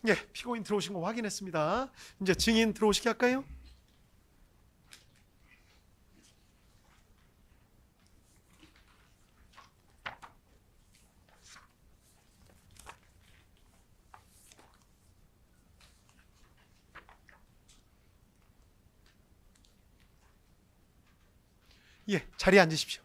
예, 피고인 들어오신 거 확인했습니다. 이제 증인 들어오시게 할까요? 예, 자리에 앉으십시오.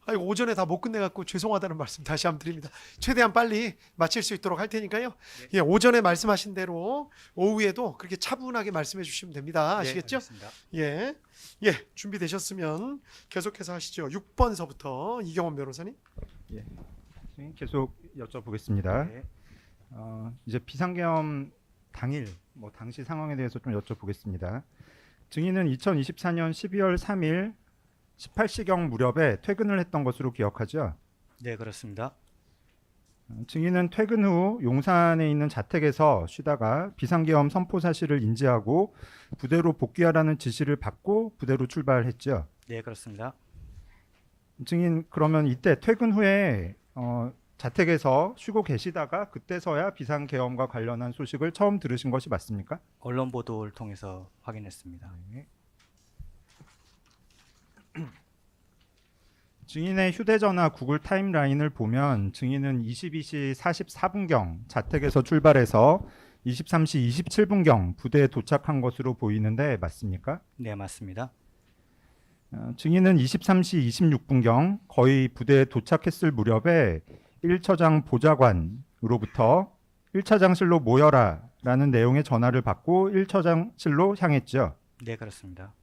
아이고, 오전에 다 못 끝내갖고 죄송하다는 말씀 다시 한번 드립니다. 최대한 빨리 마칠 수 있도록 할 테니까요. 예, 오전에 말씀하신 대로 오후에도 그렇게 차분하게 말씀해 주시면 됩니다. 아시겠죠? 알겠습니다. 예, 예, 준비되셨으면 계속해서 하시죠. 6번서부터 이경원 변호사님. 예, 계속 여쭤보겠습니다. 네. 이제 비상계엄 당일, 당시 상황에 대해서 좀 여쭤보겠습니다. 증인은 2024년 12월 3일 18시경 무렵에 퇴근을 했던 것으로 기억하죠. 네, 그렇습니다. 증인은 퇴근 후 용산에 있는 자택에서 쉬다가 비상계엄 선포 사실을 인지하고 부대로 복귀하라는 지시를 받고 부대로 출발했죠. 네, 그렇습니다. 증인, 그러면 이때 퇴근 후에 자택에서 쉬고 계시다가 그때서야 비상계엄과 관련한 소식을 처음 들으신 것이 맞습니까? 언론 보도를 통해서 확인했습니다. 네. 증인의 휴대전화 구글 타임라인을 보면 증인은 22시 44분경 자택에서 출발해서 23시 27분경 부대에 도착한 것으로 보이는데 맞습니까? 네, 맞습니다. 증인은 23시 26분경 거의 부대에 도착했을 무렵에 1처장 보좌관으로부터 1차장실로 모여라 라는 내용의 전화를 받고 1처장실로 향했죠. 네, 그렇습니다.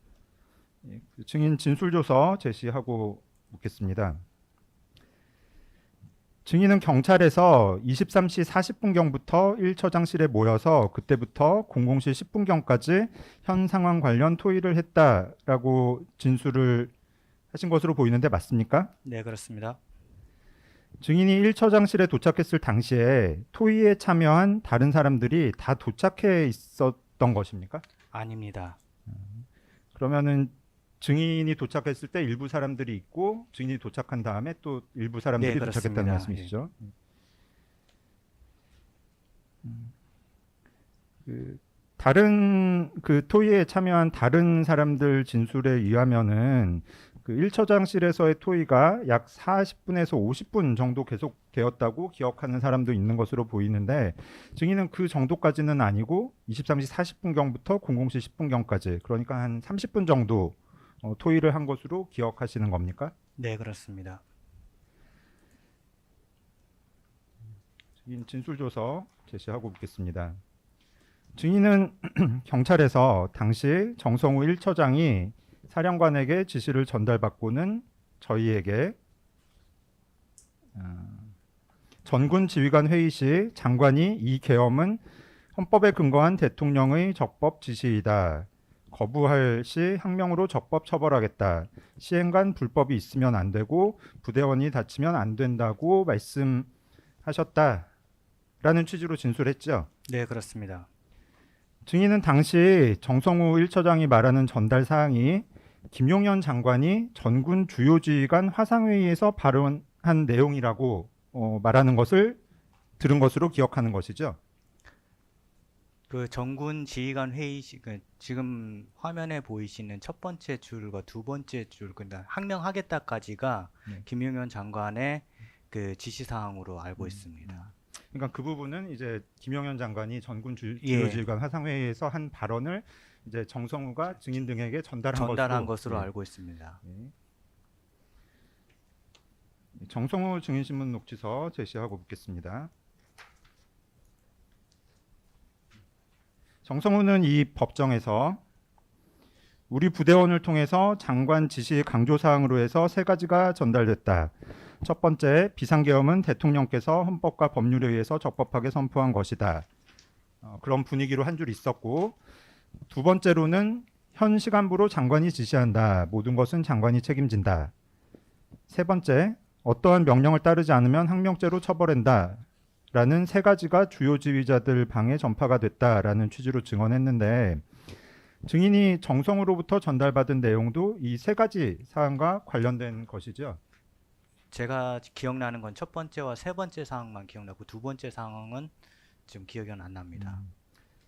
증인 진술조서 제시하고 묻겠습니다. 증인은 경찰에서 23시 40분경부터 1처장실에 모여서 그때부터 00시 10분경까지 현 상황 관련 토의를 했다라고 진술을 하신 것으로 보이는데 맞습니까? 네, 그렇습니다. 증인이 1처장실에 도착했을 당시에 토의에 참여한 다른 사람들이 다 도착해 있었던 것입니까? 아닙니다. 그러면은 증인이 도착했을 때 일부 사람들이 있고 증인이 도착한 다음에 또 일부 사람들이 네, 도착했다는 그렇습니다. 말씀이시죠? 다른 토의에 참여한 다른 사람들 진술에 의하면은 그 1처장실에서의 토의가 약 40분에서 50분 정도 계속되었다고 기억하는 사람도 있는 것으로 보이는데 증인은 그 정도까지는 아니고 23시 40분경부터 00시 10분경까지 그러니까 한 30분 정도 토의를 한 것으로 기억하시는 겁니까? 네, 그렇습니다. 증인 진술조서 제시하고 묻겠습니다. 증인은 경찰에서 당시 정성우 1처장이 사령관에게 지시를 전달받고는 저희에게 전군 지휘관 회의 시 장관이 이 계엄은 헌법에 근거한 대통령의 적법 지시이다. 거부할 시 항명으로 적법 처벌하겠다. 시행관 불법이 있으면 안 되고 부대원이 다치면 안 된다고 말씀하셨다라는 취지로 진술했죠. 네, 그렇습니다. 증인은 당시 정성우 1처장이 말하는 전달 사항이 김용현 장관이 전군 주요 지휘관 화상회의에서 발언한 내용이라고 말하는 것을 들은 것으로 기억하는 것이죠. 그 정군 지휘관 회의 지금 화면에 보이시는 첫 번째 줄과 두 번째 줄, 그러니까 항명하겠다까지가 네. 김용현 장관의 그 지시 사항으로 알고 있습니다. 그러니까 그 부분은 이제 김용현 장관이 전군 주요 예. 지휘관 화상회의에서 한 발언을 이제 정성우가 증인 등에게 전달한 것으로 예. 알고 있습니다. 예. 정성우 증인신문 녹취서 제시하고 묻겠습니다. 정성우는 이 법정에서 우리 부대원을 통해서 장관 지시 강조사항으로 해서 세 가지가 전달됐다. 첫 번째, 비상계엄은 대통령께서 헌법과 법률에 의해서 적법하게 선포한 것이다. 그런 분위기로 한 줄 있었고, 두 번째로는 현 시간부로 장관이 지시한다. 모든 것은 장관이 책임진다. 세 번째, 어떠한 명령을 따르지 않으면 항명죄로 처벌한다. 라는 세 가지가 주요 지휘자들 방에 전파가 됐다라는 취지로 증언했는데 증인이 정성으로부터 전달받은 내용도 이 세 가지 사안과 관련된 것이죠. 제가 기억나는 건 첫 번째와 세 번째 사항만 기억나고 두 번째 사항은 지금 기억이 안 납니다.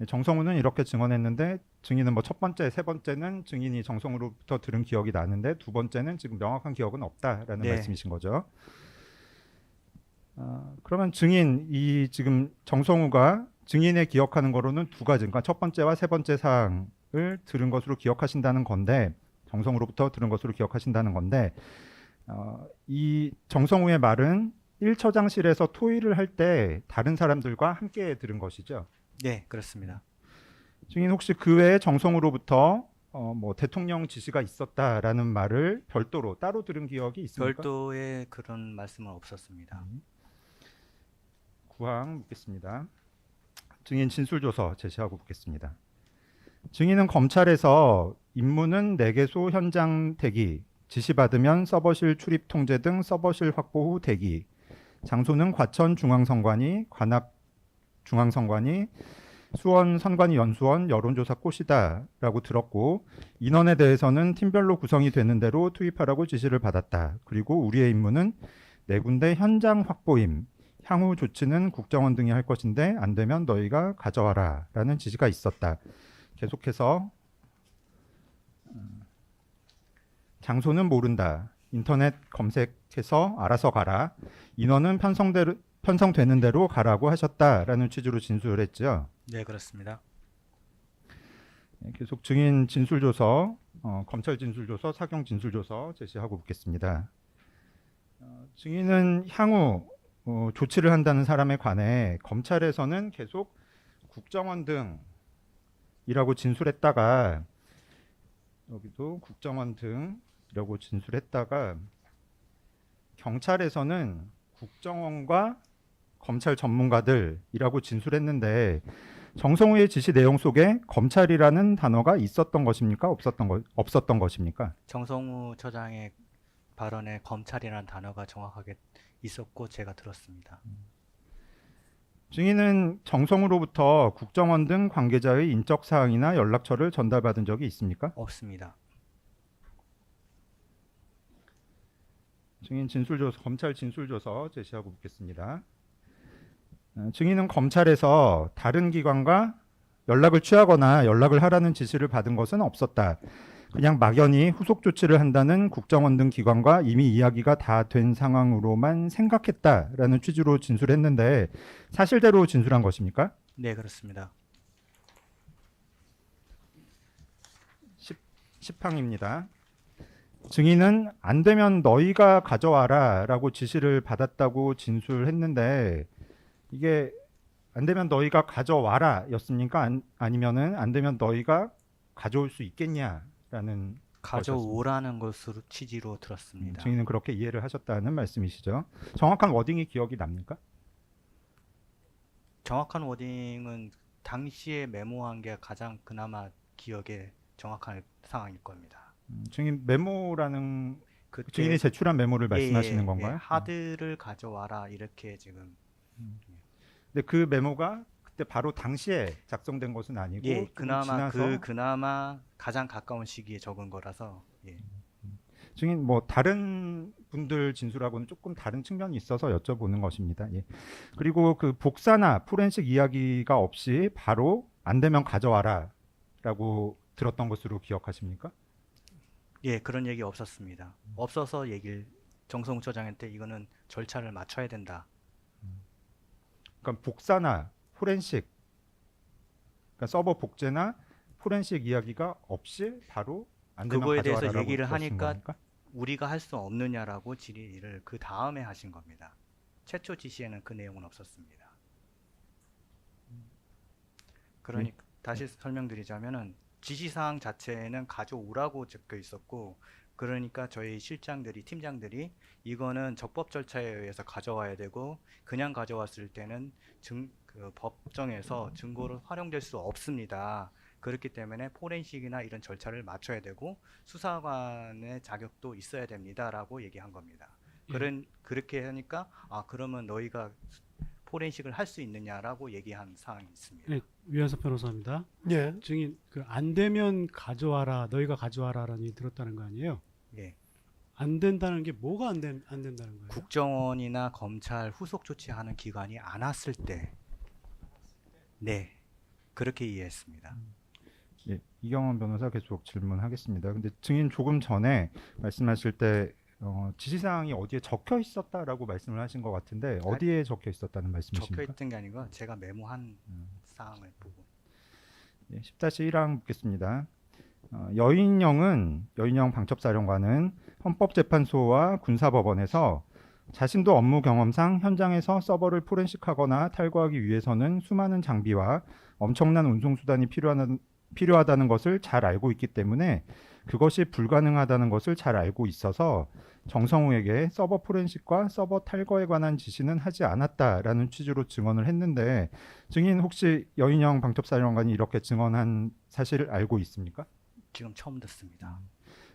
정성우는 이렇게 증언했는데 증인은 뭐 첫 번째, 세 번째는 증인이 정성우로부터 들은 기억이 나는데 두 번째는 지금 명확한 기억은 없다라는 네. 말씀이신 거죠. 그러면 증인 이 지금 정성우가 증인의 기억하는 거로는 두 가지, 그러니까 첫 번째와 세 번째 사항을 들은 것으로 기억하신다는 건데 정성우로부터 들은 것으로 기억하신다는 건데 이 정성우의 말은 1처장실에서 토의를 할 때 다른 사람들과 함께 들은 것이죠. 네, 그렇습니다. 증인 혹시 그 외에 정성우로부터 뭐 대통령 지시가 있었다라는 말을 별도로 따로 들은 기억이 있습니까? 별도의 그런 말씀은 없었습니다. 구항 묻겠습니다. 증인 진술조서 제시하고 묻겠습니다. 증인은 검찰에서 임무는 내개소 현장 대기, 지시받으면 서버실 출입 통제 등 서버실 확보 후 대기, 장소는 과천 중앙선관위, 관악 중앙선관위, 수원 선관위 연수원 여론조사 꽃이다라고 들었고 인원에 대해서는 팀별로 구성이 되는 대로 투입하라고 지시를 받았다. 그리고 우리의 임무는 네 군데 현장 확보임. 향후 조치는 국정원 등이 할 것인데 안 되면 너희가 가져와라 라는 지시가 있었다. 계속해서 장소는 모른다. 인터넷 검색해서 알아서 가라. 인원은 편성되는 대로 가라고 하셨다라는 취지로 진술했죠. 네, 그렇습니다. 계속 증인 진술조서, 검찰 진술조서, 사경 진술조서 제시하고 묻겠습니다. 증인은 향후 조치를 한다는 사람에 관해 검찰에서는 계속 국정원 등이라고 진술했다가 여기도 국정원 등이라고 진술했다가 경찰에서는 국정원과 검찰 전문가들이라고 진술했는데 정성우의 지시 내용 속에 검찰이라는 단어가 있었던 것입니까? 없었던 것입니까? 정성우 처장의 발언에 검찰이라는 단어가 정확하게 있었고 제가 들었습니다. 증인은 정성우로부터 국정원 등 관계자의 인적 사항이나 연락처를 전달받은 적이 있습니까? 없습니다. 증인 진술조서, 검찰 진술조서 제시하고 묻겠습니다. 증인은 검찰에서 다른 기관과 연락을 취하거나 연락을 하라는 지시를 받은 것은 없었다. 그냥 막연히 후속 조치를 한다는 국정원 등 기관과 이미 이야기가 다 된 상황으로만 생각했다라는 취지로 진술했는데 사실대로 진술한 것입니까? 네, 그렇습니다. 10항입니다. 증인은 안 되면 너희가 가져와라 라고 지시를 받았다고 진술했는데 이게 안 되면 너희가 가져와라 였습니까? 아니면은 안 되면 너희가 가져올 수 있겠냐라는 가져오라는 것으로 취지로 들었습니다. 증인은 그렇게 이해를 하셨다는 말씀이시죠. 정확한 워딩이 기억이 납니까? 정확한 워딩은 당시에 메모한 게 가장 그나마 기억에 정확한 상황일 겁니다. 증인 메모라는 그때 증인이 제출한 메모를 말씀하시는 건가요? 하드를 가져와라 이렇게 지금. 근데 그 메모가 그때 바로 당시에 작성된 것은 아니고 예, 좀 그나마 지나서 그나마 가장 가까운 시기에 적은 거라서. 예. 증인 뭐 다른 분들 진술하고는 조금 다른 측면이 있어서 여쭤보는 것입니다. 예. 그리고 그 복사나 포렌식 이야기가 없이 바로 안 되면 가져와라라고 들었던 것으로 기억하십니까? 예, 그런 얘기 없었습니다. 없어서 정성우 처장한테 이거는 절차를 맞춰야 된다. 그러니까 복사나 포렌식, 그러니까 서버 복제나 포렌식 이야기가 없이 바로 안 되면 그거에 대해서 가져와라라고 얘기를 들으신 하니까 겁니까? 우리가 할 수 없느냐라고 질의를 그 다음에 하신 겁니다. 최초 지시에는 그 내용은 없었습니다. 그러니까 다시 설명드리자면은 지시사항 자체에는 가져오라고 적혀 있었고, 그러니까 저희 실장들이 팀장들이 이거는 적법 절차에 의해서 가져와야 되고 그냥 가져왔을 때는 그 법정에서 증거로 활용될 수 없습니다. 그렇기 때문에 포렌식이나 이런 절차를 맞춰야 되고 수사관의 자격도 있어야 됩니다라고 얘기한 겁니다. 그렇게 하니까 그러면 너희가 포렌식을 할 수 있느냐라고 얘기한 사항이 있습니다. 네, 위원석 변호사입니다. 예. 증인 안 되면 가져와라, 너희가 가져와라라는 얘기 들었다는 거 아니에요? 예. 안 된다는 게 뭐가 안 된다는 거예요? 국정원이나 검찰 후속 조치하는 기관이 안 왔을 때, 네, 그렇게 이해했습니다. 예, 이경원 변호사 계속 질문하겠습니다. 근데 증인 조금 전에 말씀하실 때 지시사항이 어디에 적혀 있었다라고 말씀을 하신 것 같은데 어디에 적혀 있었다는 말씀이십니까? 적혀 있던 게 아니고 제가 메모한 사항을 보고. 예, 10-1항 묻겠습니다. 여인영 방첩사령관은 헌법재판소와 군사법원에서 자신도 업무 경험상 현장에서 서버를 포렌식하거나 탈거하기 위해서는 수많은 장비와 엄청난 운송수단이 필요하다는 것을 잘 알고 있기 때문에 그것이 불가능하다는 것을 잘 알고 있어서 정성우에게 서버 포렌식과 서버 탈거에 관한 지시는 하지 않았다라는 취지로 증언을 했는데 증인 혹시 여인영 방첩사령관이 이렇게 증언한 사실을 알고 있습니까? 지금 처음 듣습니다.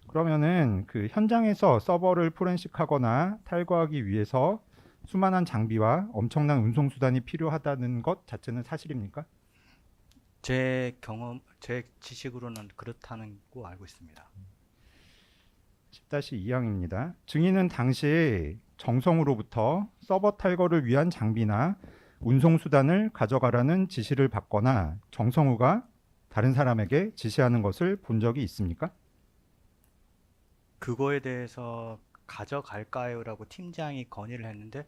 그러면은 그 현장에서 서버를 포렌식하거나 탈거하기 위해서 수많은 장비와 엄청난 운송수단이 필요하다는 것 자체는 사실입니까? 제 지식으로는 그렇다는 거 알고 있습니다. 10-2항입니다. 증인은 당시 정성으로부터 서버 탈거를 위한 장비나 운송수단을 가져가라는 지시를 받거나 정성우가 다른 사람에게 지시하는 것을 본 적이 있습니까? 그거에 대해서 가져갈까요라고 팀장이 건의를 했는데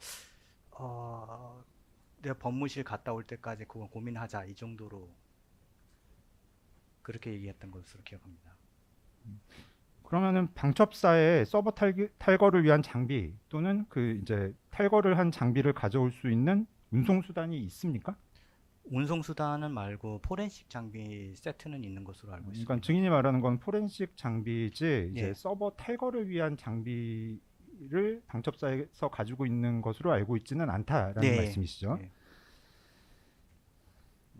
내가 법무실 갔다 올 때까지 그거 고민하자 이 정도로 그렇게 얘기했던 것으로 기억합니다. 그러면은 방첩사에 서버 탈거를 위한 장비 또는 그 이제 탈거를 한 장비를 가져올 수 있는 운송수단이 있습니까? 운송수단은 말고 포렌식 장비 세트는 있는 것으로 알고 있습니다. 그러니까 증인이 말하는 건 포렌식 장비지 이제 예. 서버 탈거를 위한 장비를 방첩사에서 가지고 있는 것으로 알고 있지는 않다라는 네. 말씀이시죠? 네.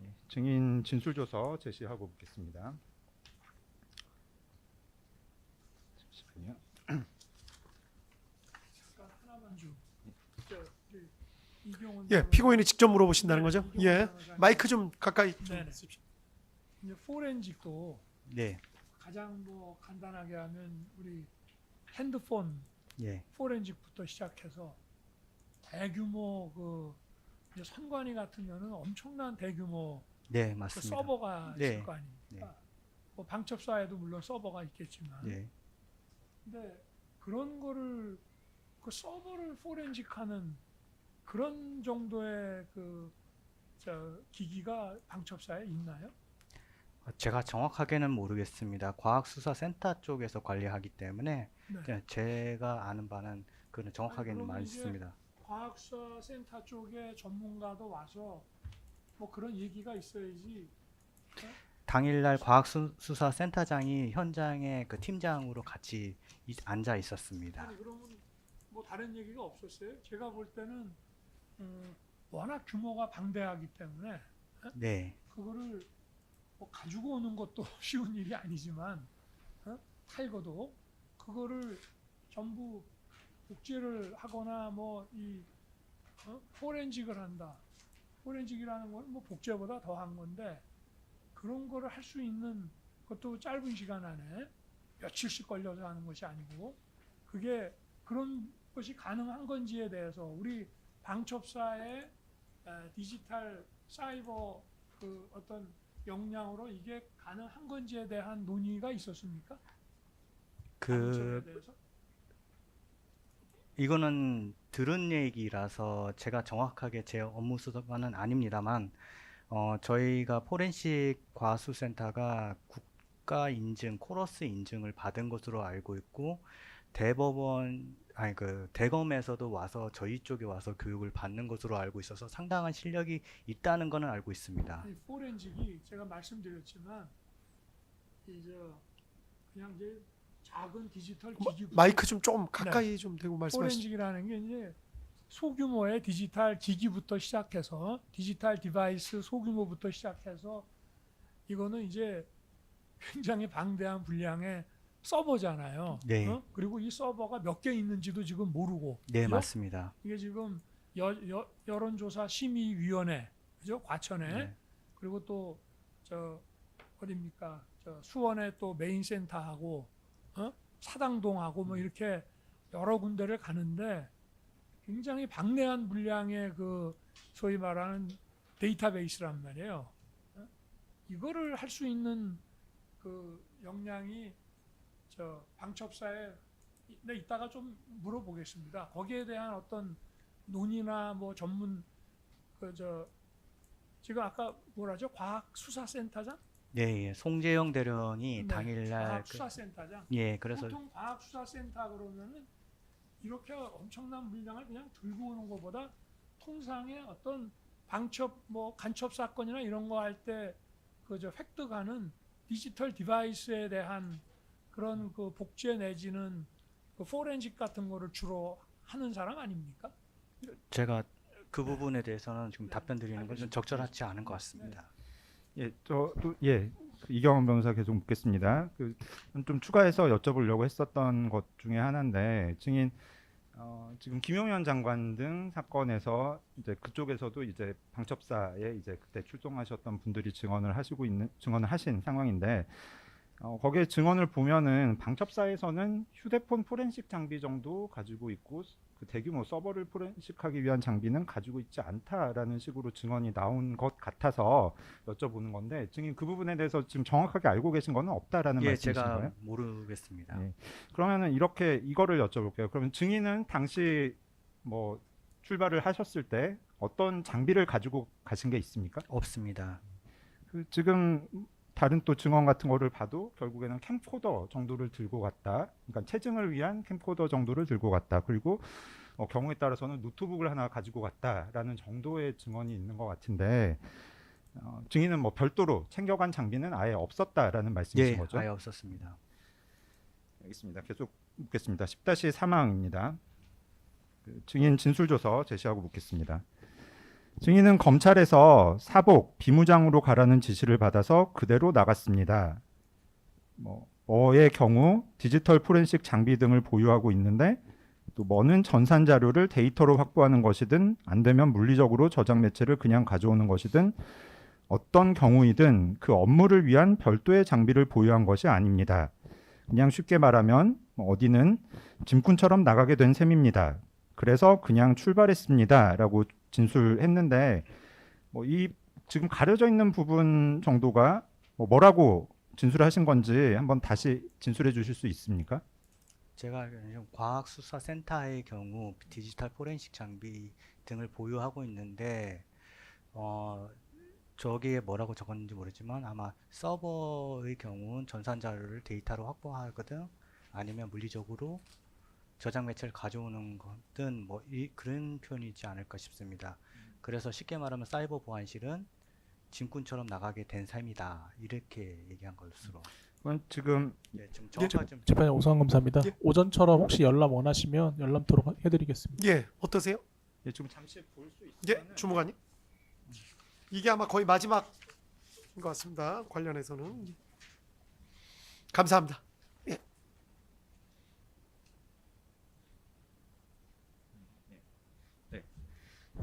예, 증인 진술조서 제시하고 묻겠습니다. 잠시만요. 하나만 좀. 이경원 예, 피고인이 직접 물어보신다는 거죠? 이경원 예, 변호사님. 마이크 좀 가까이 좀 네네. 쓰십시오. 이제 포렌식도 네. 가장 뭐 간단하게 하면 우리 핸드폰 예. 포렌식부터 시작해서 대규모 그 이제 선관위 같으면은 엄청난 대규모 네, 그 맞습니다. 서버가 네. 있을 거 아닙니까? 뭐 방첩사에도 물론 서버가 있겠지만, 네. 근데 그런 거를 그 서버를 포렌식하는 그런 정도의 그 기기가 방첩사에 있나요? 제가 정확하게는 모르겠습니다. 과학수사센터 쪽에서 관리하기 때문에 네. 그냥 제가 아는 바는 그는 정확하게는 그러면 이제 많습니다. 과학수사센터 쪽에 전문가도 와서 뭐 그런 얘기가 있어야지. 당일날 과학수사센터장이 현장에 그 팀장으로 같이 앉아 있었습니다. 아니 그러면 뭐 다른 얘기가 없었어요? 제가 볼 때는 워낙 규모가 방대하기 때문에 네. 그거를 뭐 가지고 오는 것도 쉬운 일이 아니지만 탈거도 그거를 전부 복제를 하거나 뭐 이 포렌식을 한다. 포렌식이라는 건 뭐 복제보다 더한 건데 그런 거를 할 수 있는 것도 짧은 시간 안에 며칠씩 걸려서 하는 것이 아니고 그게 그런 것이 가능한 건지에 대해서 우리 방첩사의 디지털 사이버 그 어떤 역량으로 이게 가능한 건지에 대한 논의가 있었습니까? 방첩에 대해서? 이거는 들은 얘기라서 제가 정확하게 제 업무 수반은 아닙니다만 저희가 포렌식 과수센터가 국가 인증, 코러스 인증을 받은 것으로 알고 있고 대검에서도 와서 저희 쪽에 와서 교육을 받는 것으로 알고 있어서 상당한 실력이 있다는 거는 알고 있습니다. 이 포렌식이 제가 말씀드렸지만 그냥 이제 작은 디지털 기기 마이크 좀 가까이 좀 대고 말씀하시죠. 포렌식이라는 게 이제 소규모의 디지털 기기부터 시작해서 디지털 디바이스 소규모부터 시작해서 이거는 이제 굉장히 방대한 분량의 서버잖아요. 네. 그리고 이 서버가 몇 개 있는지도 지금 모르고. 네, 그죠? 맞습니다. 이게 지금 여론조사 심의위원회, 그죠? 과천에 네. 그리고 또 어딥니까? 수원에 또 메인센터하고 사당동하고 뭐 이렇게 여러 군데를 가는데 굉장히 방대한 물량의 그 소위 말하는 데이터베이스란 말이에요. 이거를 할 수 있는 그 역량이 저 방첩사에 이따가 좀 물어보겠습니다. 거기에 대한 어떤 논의나 뭐 전문 지금 아까 뭐라죠? 과학수사센터장? 예, 송재영 대령이 네, 당일날 과학수사센터장. 그래서 보통 과학수사센터 그러면은 이렇게 엄청난 물량을 그냥 들고 오는 것보다 통상의 어떤 방첩 뭐 간첩 사건이나 이런 거 할 때 그저 획득하는 디지털 디바이스에 대한 그런 그 복제 내지는 그 포렌식 같은 거를 주로 하는 사람 아닙니까? 제가 그 부분에 대해서는 지금 답변 드리는 건 좀 적절하지 않은 것 같습니다. 예, 이경원 변호사 계속 묻겠습니다. 좀 추가해서 여쭤보려고 했었던 것 중에 하나인데 증인 지금 김용현 장관 등 사건에서 이제 그쪽에서도 이제 방첩사에 이제 그때 출동하셨던 분들이 증언을 하신 상황인데 거기에 증언을 보면은 방첩사에서는 휴대폰 포렌식 장비 정도 가지고 있고 그 대규모 서버를 포렌식하기 위한 장비는 가지고 있지 않다라는 식으로 증언이 나온 것 같아서 여쭤보는 건데 증인 그 부분에 대해서 지금 정확하게 알고 계신 거는 없다라는 말씀이신 제가 거예요? 모르겠습니다. 예. 그러면은 이거를 여쭤볼게요. 그러면 증인은 당시 뭐 출발을 하셨을 때 어떤 장비를 가지고 가신 게 있습니까? 없습니다. 지금 다른 또 증언 같은 거를 봐도 결국에는 캠코더 정도를 들고 갔다. 그러니까 체증을 위한 캠코더 정도를 들고 갔다. 그리고 경우에 따라서는 노트북을 하나 가지고 갔다라는 정도의 증언이 있는 것 같은데 증인은 뭐 별도로 챙겨간 장비는 아예 없었다라는 말씀이신 거죠? 아예 없었습니다. 알겠습니다. 계속 묻겠습니다. 10-3항입니다. 증인 진술조서 제시하고 묻겠습니다. 증인은 검찰에서 사복, 비무장으로 가라는 지시를 받아서 그대로 나갔습니다. 어의 경우 디지털 포렌식 장비 등을 보유하고 있는데 또 뭐는 전산 자료를 데이터로 확보하는 것이든 안 되면 물리적으로 저장 매체를 그냥 가져오는 것이든 어떤 경우이든 그 업무를 위한 별도의 장비를 보유한 것이 아닙니다. 그냥 쉽게 말하면 어디는 짐꾼처럼 나가게 된 셈입니다. 그래서 그냥 출발했습니다라고 진술했는데 이 지금 가려져 있는 부분 정도가 뭐라고 진술하신 건지 한번 다시 진술해 주실 수 있습니까? 제가 알기로는 과학수사센터의 경우 디지털 포렌식 장비 등을 보유하고 있는데 저기에 뭐라고 적었는지 모르지만 아마 서버의 경우는 전산 자료를 데이터로 확보하거든 아니면 물리적으로 저장 매체를 가져오는 거든 그런 표현이지 않을까 싶습니다. 그래서 쉽게 말하면 사이버 보안실은 짐꾼처럼 나가게 된 셈이다 이렇게 얘기한 것으로. 그건 지금 좀 정확하게 좀 재판장 오성환 검사입니다. 예. 오전처럼 혹시 열람 원하시면 열람토록 해드리겠습니다. 예, 어떠세요? 지금 잠시 볼 수 예, 있으면 주무관님. 이게 아마 거의 마지막인 것 같습니다. 관련해서는 감사합니다. 예.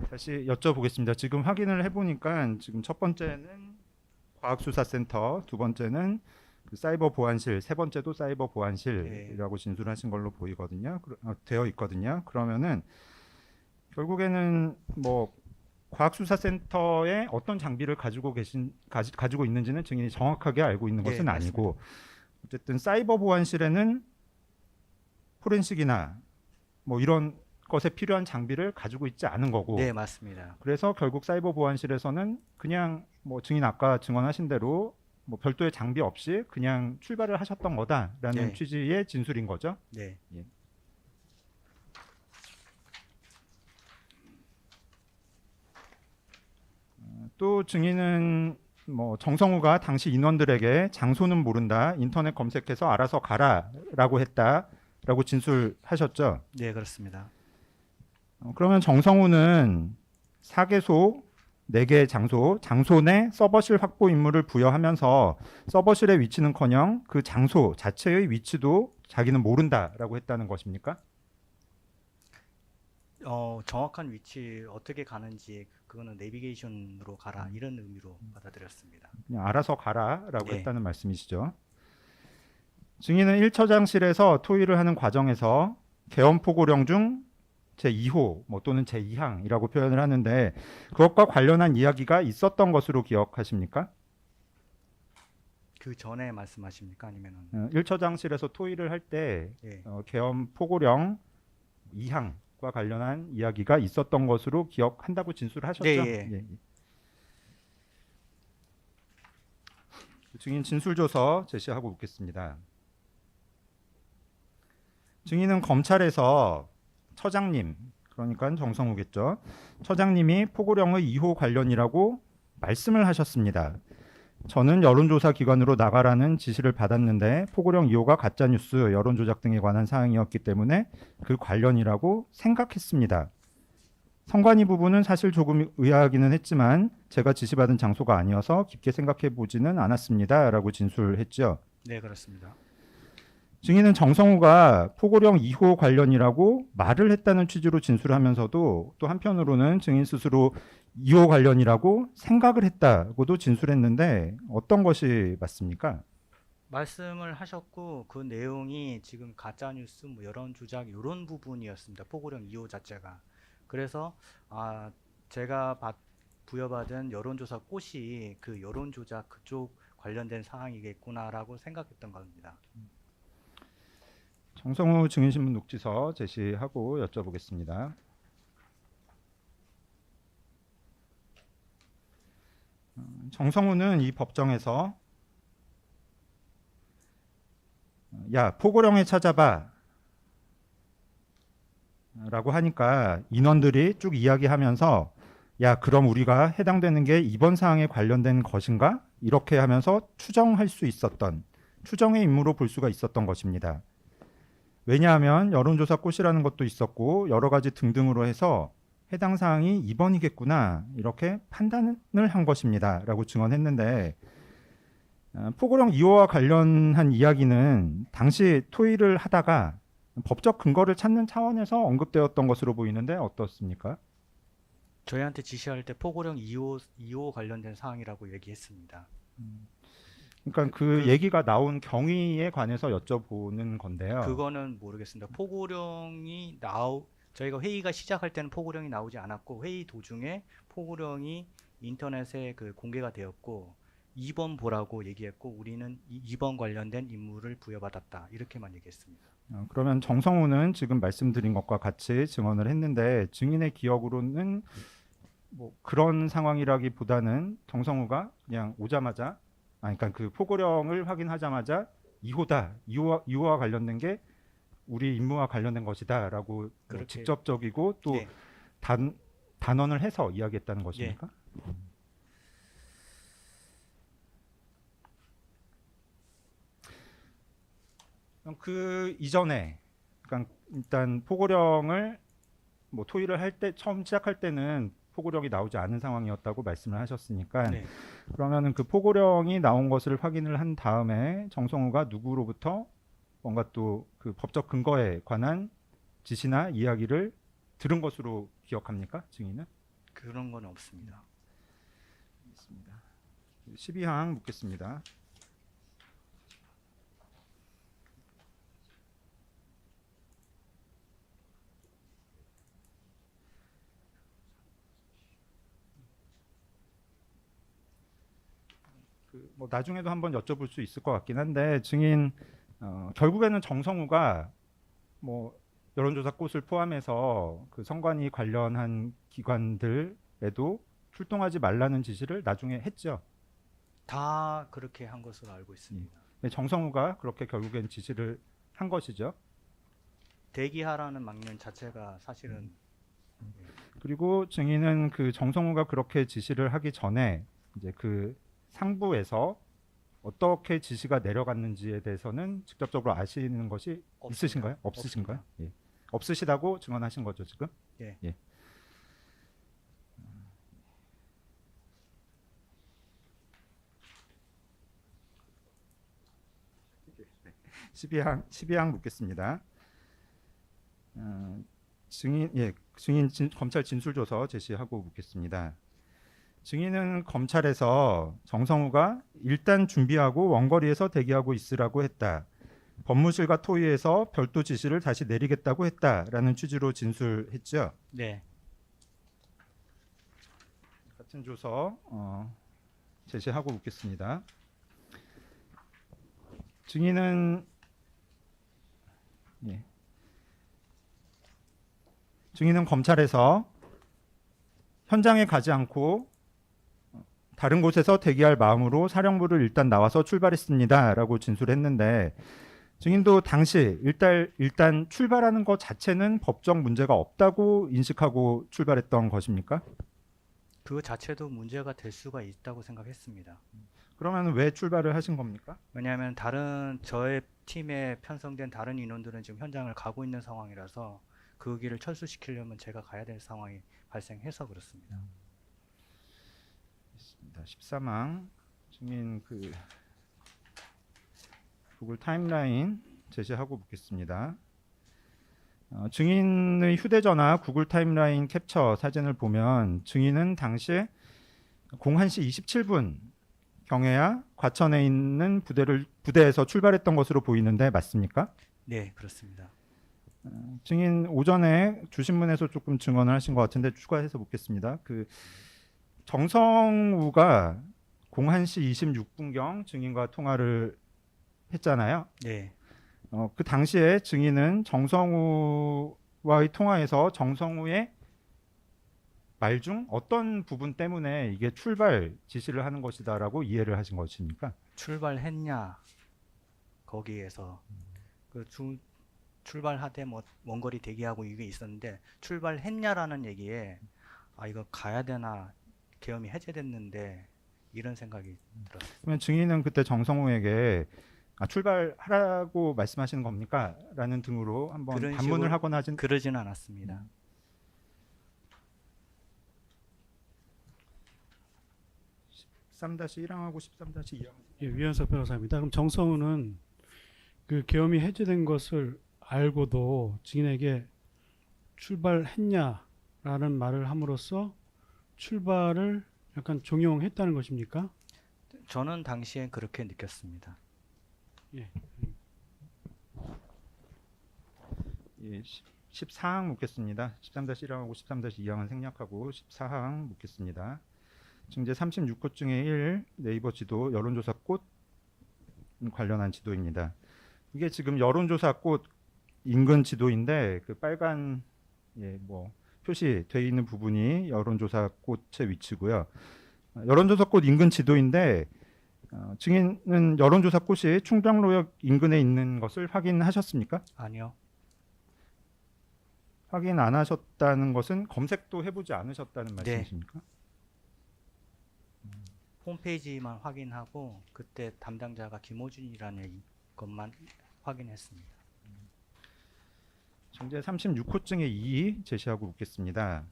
다시 여쭤보겠습니다. 지금 확인을 해보니까 지금 첫 번째는 과학수사센터, 두 번째는 그 사이버 보안실, 세 번째도 사이버 보안실이라고 진술하신 걸로 보이거든요. 되어 있거든요. 그러면은 결국에는 과학수사센터에 어떤 장비를 가지고 있는지는 증인이 정확하게 알고 있는 것은 아니고 어쨌든 사이버 보안실에는 포렌식이나 이런 것에 필요한 장비를 가지고 있지 않은 거고. 네, 맞습니다. 그래서 결국 사이버 보안실에서는 그냥 증인 아까 증언하신 대로 별도의 장비 없이 그냥 출발을 하셨던 거다라는 취지의 진술인 거죠. 네. 예. 또 증인은 정성우가 당시 인원들에게 장소는 모른다, 인터넷 검색해서 알아서 가라라고 했다라고 진술하셨죠. 네, 그렇습니다. 그러면 정성우는 4개소 4개의 장소 내 서버실 확보 임무를 부여하면서 서버실의 위치는커녕 그 장소 자체의 위치도 자기는 모른다라고 했다는 것입니까? 정확한 위치 어떻게 가는지 그거는 내비게이션으로 가라 이런 의미로 받아들였습니다. 그냥 알아서 가라라고 네. 했다는 말씀이시죠. 증인은 1처장실에서 토의를 하는 과정에서 계엄 포고령 중 제2호 뭐 또는 제2항이라고 표현을 하는데 그것과 관련한 이야기가 있었던 것으로 기억하십니까? 그 전에 말씀하십니까? 아니면은 1처장실에서 토의를 할 때 예. 계엄 포고령 2항과 관련한 이야기가 있었던 것으로 기억한다고 진술을 하셨죠? 네, 예. 증인 진술조서 제시하고 묻겠습니다. 증인은 검찰에서 처장님, 그러니까 정성우겠죠. 처장님이 포고령의 2호 관련이라고 말씀을 하셨습니다. 저는 여론조사 기관으로 나가라는 지시를 받았는데 포고령 2호가 가짜뉴스, 여론조작 등에 관한 사항이었기 때문에 그 관련이라고 생각했습니다. 성관이 부분은 사실 조금 의아하기는 했지만 제가 지시받은 장소가 아니어서 깊게 생각해 보지는 않았습니다. 라고 진술했죠. 네, 그렇습니다. 증인은 정성우가 포고령 2호 관련이라고 말을 했다는 취지로 진술하면서도 또 한편으로는 증인 스스로 2호 관련이라고 생각을 했다고도 진술했는데 어떤 것이 맞습니까? 말씀을 하셨고 그 내용이 지금 가짜 뉴스, 뭐 여론 조작 이런 부분이었습니다. 포고령 2호 자체가. 그래서 제가 부여받은 여론조사 꽃이 그 여론 조작 그쪽 관련된 사항이겠구나라고 생각했던 겁니다. 정성우 증인신문 녹지서 제시하고 여쭤보겠습니다. 정성우는 이 법정에서 야 포고령에 찾아봐 라고 하니까 인원들이 쭉 이야기하면서 야 그럼 우리가 해당되는 게 이번 사항에 관련된 것인가? 이렇게 하면서 추정할 수 있었던 추정의 임무로 볼 수가 있었던 것입니다. 왜냐하면 여론조사 꽃이라는 것도 있었고 여러 가지 등등으로 해서 해당 사항이 이번이겠구나 이렇게 판단을 한 것입니다. 라고 증언했는데 포고령 2호와 관련한 이야기는 당시 토의를 하다가 법적 근거를 찾는 차원에서 언급되었던 것으로 보이는데 어떻습니까? 저희한테 지시할 때 포고령 2호 관련된 사항이라고 얘기했습니다. 그러니까 그 얘기가 나온 경위에 관해서 여쭤보는 건데요. 그거는 모르겠습니다. 저희가 회의가 시작할 때는 포고령이 나오지 않았고 회의 도중에 포고령이 인터넷에 공개가 되었고 2번 보라고 얘기했고 우리는 2번 관련된 임무를 부여받았다 이렇게만 얘기했습니다. 그러면 정성우는 지금 말씀드린 것과 같이 증언을 했는데 증인의 기억으로는 뭐 그런 상황이라기보다는 정성우가 그냥 오자마자 그러니까 그 포고령을 확인하자마자 2호와 관련된 게 우리 임무와 관련된 것이다라고 뭐 그렇게- 직접적이고 또 네. 단언을 해서 이야기했다는 것입니까? 그럼 그 이전에 그러니까 일단 포고령을 뭐 토의를 할 때 처음 시작할 때는 포고령이 나오지 않은 상황이었다고 말씀을 하셨으니까 네. 그러면은 그 포고령이 나온 것을 확인을 한 다음에 정성우가 누구로부터 뭔가 또 그 법적 근거에 관한 지시나 이야기를 들은 것으로 기억합니까? 증인은? 그런 건 없습니다. 12항 묻겠습니다. 뭐 나중에도 한번 여쭤볼 수 있을 것 같긴 한데 증인 결국에는 정성우가 뭐 여론조사 꽃을 포함해서 그 선관위 관련한 기관들에도 출동하지 말라는 지시를 나중에 했죠. 다 그렇게 한 것으로 알고 있습니다. 정성우가 그렇게 결국엔 지시를 한 것이죠. 대기하라는 막면 자체가 사실은 그리고 증인은 그 정성우가 그렇게 지시를 하기 전에 이제 그 상부에서 어떻게 지시가 내려갔는지에 대해서는 직접적으로 아시는 것이 없습니다. 있으신가요? 없으신가요? 예. 없으시다고 증언하신 거죠 지금? 예. 12항 묻겠습니다. 증인 검찰 진술조서 제시하고 묻겠습니다. 증인은 검찰에서 정성우가 일단 준비하고 원거리에서 대기하고 있으라고 했다. 법무실과 토의해서 별도 지시를 다시 내리겠다고 했다라는 취지로 진술했죠. 네. 같은 조서 제시하고 묻겠습니다. 증인은 검찰에서 현장에 가지 않고 다른 곳에서 대기할 마음으로 사령부를 일단 나와서 출발했습니다라고 진술했는데 증인도 당시 일단 출발하는 것 자체는 법적 문제가 없다고 인식하고 출발했던 것입니까? 그 자체도 문제가 될 수가 있다고 생각했습니다. 그러면 왜 출발을 하신 겁니까? 왜냐하면 다른 저의 팀에 편성된 다른 인원들은 지금 현장을 가고 있는 상황이라서 그 길을 철수시키려면 제가 가야 될 상황이 발생해서 그렇습니다. 13항 증인 구글 타임라인 제시하고 묻겠습니다. 증인의 휴대전화 구글 타임라인 캡처 사진을 보면 증인은 당시에 01시 27분 경에야 과천에 있는 부대에서 출발했던 것으로 보이는데 맞습니까? 네, 그렇습니다. 증인 오전에 주신문에서 조금 증언을 하신 것 같은데 추가해서 묻겠습니다. 정성우가 01시 26분경 증인과 통화를 했잖아요. 네. 그 당시에 증인은 정성우와의 통화에서 정성우의 말 중 어떤 부분 때문에 이게 출발 지시를 하는 것이다라고 이해를 하신 것입니까? 출발했냐 거기에서 출발하되 뭐 원거리 대기하고 이게 있었는데 출발했냐라는 얘기에 이거 가야 되나 계엄이 해제됐는데 이런 생각이 들었어요. 그러면 증인은 그때 정성우에게 출발하라고 말씀하시는 겁니까? 라는 등으로 한번 그런 반문을 식으로 하거나 하진 그러지는 않았습니다. 13-1항하고 13-2항. 예, 위원석 변호사입니다. 그럼 정성우는 그 계엄이 해제된 것을 알고도 증인에게 출발했냐라는 말을 함으로써 출발을 약간 종용했다는 것입니까? 저는 당시엔 그렇게 느꼈습니다. 예. 14항 묻겠습니다. 13-1항하고 13-2항은 생략하고 14항 묻겠습니다. 증제 36호 중에 1 네이버 지도 여론조사 꽃 관련한 지도입니다. 이게 지금 여론조사 꽃 인근 지도인데 그 빨간 표시되어 있는 부분이 여론조사 꽃의 위치고요. 여론조사 꽃 인근 지도인데 증인은 여론조사 꽃이 충정로역 인근에 있는 것을 확인하셨습니까? 아니요. 확인 안 하셨다는 것은 검색도 해보지 않으셨다는 네. 말씀이십니까? 홈페이지만 확인하고 그때 담당자가 김호준이라는 것만 확인했습니다. 정제 36호증의 2 제시하고 묻겠습니다.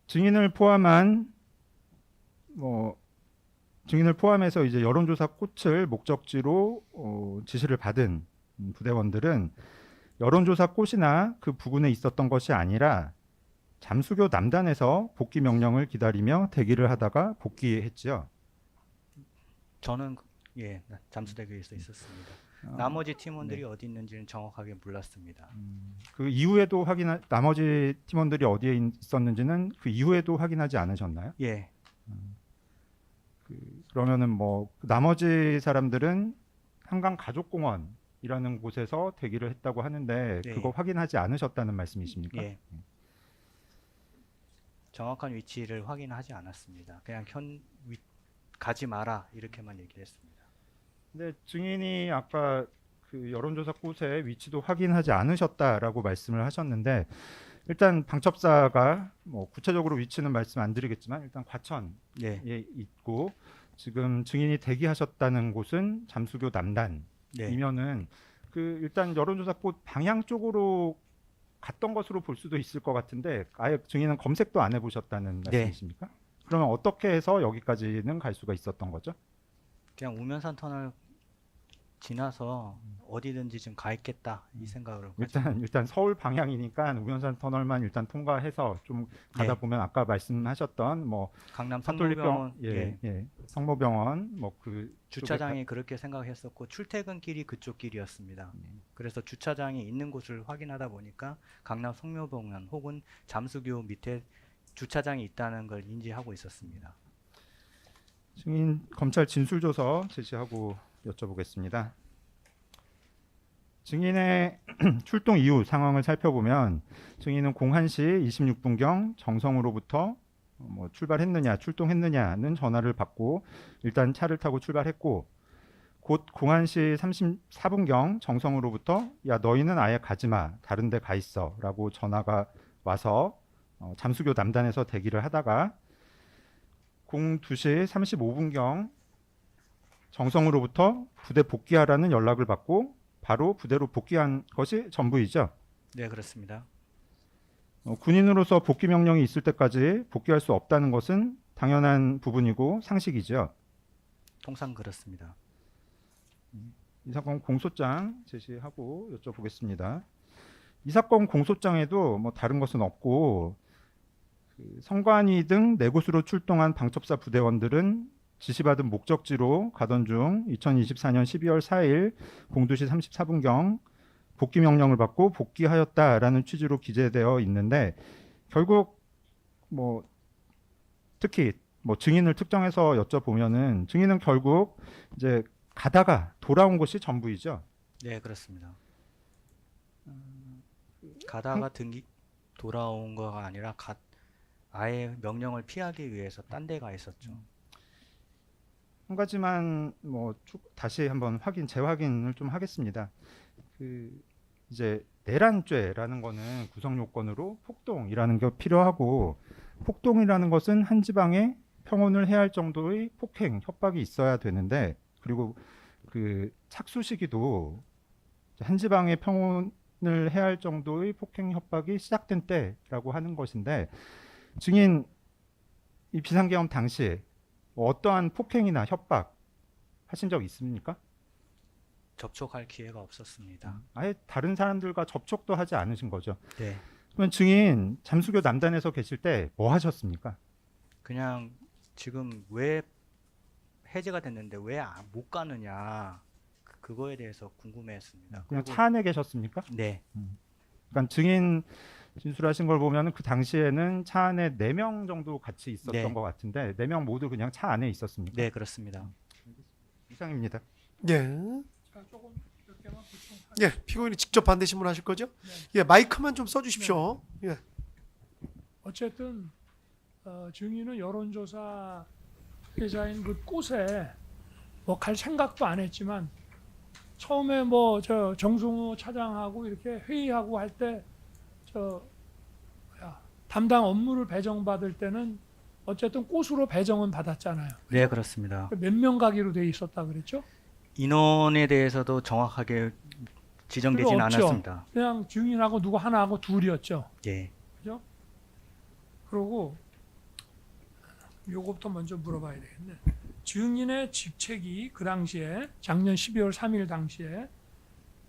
증인을 포함해서 이제 여론조사 꽃을 목적지로 지시를 받은 부대원들은 여론조사 꽃이나 그 부근에 있었던 것이 아니라 잠수교 남단에서 복귀 명령을 기다리며 대기를 하다가 복귀했지요. 저는 잠수대교에서 있었습니다. 나머지 팀원들이 어디 있는지는 정확하게 몰랐습니다. 그 이후에도 나머지 팀원들이 어디에 있었는지는 그 이후에도 확인하지 않으셨나요? 예. 그러면은 나머지 사람들은 한강 가족공원이라는 곳에서 대기를 했다고 하는데 네. 그거 확인하지 않으셨다는 말씀이십니까? 예. 정확한 위치를 확인하지 않았습니다. 그냥 가지 마라 이렇게만 얘기를 했습니다. 근데 증인이 아까 그 여론조사 꽃의 위치도 확인하지 않으셨다라고 말씀을 하셨는데 일단 방첩사가 구체적으로 위치는 말씀 안 드리겠지만 일단 과천에 네. 있고 지금 증인이 대기하셨다는 곳은 잠수교 남단이면은 일단 여론조사 꽃 방향 쪽으로 갔던 것으로 볼 수도 있을 것 같은데 아예 증인은 검색도 안 해보셨다는 네. 말씀이십니까? 그러면 어떻게 해서 여기까지는 갈 수가 있었던 거죠? 그냥 우면산 터널 지나서 어디든지 좀 가 있겠다 이 생각을 일단 서울 방향이니까 우연산 터널만 일단 통과해서 좀 가다 네. 보면 아까 말씀하셨던 뭐 강남 사톨리병원, 성모병원 성모병원 뭐 그 주차장이 그렇게 생각했었고 출퇴근길이 그쪽 길이었습니다. 그래서 주차장이 있는 곳을 확인하다 보니까 강남 성묘병원 혹은 잠수교 밑에 주차장이 있다는 걸 인지하고 있었습니다. 증인 검찰 진술조서 제시하고 여쭤보겠습니다. 증인의 출동 이후 상황을 살펴보면 증인은 01시 26분경 정성으로부터 뭐 출발했느냐 출동했느냐는 전화를 받고 일단 차를 타고 출발했고 곧 01시 34분경 정성으로부터 야 너희는 아예 가지마 다른 데 가 있어 라고 전화가 와서 잠수교 남단에서 대기를 하다가 02시 35분경 정성으로부터 부대 복귀하라는 연락을 받고 바로 부대로 복귀한 것이 전부이죠. 네, 그렇습니다. 군인으로서 복귀 명령이 있을 때까지 복귀할 수 없다는 것은 당연한 부분이고 상식이죠. 통상 그렇습니다. 이 사건 공소장 제시하고 여쭤보겠습니다. 이 사건 공소장에도 뭐 다른 것은 없고 그 성관이 등 네 곳으로 출동한 방첩사 부대원들은 지시받은 목적지로 가던 중 2024년 12월 4일 02시 34분경 복귀 명령을 받고 복귀하였다라는 취지로 기재되어 있는데 결국 뭐 특히 뭐 증인을 특정해서 여쭤보면은 증인은 결국 이제 가다가 돌아온 것이 전부이죠. 네, 그렇습니다. 가다가 돌아온 거가 아니라 아예 명령을 피하기 위해서 딴 데 가 있었죠. 한 가지만 뭐 다시 한번 재확인을 좀 하겠습니다. 그 이제 내란죄라는 거는 구성 요건으로 폭동이라는 게 필요하고 폭동이라는 것은 한 지방에 평온을 해할 정도의 폭행, 협박이 있어야 되는데 그리고 그 착수 시기도 한 지방에 평온을 해할 정도의 폭행, 협박이 시작된 때라고 하는 것인데 증인 이 비상계엄 당시 뭐 어떠한 폭행이나 협박 하신 적 있습니까? 접촉할 기회가 없었습니다. 아예 다른 사람들과 접촉도 하지 않으신 거죠. 네, 그러면 증인 잠수교 남단에서 계실 때 뭐 하셨습니까? 그냥 지금 왜 해제가 됐는데 왜 못 가느냐 그거에 대해서 궁금해했습니다. 그냥 그리고- 차 안에 계셨습니까? 네, 그러니까 증인 진술하신 걸 보면 그 당시에는 차 안에 4명 정도 같이 있었던 네. 것 같은데 4명 모두 그냥 차 안에 있었습니까? 네 그렇습니다. 이상입니다. 예. 자, 조금 몇 개만 보충하겠습니다. 예, 피고인이 직접 반대 신문하실 거죠? 예, 마이크만 좀 써주십시오. 예. 어쨌든 증인은 여론조사 계좌인 그 꽃에 뭐 갈 생각도 안 했지만 처음에 뭐 저 정승우 차장하고 이렇게 회의하고 할 때 담당 업무를 배정받을 때는 어쨌든 꽃으로 배정은 받았잖아요. 네 그렇습니다. 몇 명 가기로 돼 있었다 그랬죠? 인원에 대해서도 정확하게 지정되진 필요 없죠. 않았습니다. 그냥 증인하고 누구 하나하고 둘이었죠. 예, 그러고 요것부터 먼저 물어봐야 되겠네. 증인의 직책이 그 당시에 작년 12월 3일 당시에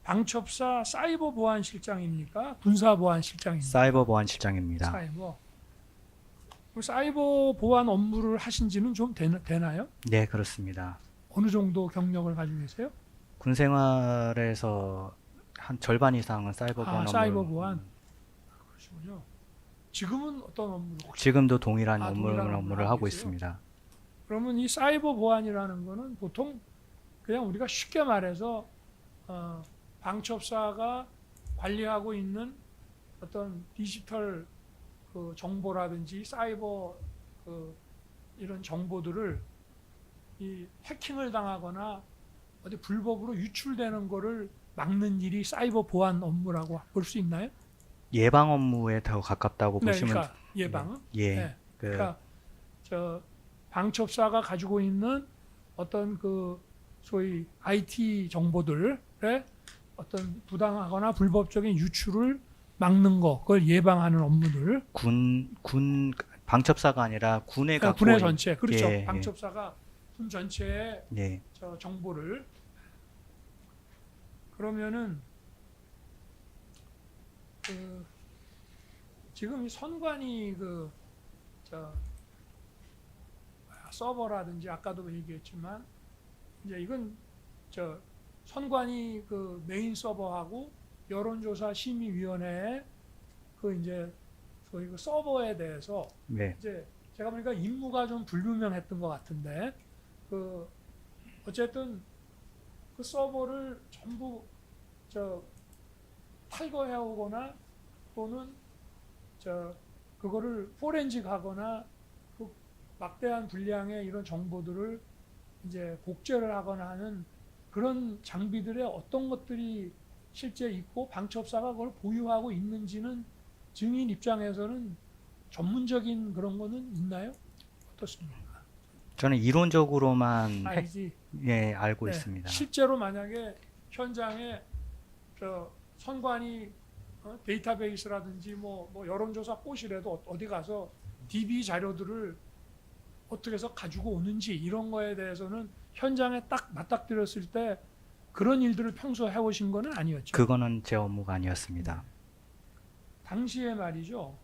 방첩사 사이버 보안실장입니까? 군사 보안실장입니까? 사이버 보안실장입니다. 사이버. 그 사이버 보안 업무를 하신지는 좀 되나요? 네 그렇습니다. 어느 정도 경력을 가지고 계세요? 군 생활에서 한 절반 이상은 사이버 보안 업무를 사이버 보안. 그러시군요. 지금은 어떤 업무를 혹시? 지금도 동일한 동일한 업무를 하고 계세요? 있습니다. 그러면 이 사이버 보안이라는 거는 보통 그냥 우리가 쉽게 말해서 방첩사가 관리하고 있는 어떤 디지털 그 정보라든지 사이버 그 이런 정보들을 이 해킹을 당하거나 어디 불법으로 유출되는 거를 막는 일이 사이버 보안 업무라고 볼 수 있나요? 예방 업무에 더 가깝다고 네, 보시면 그러니까 예방은. 예, 네. 그 그러니까 저 방첩사가 가지고 있는 어떤 그 소위 IT 정보들의 어떤 부당하거나 불법적인 유출을 막는 거, 그걸 예방하는 업무들. 군 방첩사가 아니라 군에 그러니까 갖고 군의 있는- 전체, 그렇죠. 예, 예. 방첩사가 군 전체의 예, 저 정보를 그러면은 그 지금 이 선관위 서버라든지 아까도 얘기했지만 이제 이건 선관위 메인 서버하고 여론조사 심의위원회의 이제 소위 서버에 대해서 네. 이제 제가 보니까 임무가 좀 불분명했던 것 같은데 어쨌든 그 서버를 전부 탈거해 오거나 또는 그거를 포렌식하거나 그 막대한 분량의 이런 정보들을 이제 복제를 하거나 하는 그런 장비들의 어떤 것들이 실제 있고 방첩사가 그걸 보유하고 있는지는 증인 입장에서는 전문적인 그런 거는 있나요? 어떻습니까? 저는 이론적으로만 알지. 알고 네, 있습니다. 실제로 만약에 현장에 선관위 데이터베이스라든지 뭐 여론조사 꽃이라도 어디 가서 DB 자료들을 어떻게 해서 가지고 오는지 이런 거에 대해서는 현장에 딱 맞닥뜨렸을 때 그런 일들을 평소에 해오신 거는 아니었죠. 그거는 제 업무가 아니었습니다. 당시에 말이죠.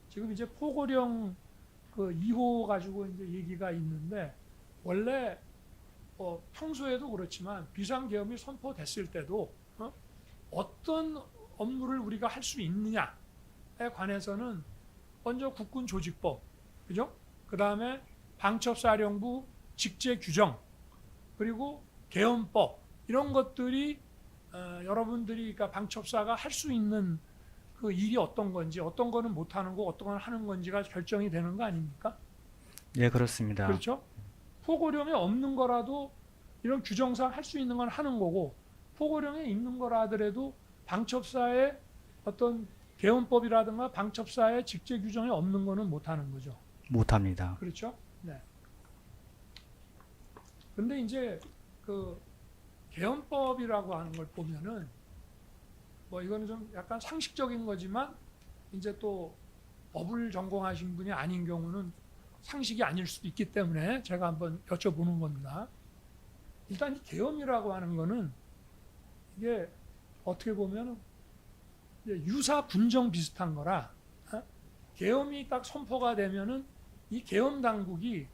지금 이제 포고령 2호 가지고 이제 얘기가 있는데 원래 평소에도 그렇지만 비상계엄이 선포됐을 때도 어떤 업무를 우리가 할 수 있느냐에 관해서는 먼저 국군조직법, 그죠? 그 다음에 방첩사령부 직제 규정, 그리고 계엄법 이런 것들이 여러분들이 그러니까 방첩사가 할 수 있는 그 일이 어떤 건지, 어떤 거는 못 하는 거, 어떤 건 하는 건지가 결정이 되는 거 아닙니까? 네, 그렇습니다. 그렇죠? 포고령에 없는 거라도 이런 규정상 할 수 있는 건 하는 거고 포고령에 있는 거라 하더라도 방첩사의 어떤 계엄법이라든가 방첩사의 직제 규정에 없는 거는 못 하는 거죠. 못합니다. 그렇죠? 네. 근데 이제 계엄법이라고 하는 걸 보면은 뭐 이거는 좀 약간 상식적인 거지만 이제 또 법을 전공하신 분이 아닌 경우는 상식이 아닐 수도 있기 때문에 제가 한번 여쭤보는 겁니다. 일단 이 계엄이라고 하는 거는 이게 어떻게 보면 유사 군정 비슷한 거라 계엄이 딱 선포가 되면은 이 계엄 당국이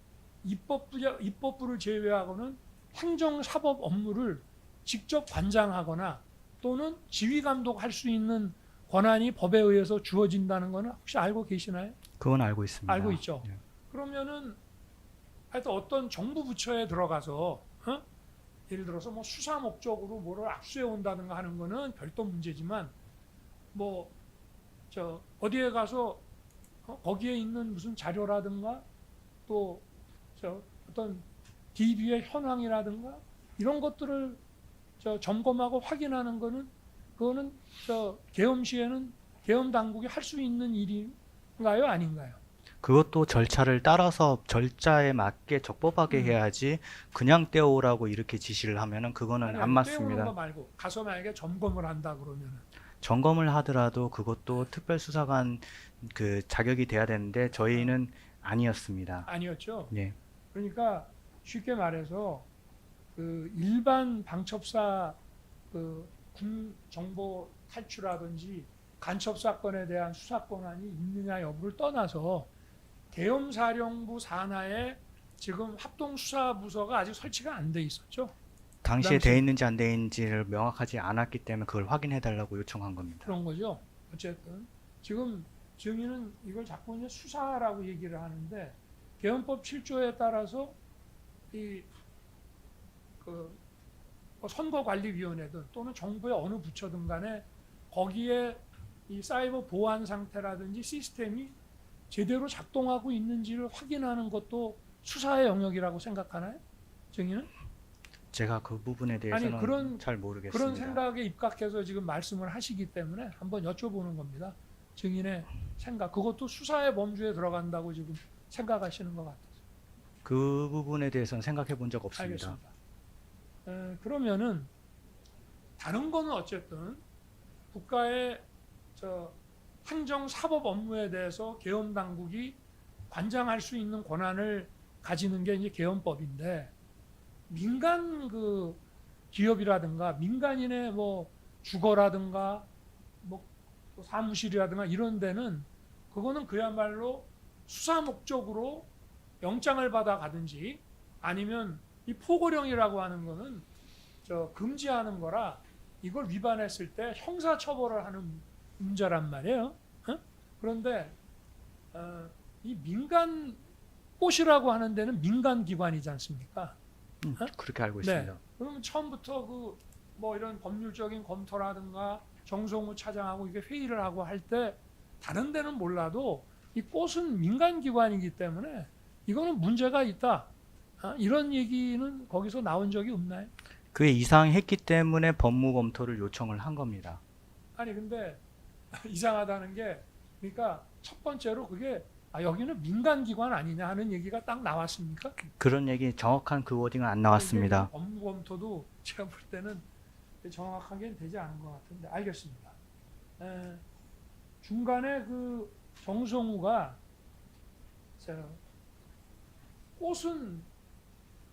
입법부를 제외하고는 행정 사법 업무를 직접 관장하거나 또는 지휘 감독할 수 있는 권한이 법에 의해서 주어진다는 거는 혹시 알고 계시나요? 그건 알고 있습니다. 알고 있죠. 네. 그러면은 하여튼 어떤 정부 부처에 들어가서 예를 들어서 뭐 수사 목적으로 뭐를 압수해 온다든가 하는 거는 별도 문제지만 어디에 가서 거기에 있는 무슨 자료라든가 또 어떤 DB의 현황이라든가 이런 것들을 점검하고 확인하는 거는 그거는 계엄 시에는 계엄 당국이 할 수 있는 일인가요, 아닌가요? 그것도 절차를 따라서 절차에 맞게 적법하게 해야지 그냥 떼오라고 이렇게 지시를 하면은 그거는 아니, 안 떼우는 맞습니다. 거 말고 가서 만약에 점검을 한다 그러면은 점검을 하더라도 그것도 특별수사관 그 자격이 돼야 되는데 저희는 아니었습니다. 아니었죠. 네. 그러니까 쉽게 말해서 일반 방첩사 군 정보 탈취라든지 간첩 사건에 대한 수사 권한이 있느냐 여부를 떠나서 계엄사령부 산하에 지금 합동수사부서가 아직 설치가 안 돼 있었죠. 당시에 당시- 돼 있는지 안 돼 있는지를 명확하지 않았기 때문에 그걸 확인해 달라고 요청한 겁니다. 그런 거죠. 어쨌든 지금 증인은 이걸 자꾸 이제 수사라고 얘기를 하는데 계엄법 7조에 따라서 선거관리위원회든 또는 정부의 어느 부처든 간에 거기에 이 사이버 보안 상태라든지 시스템이 제대로 작동하고 있는지를 확인하는 것도 수사의 영역이라고 생각하나요? 증인은? 제가 그 부분에 대해서는 그런- 잘 모르겠습니다. 그런 생각에 입각해서 지금 말씀을 하시기 때문에 한번 여쭤보는 겁니다. 증인의 생각. 그것도 수사의 범주에 들어간다고 지금 생각하시는 것 같아요. 그 부분에 대해서는 생각해 본 적 없습니다. 알겠습니다. 그러면은 다른 거는 어쨌든 국가의 행정 사법 업무에 대해서 계엄 당국이 관장할 수 있는 권한을 가지는 게 이제 계엄법인데 민간 기업이라든가 민간인의 뭐 주거라든가 뭐 사무실이라든가 이런 데는 그거는 그야말로 수사 목적으로 영장을 받아 가든지 아니면 이 포고령이라고 하는 거는 금지하는 거라 이걸 위반했을 때 형사 처벌을 하는 문제란 말이에요. 어? 그런데 이 민간 꽃이라고 하는 데는 민간 기관이지 않습니까? 그렇게 알고 네. 있습니다. 그러면 처음부터 그 뭐 이런 법률적인 검토라든가 정성우 차장하고 이게 회의를 하고 할 때 다른 데는 몰라도 이 꽃은 민간 기관이기 때문에 이거는 문제가 있다. 이런 얘기는 거기서 나온 적이 없나요? 그게 이상했기 때문에 법무 검토를 요청을 한 겁니다. 아니 근데 이상하다는 게 그러니까 첫 번째로 그게 여기는 민간 기관 아니냐 하는 얘기가 딱 나왔습니까? 그런 얘기 정확한 그 워딩은 안 나왔습니다. 이게 법무 검토도 제가 볼 때는 정확하게 되지 않은 것 같은데 알겠습니다. 중간에 그 정성우가 꽃은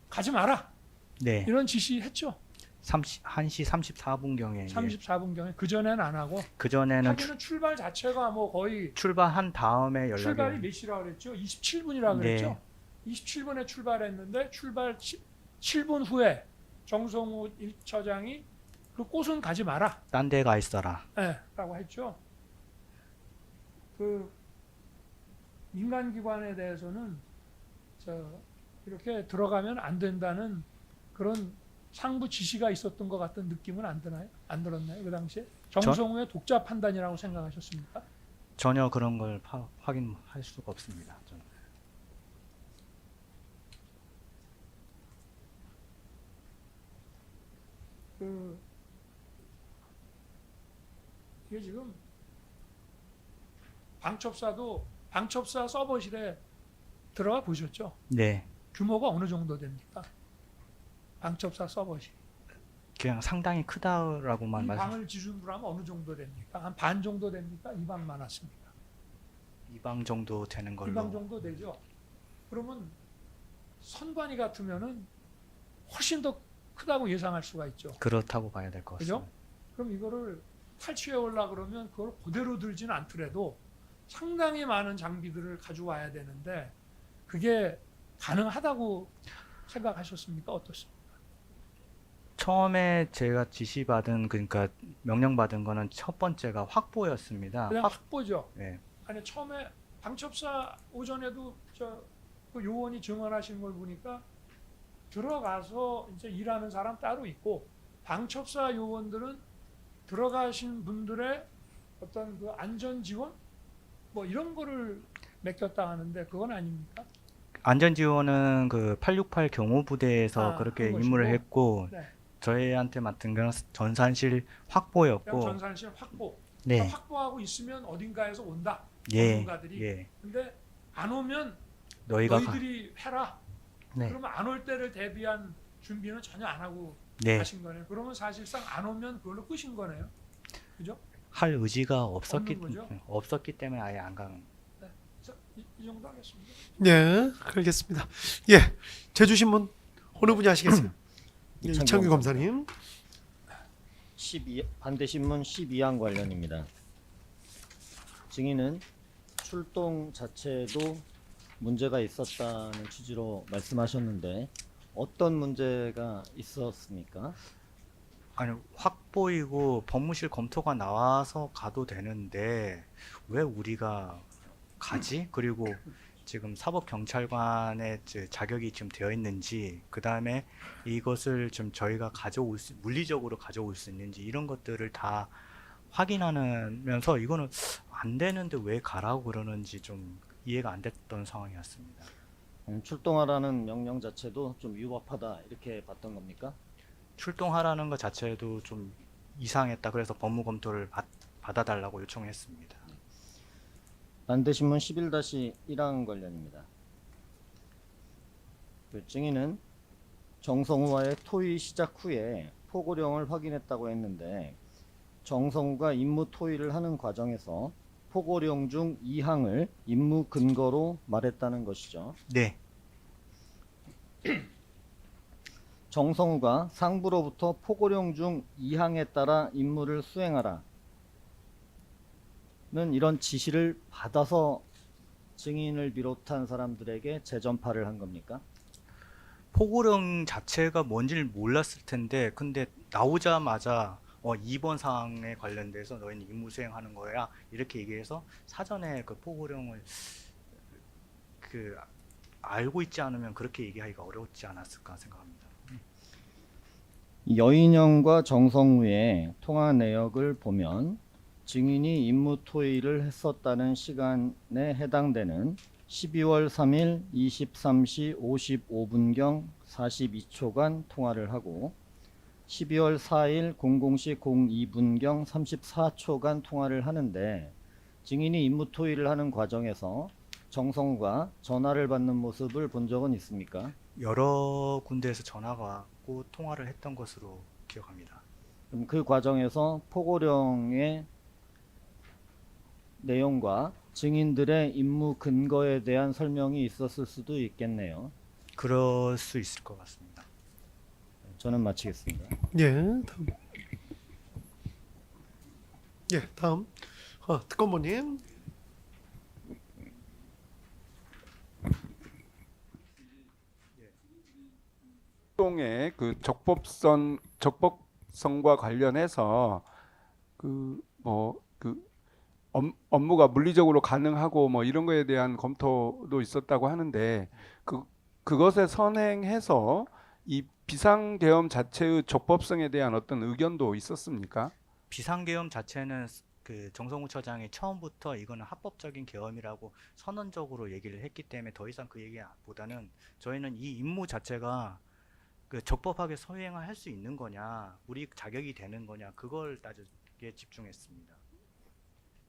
가지 마라 네. 이런 지시했죠. 1시 34분경에 34분경에 그 전에는 안 하고 그 전에는 하기는 출발 자체가 뭐 거의 출발한 다음에 연락이 출발이 몇 시라고 그랬죠? 27분이라고 네. 그랬죠? 27분에 출발했는데 출발 7분 후에 정성우 1처장이 그 꽃은 가지 마라. 딴 데 가 있어라. 라고 했죠. 그 민간기관에 대해서는 이렇게 들어가면 안 된다는 그런 상부 지시가 있었던 것 같은 느낌은 안 드나요? 안 들었나요? 그 당시에? 정성우의 독자 판단이라고 생각하셨습니까? 전혀 그런 걸 확인할 수가 없습니다. 저는. 이게 지금 방첩사 서버실에 들어가 보셨죠? 네. 규모가 어느 정도 됩니까? 방첩사 서버실. 그냥 상당히 크다라고만 이 말씀. 방을 기준으로 하면 어느 정도 됩니까? 한 반 정도 됩니까? 이 방 많았습니까? 2방 정도 되는 이 걸로. 방 정도 되죠. 그러면 선관위 같으면은 훨씬 더 크다고 예상할 수가 있죠. 그렇다고 봐야 될 것 그죠? 같습니다. 그럼 이거를 탈취해 오려고 그러면 그걸 그대로 들지는 않더라도 상당히 많은 장비들을 가져와야 되는데 그게 가능하다고 생각하셨습니까? 어떻습니까? 처음에 제가 지시받은 그러니까 명령받은 거는 첫 번째가 확보였습니다. 그냥 확보죠. 네. 아니 처음에 방첩사 오전에도 그 요원이 증언하신 걸 보니까 들어가서 이제 일하는 사람 따로 있고 방첩사 요원들은 들어가신 분들의 어떤 그 안전 지원 뭐 이런 거를 맡겼다 하는데 그건 아닙니까? 안전 지원은 그 868 경호부대에서 아, 그렇게 그런 임무를 것이고. 했고 네. 저희한테 맡은 건 전산실 그냥 확보였고. 전산실 확보. 네. 그러니까 확보하고 있으면 어딘가에서 온다. 예. 전문가들이. 예. 근데 안 오면 너희가 너희들이 해라. 네. 그러면 안 올 때를 대비한 준비는 전혀 안 하고 네. 하신 거네요. 그러면 사실상 안 오면 그걸로 끝인 거네요. 그죠? 할 의지가 없는 거죠? 없었기 때문에 아예 안 간. 자, 이 정도 하겠습니다. 예, 알겠습니다. 예, 제주신문 어느 분이 하시겠어요? 예, 이창규 이창규 검사님. 반대신문 12항 관련입니다. 증인은 출동 자체도 문제가 있었다는 취지로 말씀하셨는데 어떤 문제가 있었습니까? 아니 확보이고 법무실 검토가 나와서 가도 되는데 왜 우리가 가지? 그리고 지금 사법경찰관의 자격이 지금 되어 있는지 그 다음에 이것을 좀 저희가 물리적으로 가져올 수 있는지 이런 것들을 다 확인하면서 이거는 안 되는데 왜 가라고 그러는지 좀 이해가 안 됐던 상황이었습니다. 출동하라는 명령 자체도 좀 위법하다 이렇게 봤던 겁니까? 출동하라는 것 자체도 좀 이상했다. 그래서 법무 검토를 받아달라고 요청했습니다. 반대신문 11-1항 관련입니다. 그 증인은 정성우와의 토의 시작 후에 포고령을 확인했다고 했는데 정성우가 임무 토의를 하는 과정에서 포고령 중 2항을 임무 근거로 말했다는 것이죠. 네. 정성우가 상부로부터 포고령 중 2항에 따라 임무를 수행하라 는 이런 지시를 받아서 증인을 비롯한 사람들에게 재전파를 한 겁니까? 포고령 자체가 뭔지를 몰랐을 텐데 근데 나오자마자 2번 사항에 관련돼서 너희는 임무 수행하는 거야 이렇게 얘기해서 사전에 그 포고령을 알고 있지 않으면 그렇게 얘기하기가 어렵지 않았을까 생각합니다. 여인영과 정성우의 통화 내역을 보면 증인이 임무 토의를 했었다는 시간에 해당되는 12월 3일 23시 55분경 42초간 통화를 하고 12월 4일 00시 02분경 34초간 통화를 하는데 증인이 임무 토의를 하는 과정에서 정성우가 전화를 받는 모습을 본 적은 있습니까? 여러 군데에서 전화가 왔고 통화를 했던 것으로 기억합니다. 그럼 그 과정에서 포고령의 내용과 증인들의 임무 근거에 대한 설명이 있었을 수도 있겠네요. 그럴 수 있을 것 같습니다. 저는 마치겠습니다. 예, 다음. 예, 다음. 특검보님. 활동의 그 적법성과 관련해서 업무가 물리적으로 가능하고 뭐 이런 거에 대한 검토도 있었다고 하는데 그것에 선행해서 이 비상계엄 자체의 적법성에 대한 어떤 의견도 있었습니까? 비상계엄 자체는 그 정성우 처장이 처음부터 이거는 합법적인 계엄이라고 선언적으로 얘기를 했기 때문에 더 이상 그 얘기보다는 저희는 이 임무 자체가 그 적법하게 수행을 할 수 있는 거냐, 우리 자격이 되는 거냐, 그걸 따지기에 집중했습니다.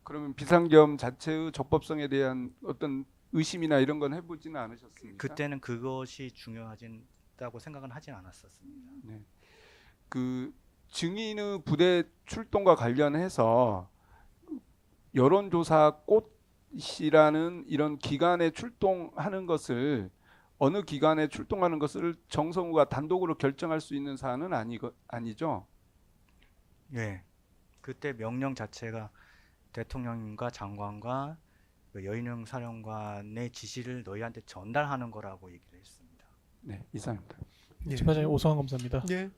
그러면 비상계엄 자체의 적법성에 대한 어떤 의심이나 이런 건 해보지는 않으셨습니까? 그때는 그것이 중요하다고 생각은 하진 않았었습니다. 네. 그 증인의 부대 출동과 관련해서 여론조사 꽃이라는 이런 기관에 출동하는 것을 어느 기관에 출동하는 것을 정성우가 단독으로 결정할 수 있는 사안은 아니죠? 예. 그때 명령 자체가 대통령과 장관과 그 여인영 사령관의 지시를 너희한테 전달하는 거라고 얘기를 했습니다. 네, 이상입니다. 예. 재판장님 오성환 검사입니다. 예.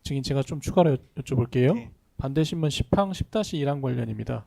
증인 제가 좀 추가로 여쭤볼게요. 예. 반대신문 10항 10-1항 관련입니다.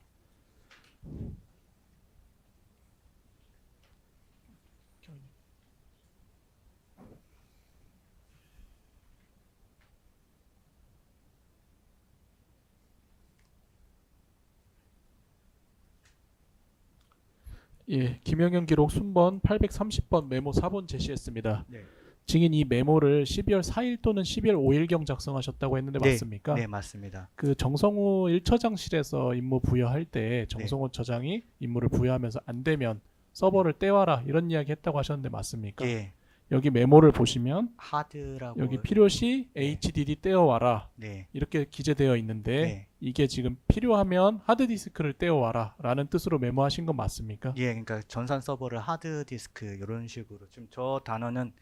예, 김영현 기록 순번 830번 메모 4번 제시했습니다. 네. 증인 이 메모를 12월 4일 또는 12월 5일경 작성하셨다고 했는데 맞습니까? 네, 맞습니다. 그 정성우 1처장실에서 임무 부여할 때 정성우 처장이 임무를 부여하면서 안 되면 서버를 떼와라 이런 이야기 했다고 하셨는데 맞습니까? 예. 여기 메모를 보시면 하드라고 여기 필요시 HDD 떼어와라 네. 이렇게 기재되어 있는데 네. 이게 지금 필요하면 하드디스크를 떼어와라 라는 뜻으로 메모하신 건 맞습니까? 예, 그러니까 전산 서버를 하드 디스크 이런 식으로 지금 저 단어는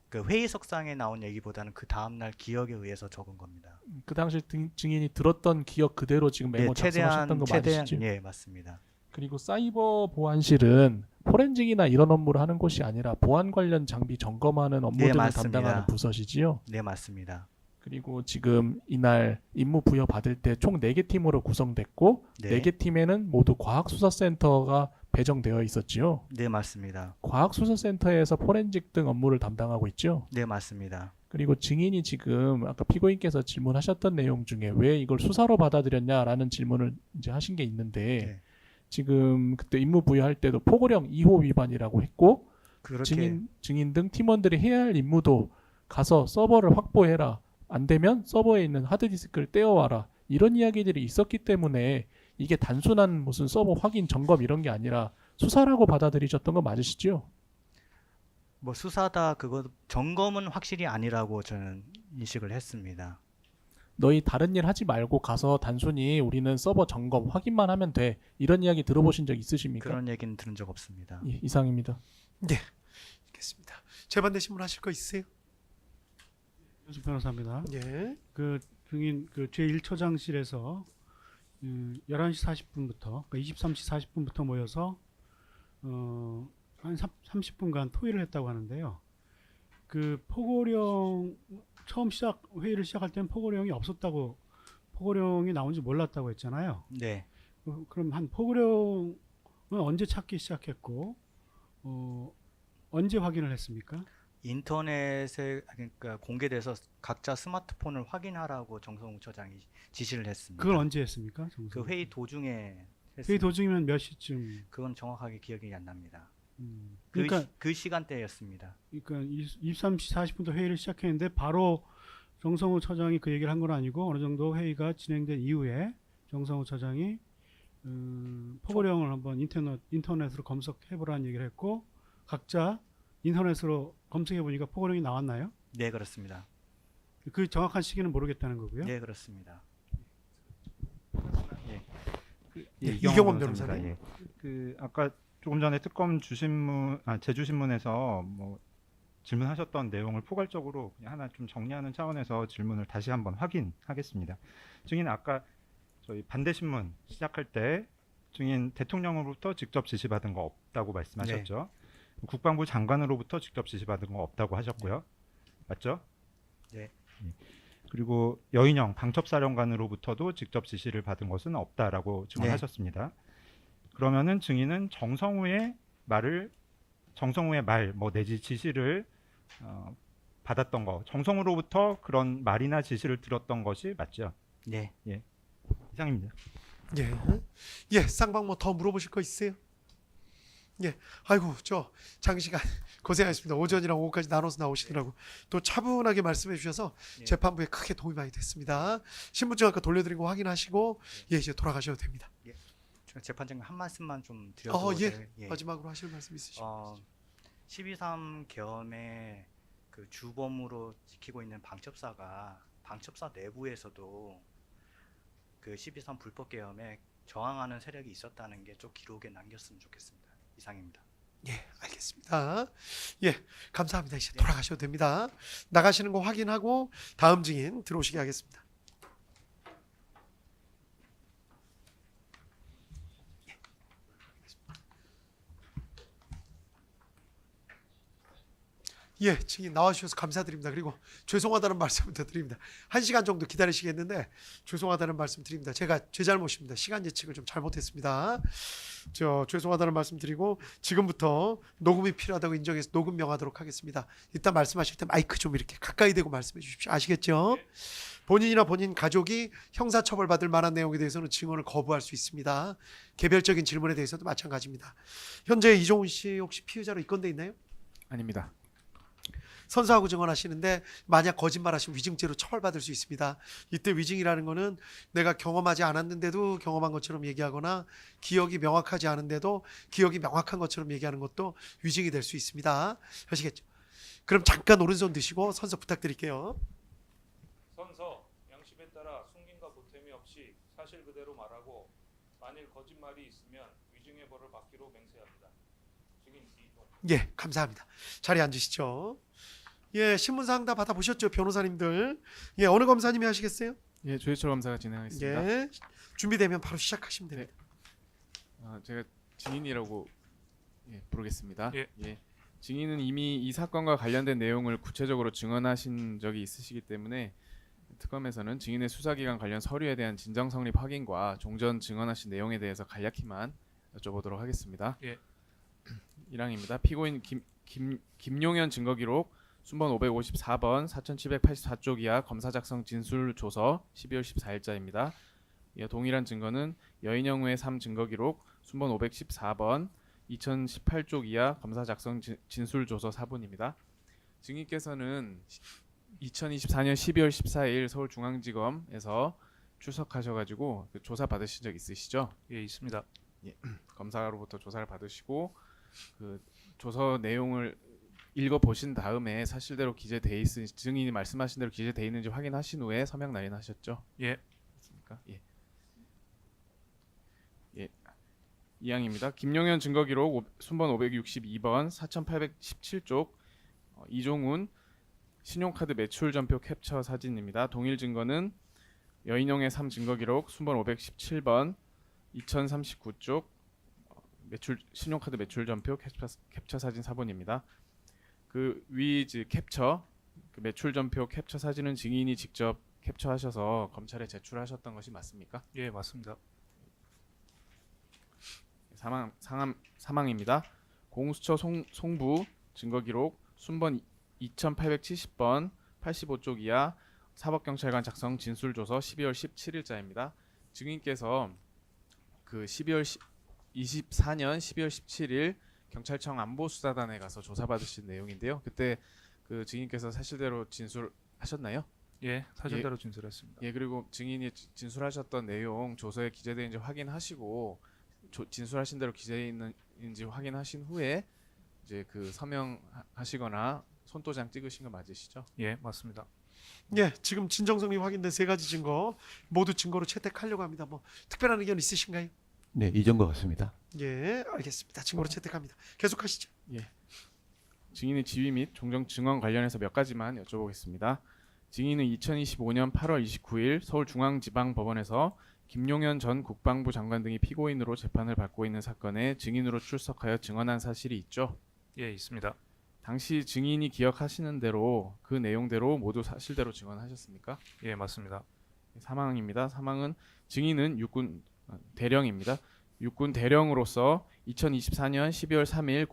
그 회의석상에 나온 얘기보다는 그 다음 날 기억에 의해서 적은 겁니다. 그 당시 증인이 들었던 기억 그대로 지금 메모 작성하셨던 거 맞으시죠? 예, 맞습니다. 그리고 사이버 보안실은 포렌직이나 이런 업무를 하는 곳이 아니라 보안 관련 장비 점검하는 업무 등을 맞습니다. 담당하는 부서시지요. 네, 맞습니다. 그리고 지금 이날 임무 부여 받을 때 총 4개 팀으로 구성됐고 네. 4개 팀에는 모두 과학수사센터가 배정되어 있었지요. 네, 맞습니다. 과학수사센터에서 포렌직 등 업무를 담당하고 있죠. 네, 맞습니다. 그리고 증인이 지금 아까 피고인께서 질문하셨던 내용 중에 왜 이걸 수사로 받아들였냐라는 질문을 이제 하신 게 있는데 네. 지금 그때 임무 부여할 때도 포고령 2호 위반이라고 했고 그렇게 증인 등 팀원들이 해야 할 임무도 가서 서버를 확보해라. 안 되면 서버에 있는 하드디스크를 떼어와라. 이런 이야기들이 있었기 때문에 이게 단순한 무슨 서버 확인 점검 이런 게 아니라 수사라고 받아들이셨던 거 맞으시죠? 뭐 수사다 그거 점검은 확실히 아니라고 저는 인식을 했습니다. 너희 다른 일 하지 말고 가서 단순히 우리는 서버 점검 확인만 하면 돼. 이런 이야기 들어보신 적 있으십니까? 그런 얘기는 들은 적 없습니다. 예, 이상입니다. 네. 알겠습니다. 재반 대신문 하실 거 있으세요? 윤수 변호사입니다. 예. 그 증인 그 제1처장실에서 11시 40분부터 그러니까 23시 40분부터 모여서 한 30분간 토의를 했다고 하는데요. 그 포고령 처음 회의를 시작할 때는 포고령이 없었다고, 포고령이 나온지 몰랐다고 했잖아요. 네. 그럼 한 포고령은 언제 찾기 시작했고 언제 확인을 했습니까? 인터넷에 그러니까 공개돼서 각자 스마트폰을 확인하라고 정성우 처장이 지시를 했습니다. 그걸 언제 했습니까? 그 회의 도중에 회의 했습니다. 도중이면 몇 시쯤? 그건 정확하게 기억이 안 납니다. 그러니까 그 시간대였습니다. 23시 40분부터 회의를 시작했는데 바로 정성우 처장이 그 얘기를 한 건 아니고 어느 정도 회의가 진행된 이후에 정성우 처장이 포고령을 한번 인터넷으로 검색해보라는 얘기를 했고 각자 인터넷으로 검색해보니까 포고령이 나왔나요? 네, 그렇습니다. 그 정확한 시기는 모르겠다는 거고요. 네, 그렇습니다. 예, 이경원 변호사입니다. 변호사님. 예. 그 아까 조금 전에 특검 제주신문에서 뭐 질문하셨던 내용을 포괄적으로 그냥 하나 좀 정리하는 차원에서 질문을 다시 한번 확인하겠습니다. 증인 아까 저희 반대신문 시작할 때 증인 대통령으로부터 직접 지시받은 거 없다고 말씀하셨죠. 국방부 장관으로부터 직접 지시받은 거 없다고 하셨고요. 맞죠? 네. 그리고 여인영 방첩사령관으로부터도 직접 지시를 받은 것은 없다라고 증언하셨습니다. 그러면은 증인은 정성우의 말 뭐 내지 지시를 받았던 거, 정성우로부터 그런 말이나 지시를 들었던 것이 맞죠? 네. 이상입니다. 예. 예, 쌍방 뭐 더 물어보실 거 있으세요? 예. 아이고, 저 장시간 고생하셨습니다. 오전이랑 오후까지 나눠서 나오시더라고. 또 차분하게 말씀해 주셔서 재판부에 크게 도움이 많이 됐습니다. 신분증 아까 돌려드린 거 확인하시고 예, 이제 돌아가셔도 됩니다. 재판장님 한 말씀만 좀 드려도 예. 마지막으로 하실 말씀 있으시죠? 12.3 계엄의 그 주범으로 지키고 있는 방첩사 내부에서도 그 12.3 불법 계엄에 저항하는 세력이 있었다는 게 좀 기록에 남겼으면 좋겠습니다. 이상입니다. 예, 알겠습니다. 예, 감사합니다. 이제 돌아가셔도 됩니다. 나가시는 거 확인하고 다음 증인 들어오시게 하겠습니다. 예, 증인 나와주셔서 감사드립니다. 그리고 죄송하다는 말씀부터 드립니다. 1시간 정도 기다리시겠는데 죄송하다는 말씀 드립니다. 제가 제 잘못입니다. 시간 예측을 좀 잘못했습니다. 죄송하다는 말씀 드리고 지금부터 녹음이 필요하다고 인정해서 녹음 명하도록 하겠습니다. 이따 말씀하실 때 마이크 좀 이렇게 가까이 대고 말씀해 주십시오. 아시겠죠? 본인이나 본인 가족이 형사처벌받을 만한 내용에 대해서는 증언을 거부할 수 있습니다. 개별적인 질문에 대해서도 마찬가지입니다. 현재 이종훈 씨 혹시 피의자로 입건돼 있나요? 아닙니다. 선서하고 증언하시는데 만약 거짓말하시면 위증죄로 처벌받을 수 있습니다. 이때 위증이라는 거는 내가 경험하지 않았는데도 경험한 것처럼 얘기하거나 기억이 명확하지 않은데도 기억이 명확한 것처럼 얘기하는 것도 위증이 될 수 있습니다. 아시겠죠? 그럼 잠깐 오른손 드시고 선서 부탁드릴게요. 선서 양심에 따라 숨김과 보탬이 없이 사실 그대로 말하고 만일 거짓말이 있으면 위증의 벌을 받기로 맹세합니다. 증인 이종. 예, 감사합니다. 자리에 앉으시죠. 예, 신문사항 다 받아보셨죠, 변호사님들? 예, 어느 검사님이 하시겠어요? 예, 조혜철 검사가 진행하겠습니다. 예, 준비되면 바로 시작하시면 됩니다. 제가 증인이라고 부르겠습니다. 예. 증인은 이미 이 사건과 관련된 내용을 구체적으로 증언하신 적이 있으시기 때문에 특검에서는 증인의 수사기관 관련 서류에 대한 진정성립 확인과 종전 증언하신 내용에 대해서 간략히만 여쭤보도록 하겠습니다. 예. 1항입니다. 피고인 김용현 증거기록 순번 554번 4784쪽 이하 검사 작성 진술 조서 12월 14일자입니다. 이와 동일한 증거는 여인영우의 3 증거기록 순번 514번 2018쪽 이하 검사 작성 진술 조서 4분입니다. 증인께서는 2024년 12월 14일 서울중앙지검에서 출석하셔가지고 조사 받으신 적 있으시죠? 예, 있습니다. 검사로부터 조사를 받으시고 그 조서 내용을 읽어 보신 다음에 사실대로 기재돼 있은 증인이 말씀하신 대로 기재돼 있는지 확인하신 후에 서명 날인하셨죠? 예. 맞습니까? 예. 2항입니다. 김용현 증거기록 순번 562번 4817쪽 이종훈 신용카드 매출 전표 캡처 사진입니다. 동일 증거는 여인용의 3 증거 기록 순번 517번 2039쪽 매출 신용카드 매출 전표 캡처 사진 사본입니다. 그 위 캡처 그 매출 전표 캡처 사진은 증인이 직접 캡처하셔서 검찰에 제출하셨던 것이 맞습니까? 예, 맞습니다. 사망입니다. 공수처 송부 증거 기록 순번 2870번 85쪽 이하 사법경찰관 작성 진술조서 12월 17일자입니다. 증인께서 그 24년 12월 17일 경찰청 안보수사단에 가서 조사받으신 내용인데요. 그때 그 증인께서 사실대로 진술하셨나요? 예, 사실대로 진술했습니다. 예, 그리고 증인이 진술하셨던 내용 조서에 기재되어 있는지 확인하시고 진술하신 대로 기재되어 있는지 확인하신 후에 이제 그 서명하시거나 손도장 찍으신 거 맞으시죠? 예, 맞습니다. 예, 지금 진정성이 확인된 3가지 증거 모두 증거로 채택하려고 합니다. 뭐 특별한 의견 있으신가요? 네, 이 정도 같습니다. 예, 알겠습니다. 증거로 채택합니다. 계속하시죠. 증인의 지위 및 종정 증언 관련해서 몇 가지만 여쭤보겠습니다. 증인은 2025년 8월 29일 서울중앙지방법원에서 김용현 전 국방부 장관 등이 피고인으로 재판을 받고 있는 사건에 증인으로 출석하여 증언한 사실이 있죠? 예, 있습니다. 당시 증인이 기억하시는 대로 그 내용대로 모두 사실대로 증언하셨습니까? 예, 맞습니다. 사망입니다. 사망은 증인은 육군 대령입니다. 육군 대령으로서 2024년 12월 3일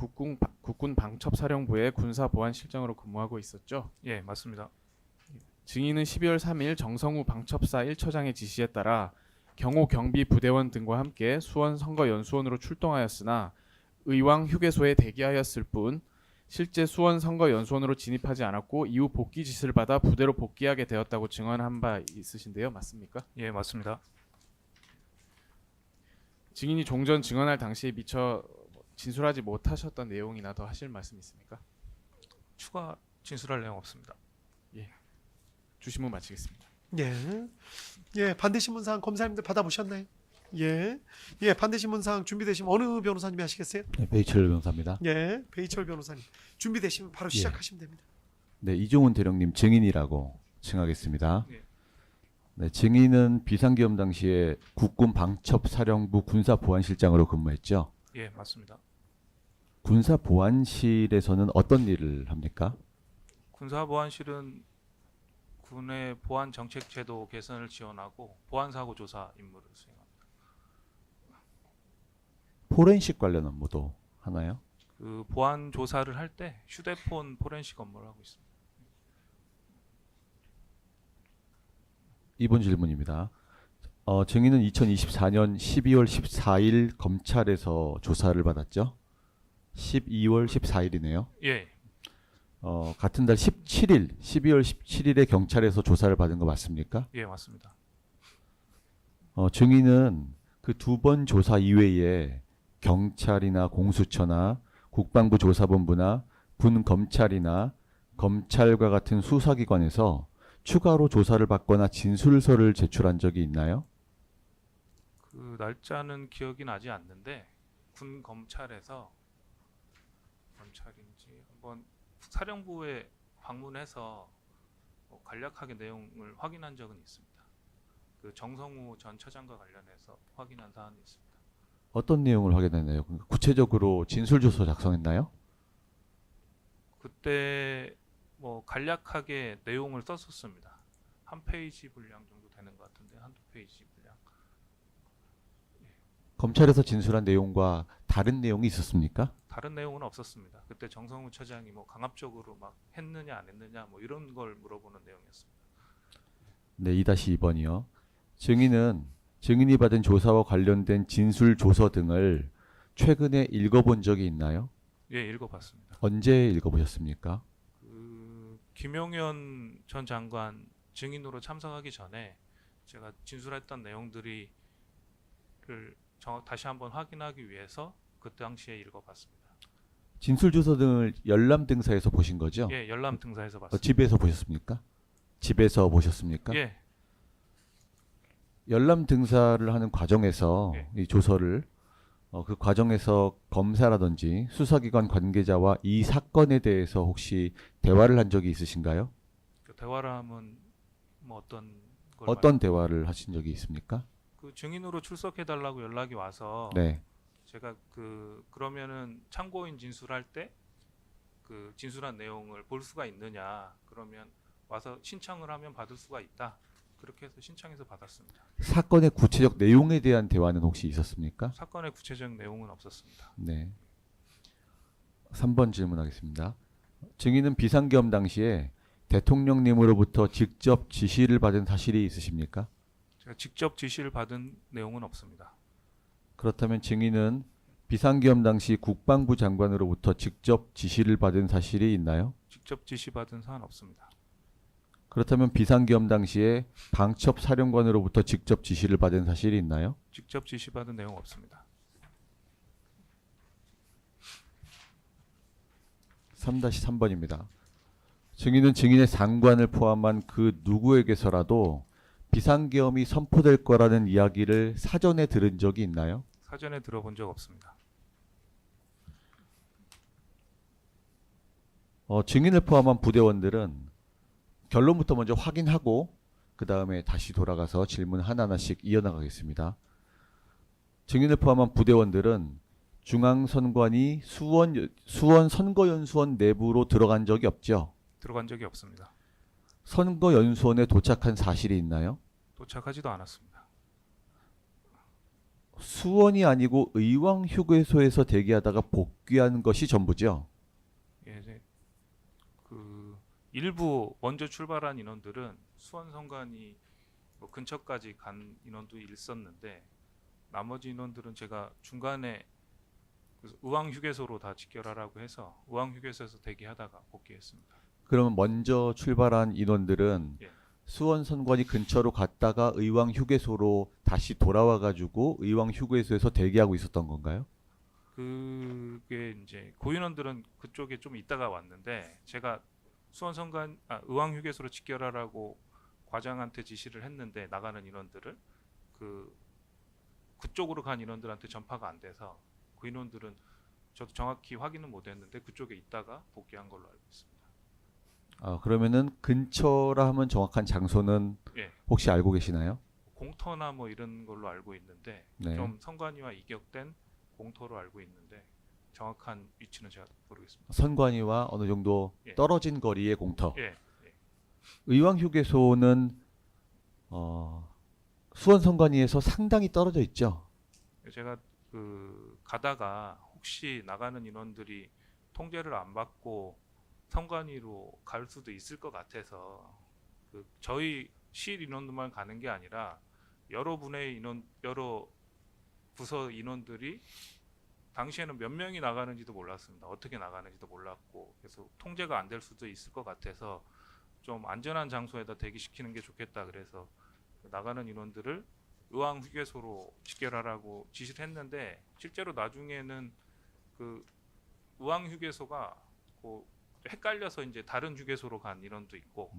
국군 방첩사령부의 군사보안실장으로 근무하고 있었죠. 예, 맞습니다. 증인은 12월 3일 정성우 방첩사 1처장의 지시에 따라 경호 경비 부대원 등과 함께 수원 선거연수원으로 출동하였으나 의왕 휴게소에 대기하였을 뿐 실제 수원 선거연수원으로 진입하지 않았고 이후 복귀 지시를 받아 부대로 복귀하게 되었다고 증언한 바 있으신데요. 맞습니까? 예, 맞습니다. 증인이 종전 증언할 당시에 미처 진술하지 못하셨던 내용이나 더 하실 말씀 있습니까? 추가 진술할 내용 없습니다. 주시면 마치겠습니다. 예, 예, 반대신문사항 검사님들 받아보셨나요? 예, 예, 반대신문사항 준비되시면 어느 변호사님이 하시겠어요? 네, 베이철 변호사입니다. 예, 베이철 변호사님 준비되시면 바로 시작하시면 됩니다. 네, 이종훈 대령님 증인이라고 칭하겠습니다. 예. 네, 증인은 비상계엄 당시에 국군 방첩사령부 군사보안실장으로 근무했죠. 예, 맞습니다. 군사보안실에서는 어떤 일을 합니까? 군사보안실은 군의 보안 정책 제도 개선을 지원하고 보안 사고 조사 임무를 수행합니다. 포렌식 관련 업무도 하나요? 그 보안 조사를 할 때 휴대폰 포렌식 업무를 하고 있습니다. 이번 질문입니다. 증인은 2024년 12월 14일 검찰에서 조사를 받았죠. 12월 14일이네요. 예, 같은 달 17일, 12월 17일에 경찰에서 조사를 받은 거 맞습니까? 예, 맞습니다. 증인은 그 2번 조사 이외에 경찰이나 공수처나 국방부 조사본부나 군검찰이나 검찰과 같은 수사기관에서 추가로 조사를 받거나 진술서를 제출한 적이 있나요? 그 날짜는 기억이 나지 않는데 군 검찰에서 검찰인지 한번 사령부에 방문해서 간략하게 내용을 확인한 적은 있습니다. 그 정성우 전 처장과 관련해서 확인한 사안이 있습니다. 어떤 내용을 확인했나요? 구체적으로 진술조서 작성했나요? 그때 뭐 간략하게 내용을 썼었습니다. 한 페이지 분량 정도 되는 것 같은데 한두 페이지 분량. 검찰에서 진술한 내용과 다른 내용이 있었습니까? 다른 내용은 없었습니다. 그때 정성우 처장이 뭐 강압적으로 막 했느냐 안 했느냐 뭐 이런 걸 물어보는 내용이었습니다. 네, 2-2번이요. 증인이 받은 조사와 관련된 진술 조서 등을 최근에 읽어본 적이 있나요? 예, 읽어봤습니다. 언제 읽어보셨습니까? 그 김용현 전 장관 증인으로 참석하기 전에 제가 진술했던 내용들을 다시 한번 확인하기 위해서 그 당시에 읽어봤습니다. 진술 조서 등을 열람 등사에서 보신 거죠? 예, 열람 등사에서 봤습니다. 집에서 보셨습니까? 집에서 보셨습니까? 예, 열람 등사를 하는 과정에서 예. 이 조서를 그 과정에서 검사라든지 수사기관 관계자와 이 사건에 대해서 혹시 대화를 한 적이 있으신가요? 그 대화를 하면 뭐 어떤 걸 어떤 대화를 하신 적이 있습니까? 그 증인으로 출석해 달라고 연락이 와서 네. 제가 그러면은 참고인 진술할 때 그 진술한 내용을 볼 수가 있느냐, 그러면 와서 신청을 하면 받을 수가 있다, 그렇게 해서 신청해서 받았습니다. 사건의 구체적 내용에 대한 대화는 혹시 있었습니까? 사건의 구체적 내용은 없었습니다. 네. 3번 질문하겠습니다. 증인은 비상계엄 당시에 대통령님으로부터 직접 지시를 받은 사실이 있으십니까? 제가 직접 지시를 받은 내용은 없습니다. 그렇다면 증인은 비상계엄 당시 국방부 장관으로부터 직접 지시를 받은 사실이 있나요? 직접 지시 받은 사안 없습니다. 그렇다면 비상계엄 당시에 방첩사령관으로부터 직접 지시를 받은 사실이 있나요? 직접 지시 받은 내용 없습니다. 3-3번입니다. 증인은 증인의 상관을 포함한 그 누구에게서라도 비상계엄이 선포될 거라는 이야기를 사전에 들은 적이 있나요? 사전에 들어본 적 없습니다. 증인을 포함한 부대원들은 결론부터 먼저 확인하고 그 다음에 다시 돌아가서 질문 하나하나씩 이어나가겠습니다. 증인을 포함한 부대원들은 중앙선관위 수원 선거연수원 내부로 들어간 적이 없죠? 들어간 적이 없습니다. 선거연수원에 도착한 사실이 있나요? 도착하지도 않았습니다. 수원이 아니고 의왕휴게소에서 대기하다가 복귀한 것이 전부죠? 예, 이제 일부 먼저 출발한 인원들은 수원 선관위 뭐 근처까지 간 인원도 있었는데, 나머지 인원들은 제가 중간에 의왕휴게소로 다 직결하라고 해서 의왕휴게소에서 대기하다가 복귀했습니다. 그러면 먼저 출발한 인원들은 예. 수원 선관위 근처로 갔다가 의왕휴게소로 다시 돌아와가지고 의왕휴게소에서 대기하고 있었던 건가요? 그게 이제 고인원들은 그쪽에 좀 있다가 왔는데, 제가 의왕휴게소로 직결하라고 과장한테 지시를 했는데, 나가는 인원들을 그쪽으로 간 인원들한테 전파가 안 돼서 그 인원들은 저도 정확히 확인은 못했는데 그쪽에 있다가 복귀한 걸로 알고 있습니다. 그러면은 근처라 하면 정확한 장소는 예, 혹시 알고 계시나요? 공터나 뭐 이런 걸로 알고 있는데, 네. 좀 선관위와 이격된 공터로 알고 있는데 정확한 위치는 제가 모르겠습니다. 선관위와 어느 정도 예. 떨어진 거리의 공터. 예, 예. 의왕휴게소는 수원 선관위에서 상당히 떨어져 있죠. 제가 가다가 혹시 나가는 인원들이 통제를 안 받고 선관위로 갈 수도 있을 것 같아서 저희 실 인원들만 가는 게 아니라 여러 부서 인원들이 당시에는 몇 명이 나가는지도 몰랐습니다. 어떻게 나가는지도 몰랐고, 그래서 통제가 안 될 수도 있을 것 같아서 좀 안전한 장소에다 대기시키는 게 좋겠다, 그래서 나가는 인원들을 의왕휴게소로 직결하라고 지시를 했는데, 실제로 나중에는 의왕휴게소가 헷갈려서 이제 다른 휴게소로 간 인원도 있고,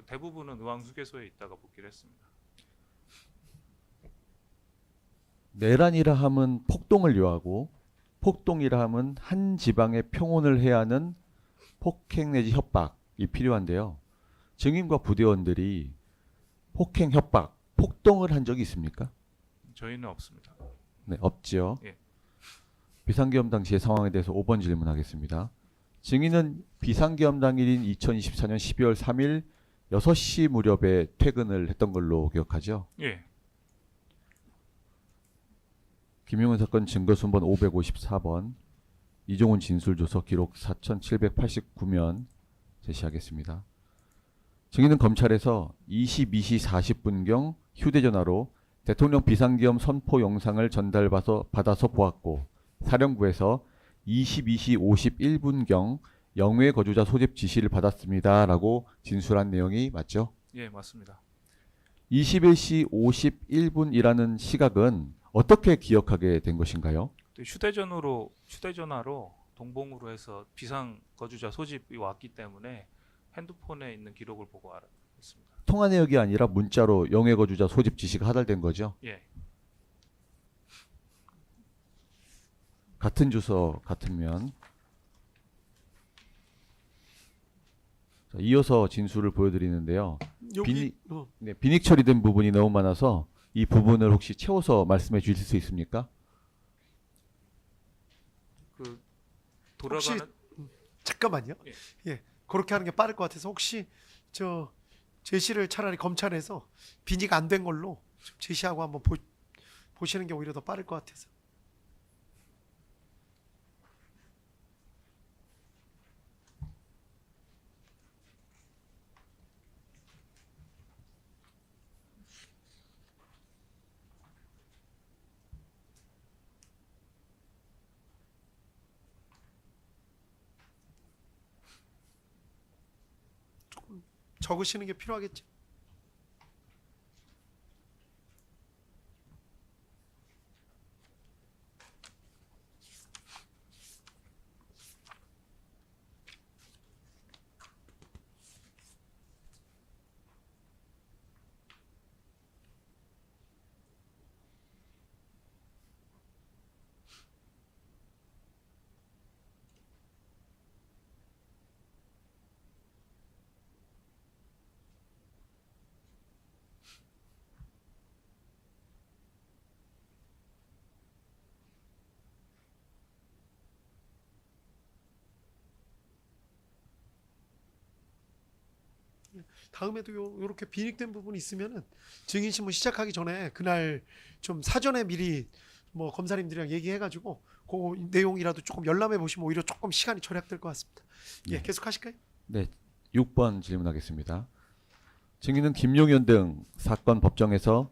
대부분은 의왕휴게소에 있다가 복귀를 했습니다. 내란이라 함은 폭동을 요하고 폭동이라 함은 한 지방의 평온을 해야 하는 폭행 내지 협박이 필요한데요. 증인과 부대원들이 폭행, 협박, 폭동을 한 적이 있습니까? 저희는 없습니다. 네, 없지요. 예. 비상계엄 당시의 상황에 대해서 5번 질문하겠습니다. 증인은 비상계엄 당일인 2024년 12월 3일 6시 무렵에 퇴근을 했던 걸로 기억하죠? 예. 김용은 사건 증거순번 554번, 이종훈 진술조서 기록 4789면 제시하겠습니다. 증인은 검찰에서 22시 40분경 휴대전화로 대통령 비상계엄 선포 영상을 받아서 보았고, 사령부에서 22시 51분경 영외 거주자 소집 지시를 받았습니다 라고 진술한 내용이 맞죠? 예, 맞습니다. 21시 51분이라는 시각은 어떻게 기억하게 된 것인가요? 휴대전화로 동봉으로 해서 비상 거주자 소집이 왔기 때문에 핸드폰에 있는 기록을 보고 알았습니다. 통화 내역이 아니라 문자로 영외 거주자 소집 지시가 하달된 거죠? 예. 같은 주소 같으면 자, 이어서 진술을 보여드리는데요. 여기 비닉 처리된 부분이 너무 많아서 이 부분을 혹시 채워서 말씀해 주실 수 있습니까? 그 혹시 돌아가는 잠깐만요. 예, 그렇게 하는 게 빠를 것 같아서 혹시 저 제시를 차라리 검찰에서 비닉 안 된 걸로 좀 제시하고 한번 보시는 게 오히려 더 빠를 것 같아서. 조금 적으시는 게 필요하겠죠. 다음에도 요렇게 비닉된 부분이 있으면은 증인 신문 시작하기 전에 그날 좀 사전에 미리 뭐 검사님들이랑 얘기해가지고 그 내용이라도 조금 열람해 보시면 오히려 조금 시간이 절약될 것 같습니다. 예, 계속 하실까요? 네, 6번 질문하겠습니다. 증인은 김용현 등 사건 법정에서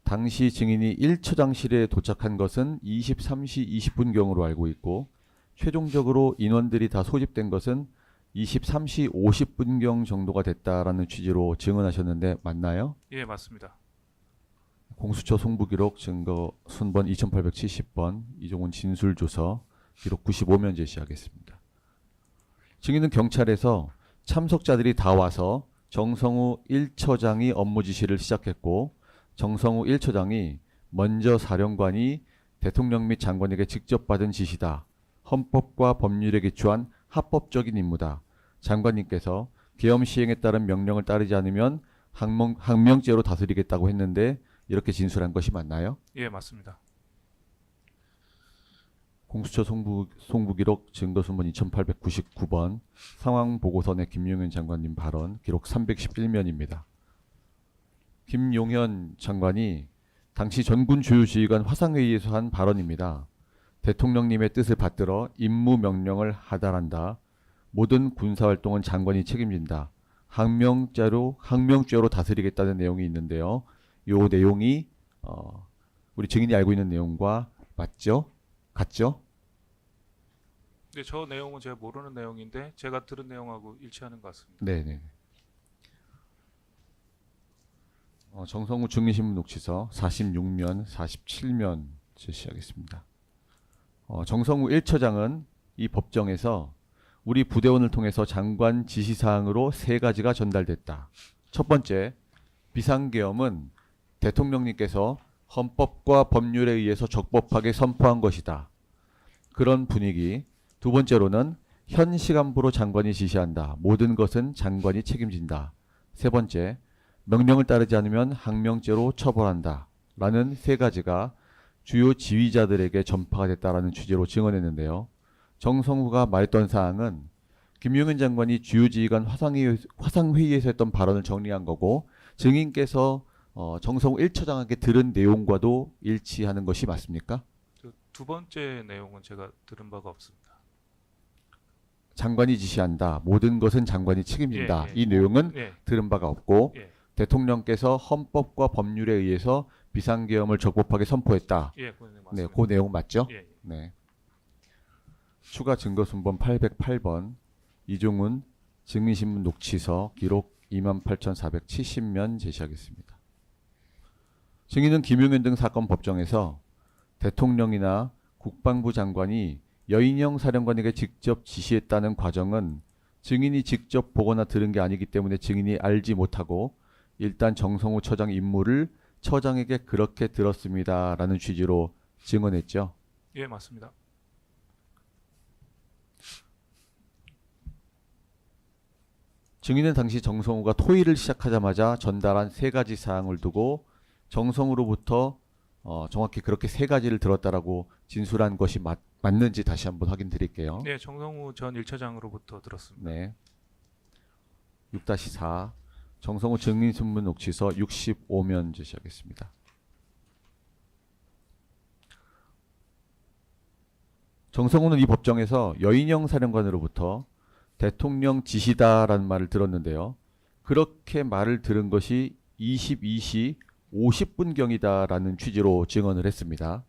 당시 증인이 1처장실에 도착한 것은 23시 20분경으로 알고 있고 최종적으로 인원들이 다 소집된 것은 23시 50분경 정도가 됐다라는 취지로 증언하셨는데 맞나요? 예, 맞습니다. 공수처 송부기록 증거 순번 2870번 이종훈 진술조서 기록 95면 제시하겠습니다. 증인은 경찰에서 참석자들이 다 와서 정성우 1처장이 업무 지시를 시작했고 정성우 1처장이 먼저 사령관이 대통령 및 장관에게 직접 받은 지시다. 헌법과 법률에 기초한 합법적인 임무다. 장관님께서 계엄 시행에 따른 명령을 따르지 않으면 항명죄로 다스리겠다고 했는데 이렇게 진술한 것이 맞나요? 예, 맞습니다. 공수처 송부기록 증거순번 2899번 상황보고서 내 김용현 장관님 발언 기록 311면입니다. 김용현 장관이 당시 전군 주요지휘관 화상회의에서 한 발언입니다. 대통령님의 뜻을 받들어 임무명령을 하달한다. 모든 군사활동은 장관이 책임진다. 항명죄로 다스리겠다는 내용이 있는데요. 이 내용이 우리 증인이 알고 있는 내용과 맞죠? 같죠? 근데 저 내용은 제가 모르는 내용인데 제가 들은 내용하고 일치하는 것 같습니다. 네네. 정성우 증인신문 녹취서 46면, 47면 제시하겠습니다. 정성우 1처장은 이 법정에서 우리 부대원을 통해서 장관 지시사항으로 3가지가 전달됐다. 첫 번째, 비상계엄은 대통령님께서 헌법과 법률에 의해서 적법하게 선포한 것이다. 그런 분위기. 두 번째로는 현 시간부로 장관이 지시한다. 모든 것은 장관이 책임진다. 세 번째, 명령을 따르지 않으면 항명죄로 처벌한다. 라는 3가지가 주요 지휘자들에게 전파가 됐다라는 취지로 증언했는데요. 정성우가 말했던 사항은 김용현 장관이 주요 지휘관 화상회의에서 했던 발언을 정리한 거고 증인께서 정성우 1처장에게 들은 내용과도 일치하는 것이 맞습니까? 두 번째 내용은 제가 들은 바가 없습니다. 장관이 지시한다. 모든 것은 장관이 책임진다. 예. 이 내용은 예. 들은 바가 없고 예. 대통령께서 헌법과 법률에 의해서 비상계엄을 적법하게 선포했다. 예, 그 내용 네, 맞습니다. 그 내용 맞죠? 예. 네. 추가 증거순번 808번 이종훈 증인신문 녹취서 기록 28,470면 제시하겠습니다. 증인은 김용현 등 사건 법정에서 대통령이나 국방부 장관이 여인영 사령관에게 직접 지시했다는 과정은 증인이 직접 보거나 들은 게 아니기 때문에 증인이 알지 못하고 일단 정성우 처장 임무를 처장에게 그렇게 들었습니다라는 취지로 증언했죠. 예, 맞습니다. 증인은 당시 정성우가 토의를 시작하자마자 전달한 3가지 사항을 두고 정성우로부터 정확히 그렇게 3가지를 들었다라고 진술한 것이 맞는지 다시 한번 확인 드릴게요. 네, 정성우 전 1차장으로부터 들었습니다. 네. 6-4 정성우 증인신문 녹취서 65면 제시하겠습니다. 정성우는 이 법정에서 여인영 사령관으로부터 대통령 지시다라는 말을 들었는데요. 그렇게 말을 들은 것이 22시 50분경이다라는 취지로 증언을 했습니다.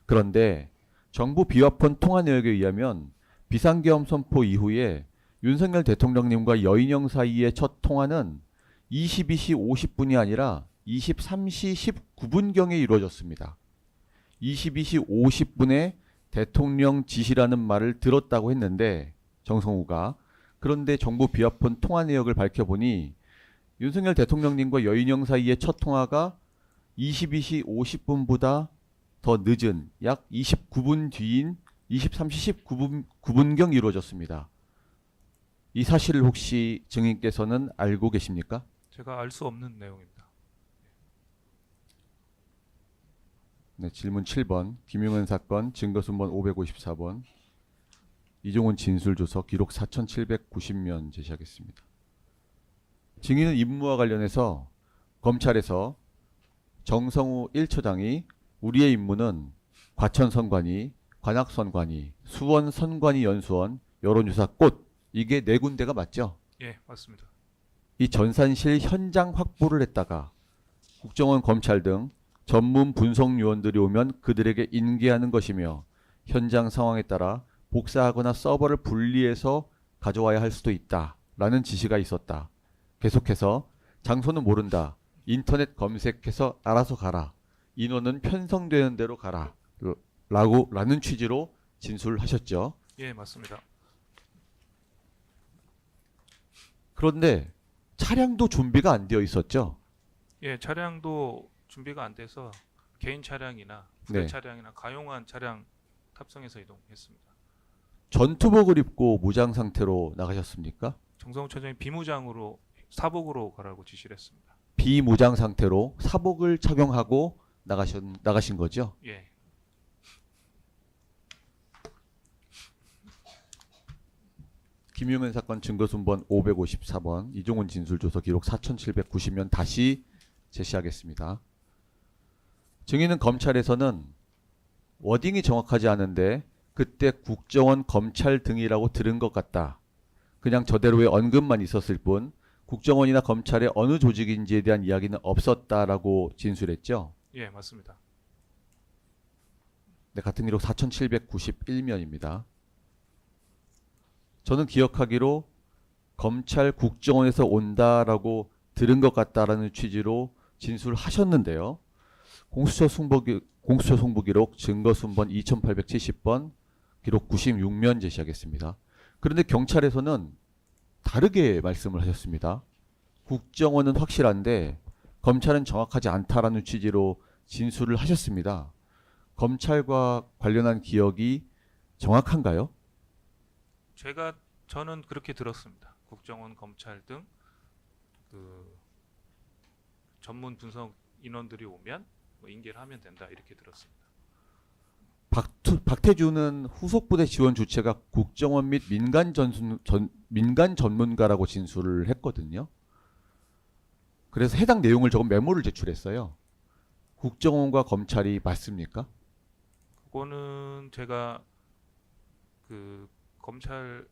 그런데 정부 비화폰 통화 내역에 의하면 비상계엄 선포 이후에 윤석열 대통령님과 여인영 사이의 첫 통화는 22시 50분이 아니라 23시 19분경에 이루어졌습니다. 22시 50분에 대통령 지시라는 말을 들었다고 했는데 정성우가 그런데 정부 비화폰 통화 내역을 밝혀보니 윤석열 대통령님과 여인영 사이의 첫 통화가 22시 50분보다 더 늦은 약 29분 뒤인 23시 19분경 이루어졌습니다. 이 사실을 혹시 증인께서는 알고 계십니까? 제가 알 수 없는 내용입니다. 네, 질문 7번 김용현 사건 증거순번 554번 이종훈 진술조서 기록 4790면 제시하겠습니다. 증인은 임무와 관련해서 검찰에서 정성우 1처장이 우리의 임무는 과천선관위, 관악선관위, 수원선관위 연수원, 여론조사 꽃 이게 4군데가 맞죠? 예, 맞습니다. 이 전산실 현장 확보를 했다가 국정원 검찰 등 전문 분석 요원들이 오면 그들에게 인계하는 것이며 현장 상황에 따라 복사하거나 서버를 분리해서 가져와야 할 수도 있다라는 지시가 있었다. 계속해서 장소는 모른다. 인터넷 검색해서 알아서 가라. 인원은 편성되는 대로 가라. 라는 취지로 진술하셨죠. 예, 맞습니다. 그런데 차량도 준비가 안 되어 있었죠. 예, 차량도 준비가 안 돼서 개인 차량이나 부대 네. 차량이나 가용한 차량 탑승해서 이동했습니다. 전투복을 입고 무장 상태로 나가셨습니까? 정성우 처장이 비무장으로 사복으로 가라고 지시를 했습니다. 비무장 상태로 사복을 착용하고 나가신 거죠? 예. 김용현 사건 증거순번 554번 이종훈 진술조서 기록 4790면 다시 제시하겠습니다. 증인은 검찰에서는 워딩이 정확하지 않은데 그때 국정원 검찰 등이라고 들은 것 같다. 그냥 저대로의 언급만 있었을 뿐 국정원이나 검찰의 어느 조직인지에 대한 이야기는 없었다라고 진술했죠. 예, 맞습니다. 네, 같은 기록 4791면입니다. 저는 기억하기로 검찰 국정원에서 온다라고 들은 것 같다라는 취지로 진술하셨는데요. 공수처 송부 기록 증거순번 2870번 기록 96면 제시하겠습니다. 그런데 경찰에서는 다르게 말씀을 하셨습니다. 국정원은 확실한데 검찰은 정확하지 않다라는 취지로 진술을 하셨습니다. 검찰과 관련한 기억이 정확한가요? 저는 그렇게 들었습니다. 국정원, 검찰 등 그 전문 분석 인원들이 오면 뭐 인계를 하면 된다 이렇게 들었습니다. 박태주는 후속부대 지원 주체가 국정원 및 민간 전문가라고 진술을 했거든요. 그래서 해당 내용을 적은 메모를 제출했어요. 국정원과 검찰이 맞습니까? 그거는 제가 그 검찰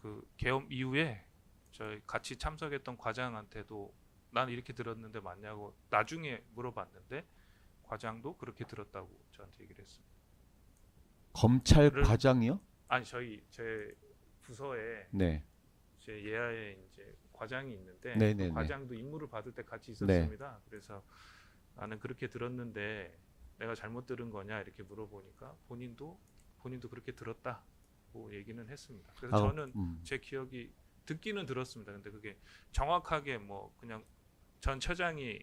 그 계엄 이후에 저희 같이 참석했던 과장한테도 난 이렇게 들었는데 맞냐고 나중에 물어봤는데 과장도 그렇게 들었다고 저한테 얘기를 했습니다. 검찰 과장이요? 아니 제 부서에 네. 제 예하에 이제 과장이 있는데 네네네. 그 과장도 임무를 받을 때 같이 있었습니다. 그래서 나는 그렇게 들었는데 내가 잘못 들은 거냐 이렇게 물어보니까 본인도 그렇게 들었다고 얘기는 했습니다. 그래서 저는 제 기억이 듣기는 들었습니다. 근데 그게 정확하게 뭐 그냥 전 처장이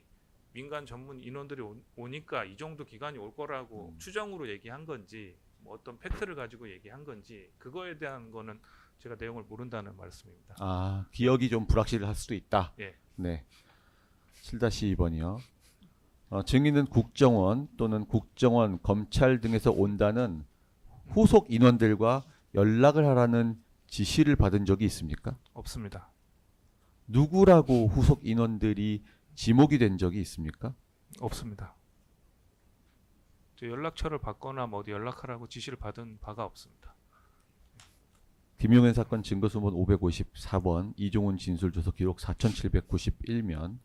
민간 전문 인원들이 오니까 이 정도 기간이 올 거라고 추정으로 얘기한 건지 뭐 어떤 팩트를 가지고 얘기한 건지 그거에 대한 거는 제가 내용을 모른다는 말씀입니다. 아, 기억이 좀 불확실할 수도 있다. 예. 네. 7-2번이요. 증인은 국정원 또는 국정원, 검찰 등에서 온다는 후속 인원들과 연락을 하라는 지시를 받은 적이 있습니까? 없습니다. 누구라고 후속 인원들이 지목이 된 적이 있습니까? 없습니다. 저 연락처를 받거나 뭐 어디 연락하라고 지시를 받은 바가 없습니다. 김용현 사건 증거수본 554번 이종훈 진술조서 기록 4791면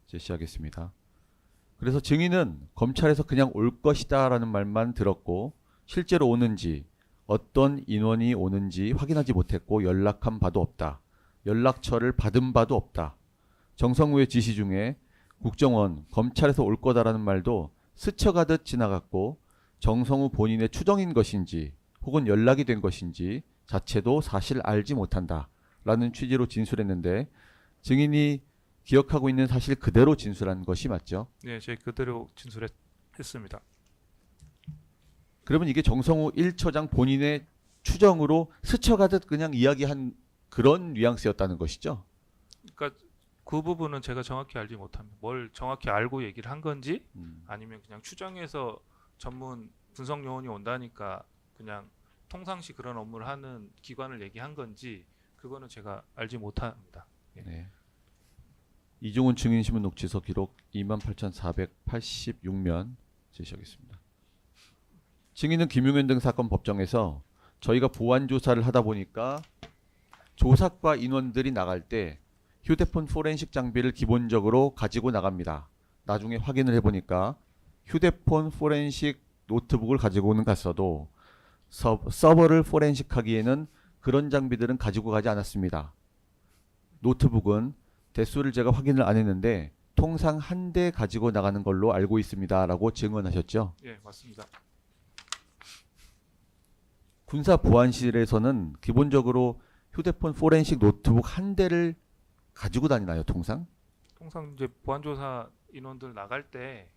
제시하겠습니다. 그래서 증인은 검찰에서 그냥 올 것이다 라는 말만 들었고 실제로 오는지 어떤 인원이 오는지 확인하지 못했고 연락한 바도 없다. 연락처를 받은 바도 없다. 정성우의 지시 중에 국정원, 검찰에서 올 거다라는 말도 스쳐가듯 지나갔고 정성우 본인의 추정인 것인지 혹은 연락이 된 것인지 자체도 사실 알지 못한다 라는 취지로 진술했는데 증인이 기억하고 있는 사실 그대로 진술한 것이 맞죠? 네, 제 그대로 진술했습니다. 그러면 이게 정성우 1처장 본인의 추정으로 스쳐가듯 그냥 이야기한 그런 뉘앙스였다는 것이죠? 그러니까 그 부분은 제가 정확히 알지 못합니다. 뭘 정확히 알고 얘기를 한 건지 아니면 그냥 추정해서 전문 분석 요원이 온다니까 그냥 통상시 그런 업무를 하는 기관을 얘기한 건지 그거는 제가 알지 못합니다. 예. 네. 이종훈 증인신문 녹취서 기록 28,486면 제시하겠습니다. 증인은 김용현 등 사건 법정에서 저희가 보완 조사를 하다 보니까 조사과 인원들이 나갈 때 휴대폰 포렌식 장비를 기본적으로 가지고 나갑니다. 나중에 확인을 해보니까 휴대폰 포렌식 노트북을 가지고는 갔어도 서버를 포렌식하기에는 그런 장비들은 가지고 가지 않았습니다. 노트북은 대수를 제가 확인을 안 했는데 통상 한 대 가지고 나가는 걸로 알고 있습니다. 라고 증언하셨죠. 예, 맞습니다. 군사 보안실에서는 기본적으로 휴대폰 포렌식 노트북 한 대를 가지고 다니나요, 통상? 통상 이제 보안조사 인원들 나갈 때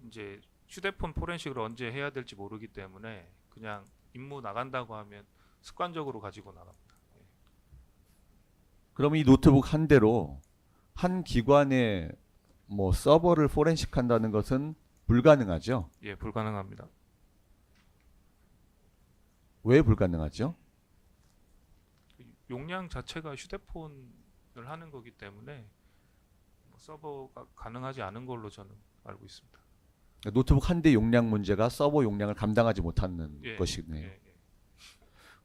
이제 휴대폰 포렌식을 언제 해야 될지 모르기 때문에 그냥 임무 나간다고 하면 습관적으로 가지고 나갑니다. 예. 그럼 이 노트북 한 대로 한 기관의 뭐 서버를 포렌식 한다는 것은 불가능하죠? 예, 불가능합니다. 왜 불가능하죠? 용량 자체가 휴대폰을 하는 거기 때문에 서버가 가능하지 않은 걸로 저는 알고 있습니다. 노트북 한 대 용량 문제가 서버 용량을 감당하지 못하는 예, 것이네요. 예.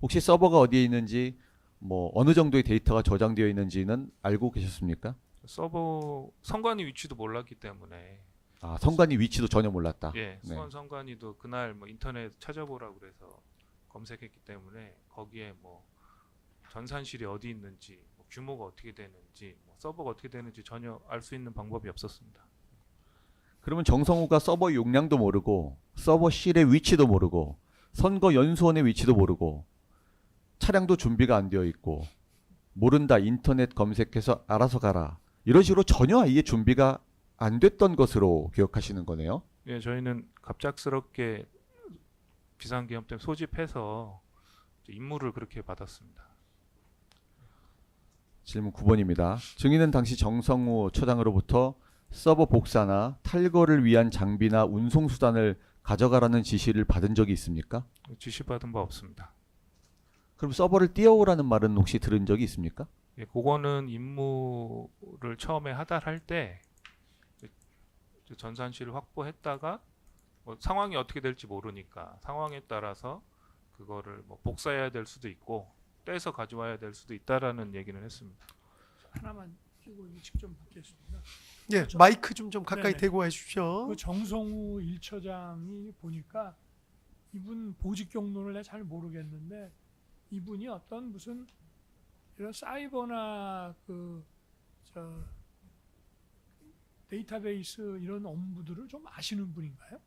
혹시 서버가 어디에 있는지 뭐 어느 정도의 데이터가 저장되어 있는지는 알고 계셨습니까? 서버 선관위 위치도 몰랐기 때문에 아, 선관위 위치도 전혀 몰랐다. 예, 네. 수원 선관위도 그날 뭐 인터넷 찾아보라고 그래서 검색했기 때문에 거기에 뭐 전산실이 어디 있는지 뭐 규모가 어떻게 되는지 뭐 서버가 어떻게 되는지 전혀 알 수 있는 방법이 없었습니다. 그러면 정성우가 서버 용량도 모르고 서버실의 위치도 모르고 선거 연수원의 위치도 모르고 차량도 준비가 안 되어 있고 모른다 인터넷 검색해서 알아서 가라 이런 식으로 전혀 아예 준비가 안 됐던 것으로 기억하시는 거네요. 예, 저희는 갑작스럽게 비상계엄 때문에 소집해서 임무를 그렇게 받았습니다. 질문 9번입니다. 증인은 당시 정성우 처장으로부터 서버 복사나 탈거를 위한 장비나 운송 수단을 가져가라는 지시를 받은 적이 있습니까? 지시받은 바 없습니다. 그럼 서버를 띄워오라는 말은 혹시 들은 적이 있습니까? 예, 그거는 임무를 처음에 하달할 때 전산실을 확보했다가 뭐 상황이 어떻게 될지 모르니까 상황에 따라서 그거를 뭐 복사해야 될 수도 있고 떼서 가져와야 될 수도 있다라는 얘기는 했습니다. 하나만 끼고 일찍 좀 묻겠습니다. 예, 마이크 좀 가까이 네네. 대고 해주십시오. 그 정성우 1처장이 보니까 이분 보직 경로를 내가 잘 모르겠는데 이분이 어떤 무슨 이런 사이버나 데이터베이스 이런 업무들을 좀 아시는 분인가요?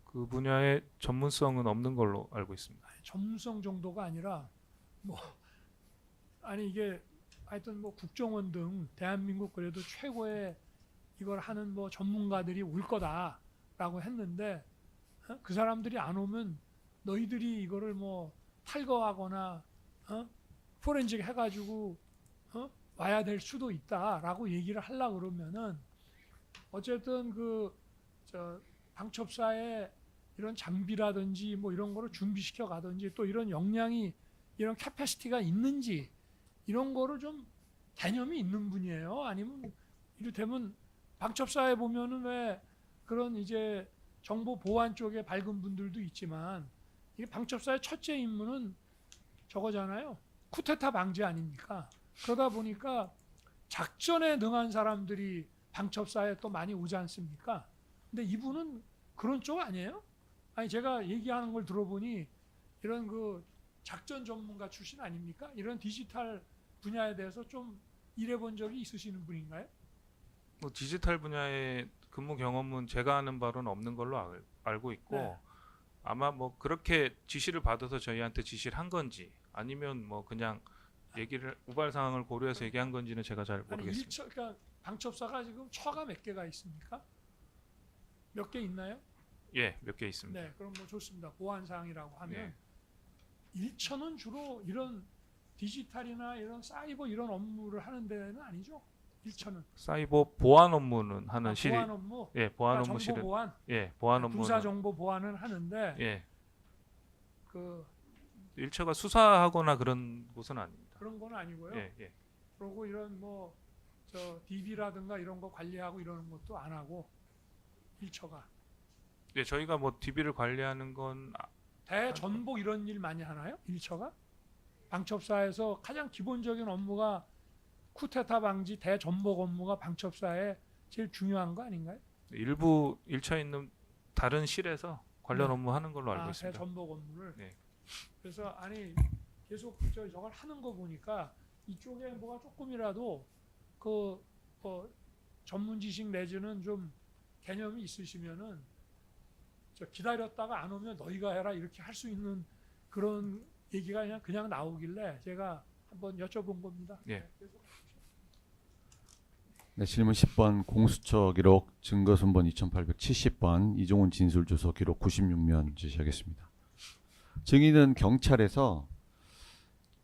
그 분야의 전문성은 없는 걸로 알고 있습니다. 전문성 정도가 아니라 뭐 아니 이게 하여튼 뭐 국정원 등 대한민국 그래도 최고의 이걸 하는 뭐 전문가들이 올 거다라고 했는데 그 사람들이 안 오면 너희들이 이거를 뭐 탈거하거나 포렌식 해가지고 와야 될 수도 있다라고 얘기를 하려 그러면은 어쨌든 방첩사에 이런 장비라든지 뭐 이런 거를 준비시켜 가든지 또 이런 역량이 이런 캐패시티가 있는지 이런 거를 좀 개념이 있는 분이에요. 아니면 이를테면 방첩사에 보면은 왜 그런 이제 정보 보안 쪽에 밝은 분들도 있지만 이게 방첩사의 첫째 임무는 저거잖아요. 쿠데타 방지 아닙니까? 그러다 보니까 작전에 능한 사람들이 방첩사에 또 많이 오지 않습니까? 근데 이분은 그런 쪽 아니에요? 아니 제가 얘기하는 걸 들어보니 이런 작전 전문가 출신 아닙니까? 이런 디지털 분야에 대해서 좀 일해본 적이 있으시는 분인가요? 뭐 디지털 분야의 근무 경험은 제가 아는 바로는 없는 걸로 알고 있고 네. 아마 뭐 그렇게 지시를 받아서 저희한테 지시를 한 건지 아니면 뭐 그냥 얘기를 우발 상황을 고려해서 얘기한 건지는 제가 잘 모르겠습니다. 그러니까 방첩사가 지금 처가 몇 개가 있습니까? 몇 개 있나요? 예, 몇 개 있습니다. 네, 그럼 뭐 좋습니다. 보안 사항이라고 하면 네. 일처는 주로 이런 디지털이나 이런 사이버 이런 업무를 하는 데는 아니죠. 일처는 사이버 보안 업무는 하는 실이 보안 업무, 예, 보안 그러니까 업무 정보 실은 보안, 예, 보안 군사 업무는 정보 보안은 하는데 예, 그 일처가 수사하거나 그런 곳은 아닙니다. 그런 건 아니고요. 예, 예. 그리고 이런 DB라든가 이런 거 관리하고 이러는 것도 안 하고 일처가 예, 저희가 뭐 DB를 관리하는 건 대전복 이런 일 많이 하나요? 일처가? 방첩사에서 가장 기본적인 업무가 쿠데타 방지 대전복 업무가 방첩사에 제일 중요한 거 아닌가요? 일부 일처에 있는 다른 실에서 관련 네. 업무 하는 걸로 알고 있습니다. 대전복 업무를. 네. 그래서 아니 계속 저걸 하는 거 보니까 이쪽에 뭐가 조금이라도 전문 지식 내지는 좀 개념이 있으시면은 기다렸다가 안 오면 너희가 해라 이렇게 할 수 있는 그런 얘기가 그냥 나오길래 제가 한번 여쭤본 겁니다. 예. 네, 질문 10번 공수처 기록 증거순번 2870번 이종훈 진술주소 기록 96면 제시하겠습니다. 증인은 경찰에서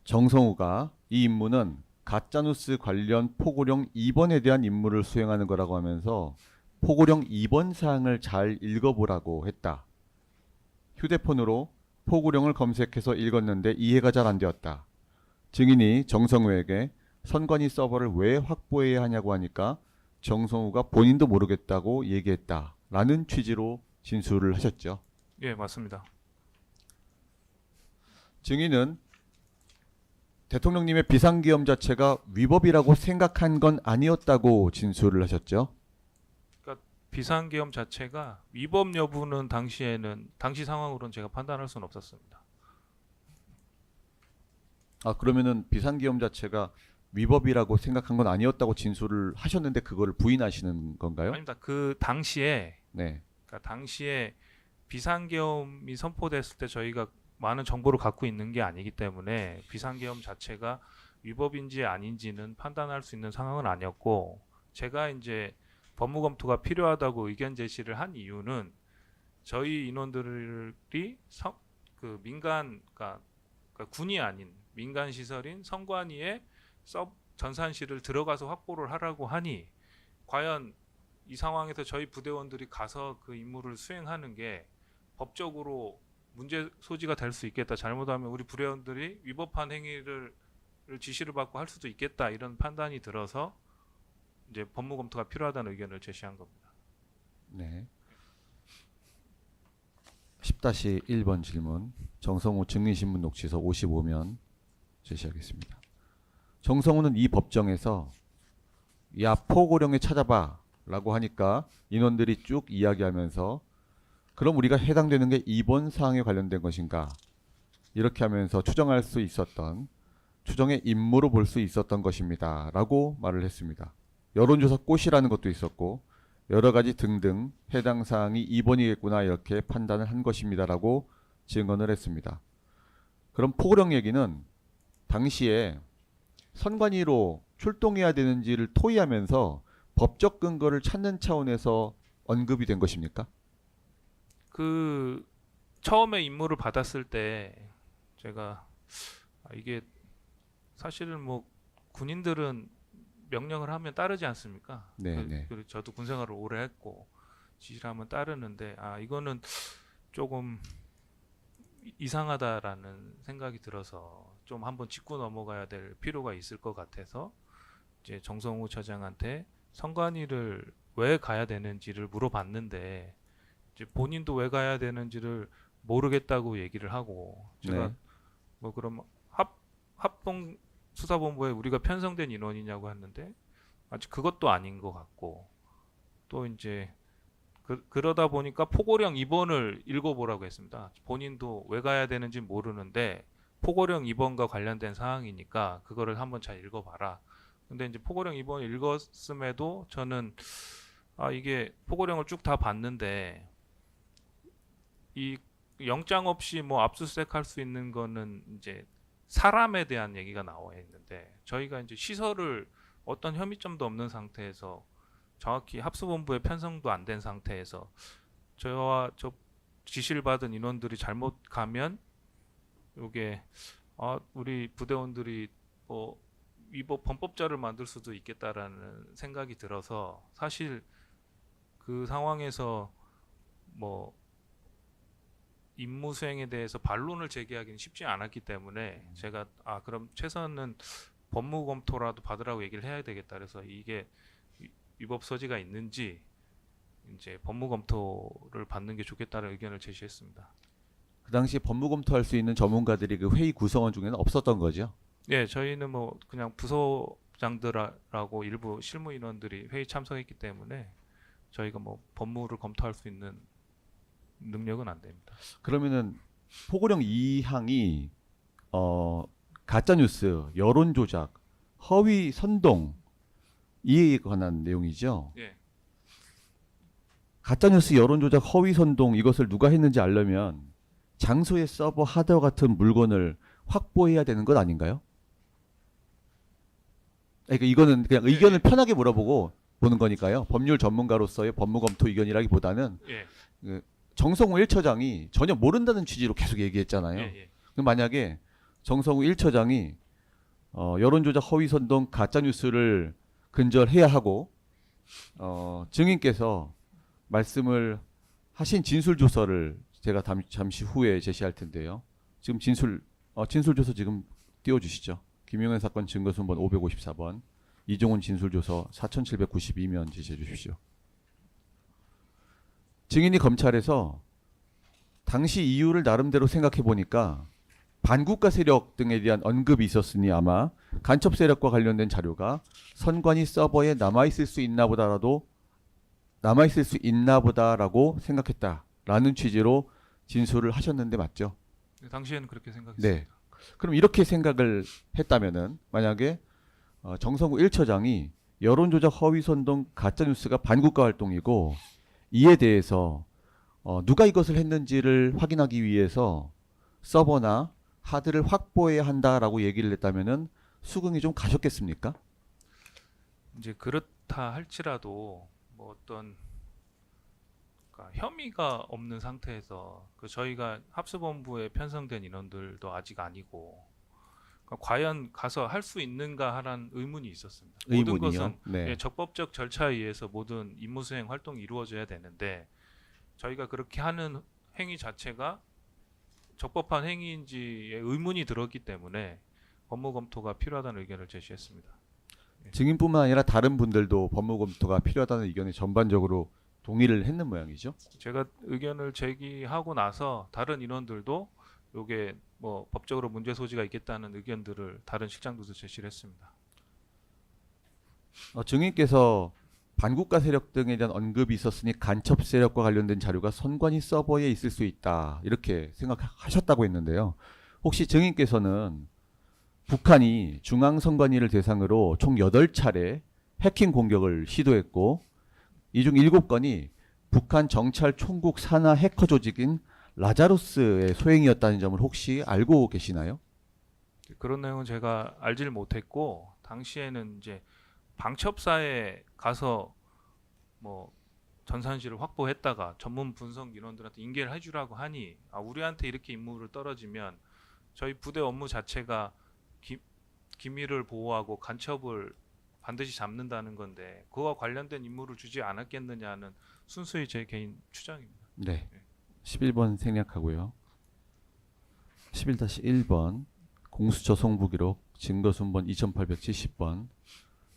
정성우가 이 임무는 가짜뉴스 관련 포고령 2번에 대한 임무를 수행하는 거라고 하면서 포고령 2번 사항을 잘 읽어보라고 했다. 휴대폰으로 포고령을 검색해서 읽었는데 이해가 잘 안 되었다. 증인이 정성우에게 선관위 서버를 왜 확보해야 하냐고 하니까 정성우가 본인도 모르겠다고 얘기했다. 라는 취지로 진술을 하셨죠. 예, 맞습니다. 증인은 대통령님의 비상계엄 자체가 위법이라고 생각한 건 아니었다고 진술을 하셨죠. 비상계엄 자체가 위법 여부는 당시 상황으로는 제가 판단할 수는 없었습니다. 그러면은 비상계엄 자체가 위법이라고 생각한 건 아니었다고 진술을 하셨는데 그거를 부인하시는 건가요? 아닙니다. 그 당시에 네. 그러니까 당시에 비상계엄이 선포됐을 때 저희가 많은 정보를 갖고 있는 게 아니기 때문에 비상계엄 자체가 위법인지 아닌지는 판단할 수 있는 상황은 아니었고 제가 이제 법무 검토가 필요하다고 의견 제시를 한 이유는 저희 인원들이 그러니까 군이 아닌 민간 시설인 선관위에 전산실을 들어가서 확보를 하라고 하니 과연 이 상황에서 저희 부대원들이 가서 그 임무를 수행하는 게 법적으로 문제 소지가 될 수 있겠다. 잘못하면 우리 부대원들이 위법한 행위를 지시를 받고 할 수도 있겠다. 이런 판단이 들어서 이제 법무 검토가 필요하다는 의견을 제시한 겁니다. 네. 10-1번 질문. 정성우 증인신문 녹취서 55면 제시하겠습니다. 정성우는 이 법정에서 야 포고령에 찾아봐 라고 하니까 인원들이 쭉 이야기하면서 그럼 우리가 해당되는 게 2번 사항에 관련된 것인가 이렇게 하면서 추정할 수 있었던 추정의 임무로 볼 수 있었던 것입니다 라고 말을 했습니다. 여론조사 꽃이라는 것도 있었고 여러 가지 등등 해당 사항이 2번이겠구나 이렇게 판단을 한 것입니다 라고 증언을 했습니다. 그럼 포고령 얘기는 당시에 선관위로 출동해야 되는지를 토의하면서 법적 근거를 찾는 차원에서 언급이 된 것입니까? 그 처음에 임무를 받았을 때 제가 이게 사실은 뭐 군인들은 명령을 하면 따르지 않습니까? 네, 네. 그리고 저도 군 생활을 오래 했고 지시를 하면 따르는데 이거는 조금 이상하다라는 생각이 들어서 좀 한번 짚고 넘어가야 될 필요가 있을 것 같아서 이제 정성우 처장한테 선관위를 왜 가야 되는지를 물어봤는데 이제 본인도 왜 가야 되는지를 모르겠다고 얘기를 하고 제가 네. 뭐 그럼 합동 수사본부에 우리가 편성된 인원이냐고 했는데 아직 그것도 아닌 것 같고 또 이제 그러다 보니까 포고령 2번을 읽어보라고 했습니다. 본인도 왜 가야 되는지 모르는데 포고령 2번과 관련된 사항이니까 그거를 한번 잘 읽어봐라. 근데 이제 포고령 2번 읽었음에도 저는 이게 포고령을 쭉 다 봤는데 이 영장 없이 뭐 압수수색 할 수 있는 거는 이제 사람에 대한 얘기가 나와 있는데 저희가 이제 시설을 어떤 혐의점도 없는 상태에서 정확히 합수본부에 편성도 안 된 상태에서 저와 저 지시를 받은 인원들이 잘못 가면 이게 우리 부대원들이 뭐 위법 범법자를 만들 수도 있겠다라는 생각이 들어서 사실 그 상황에서 뭐 임무 수행에 대해서 반론을 제기하기는 쉽지 않았기 때문에 제가 그럼 최선은 법무 검토라도 받으라고 얘기를 해야 되겠다. 그래서 이게 위법 소지가 있는지 이제 법무 검토를 받는 게 좋겠다는 의견을 제시했습니다. 그 당시 법무 검토할 수 있는 전문가들이 그 회의 구성원 중에는 없었던 거죠? 예, 저희는 뭐 그냥 부서장들하고 일부 실무 인원들이 회의 참석했기 때문에 저희가 뭐 법무를 검토할 수 있는 능력은 안 됩니다. 그러면은 포고령 2항이 가짜 뉴스, 여론 조작, 허위 선동 이에 관한 내용이죠. 예. 가짜 뉴스, 여론 조작, 허위 선동 이것을 누가 했는지 알려면 장소의 서버, 하드웨어 같은 물건을 확보해야 되는 것 아닌가요? 그러니까 이거는 그냥 의견을 편하게 물어보고 보는 거니까요. 법률 전문가로서의 법무 검토 의견이라기보다는 예. 그 정성우 1처장이 전혀 모른다는 취지로 계속 얘기했잖아요. 예. 그럼 만약에 정성우 1처장이 여론조작, 허위선동, 가짜뉴스를 근절해야 하고 증인께서 말씀을 하신 진술조서를 제가 잠시 후에 제시할 텐데요. 지금 진술조서 지금 띄워주시죠. 김용현 사건 증거순번 554번, 이종훈 진술조서 4792면 제시해 주십시오. 증인이 검찰에서 당시 이유를 나름대로 생각해 보니까 반국가 세력 등에 대한 언급이 있었으니 아마 간첩 세력과 관련된 자료가 선관위 서버에 남아있을 수 있나 보다라고 생각했다라는 취지로 진술을 하셨는데 맞죠? 당시에는 그렇게 생각했습니다. 네. 그럼 이렇게 생각을 했다면은 만약에 정성우 1처장이 여론조작, 허위선동, 가짜뉴스가 반국가 활동이고 이에 대해서 누가 이것을 했는지를 확인하기 위해서 서버나 하드를 확보해야 한다라고 얘기를 했다면은 수긍이 좀 가셨겠습니까? 이제 그렇다 할지라도 뭐 어떤 혐의가 없는 상태에서 저희가 합수본부에 편성된 인원들도 아직 아니고 과연 가서 할 수 있는가 하는 의문이 있었습니다. 모든 의문이요? 것은 네. 적법적 절차에 의해서 모든 임무수행 활동이 이루어져야 되는데 저희가 그렇게 하는 행위 자체가 적법한 행위인지에 의문이 들었기 때문에 법무 검토가 필요하다는 의견을 제시했습니다. 증인뿐만 아니라 다른 분들도 법무 검토가 필요하다는 의견에 전반적으로 동의를 했는 모양이죠. 제가 의견을 제기하고 나서 다른 인원들도 이게 뭐 법적으로 문제 소지가 있겠다는 의견들을 다른 실장들도 제시를 했습니다. 증인께서 반국가 세력 등에 대한 언급이 있었으니 간첩 세력과 관련된 자료가 선관위 서버에 있을 수 있다 이렇게 생각하셨다고 했는데요. 혹시 증인께서는 북한이 중앙선관위를 대상으로 총 8차례 해킹 공격을 시도했고 이 중 7건이 북한 정찰 총국 산하 해커 조직인 라자루스의 소행이었다는 점을 혹시 알고 계시나요? 그런 내용은 제가 알지를 못했고 당시에는 이제 방첩사에 가서 뭐 전산실을 확보했다가 전문 분석 인원들한테 인계를 해주라고 하니 우리한테 이렇게 임무를 떨어지면 저희 부대 업무 자체가 기밀을 보호하고 간첩을 반드시 잡는다는 건데 그와 관련된 임무를 주지 않았겠느냐는 순수히 제 개인 추정입니다. 네. 11번 생략하고요. 11-1번 공수처 송부기록 증거순번 2870번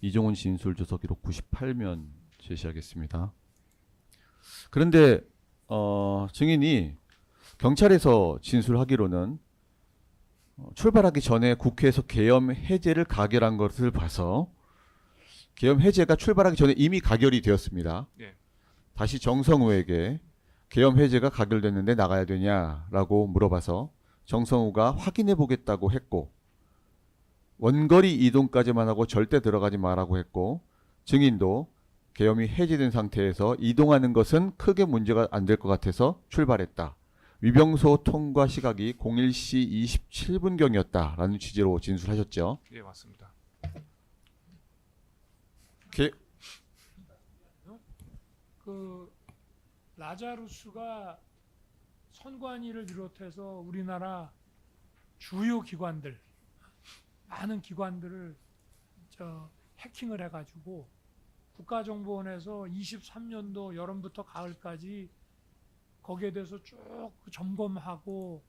이종훈 진술조서기록 98면 제시하겠습니다. 그런데 증인이 경찰에서 진술하기로는 출발하기 전에 국회에서 계엄 해제를 가결한 것을 봐서 계엄 해제가 출발하기 전에 이미 가결이 되었습니다. 예. 다시 정성우에게 계엄 해제가 가결됐는데 나가야 되냐라고 물어봐서 정성우가 확인해 보겠다고 했고 원거리 이동까지만 하고 절대 들어가지 마라고 했고 증인도 계엄이 해제된 상태에서 이동하는 것은 크게 문제가 안 될 것 같아서 출발했다. 위병소 통과 시각이 01시 27분경이었다라는 취지로 진술하셨죠. 예, 맞습니다. 그 라자루스가 선관위를 비롯해서 우리나라 주요 기관들, 많은 기관들을 해킹을 해가지고 국가정보원에서 23년도 여름부터 가을까지 거기에 대해서 쭉 점검하고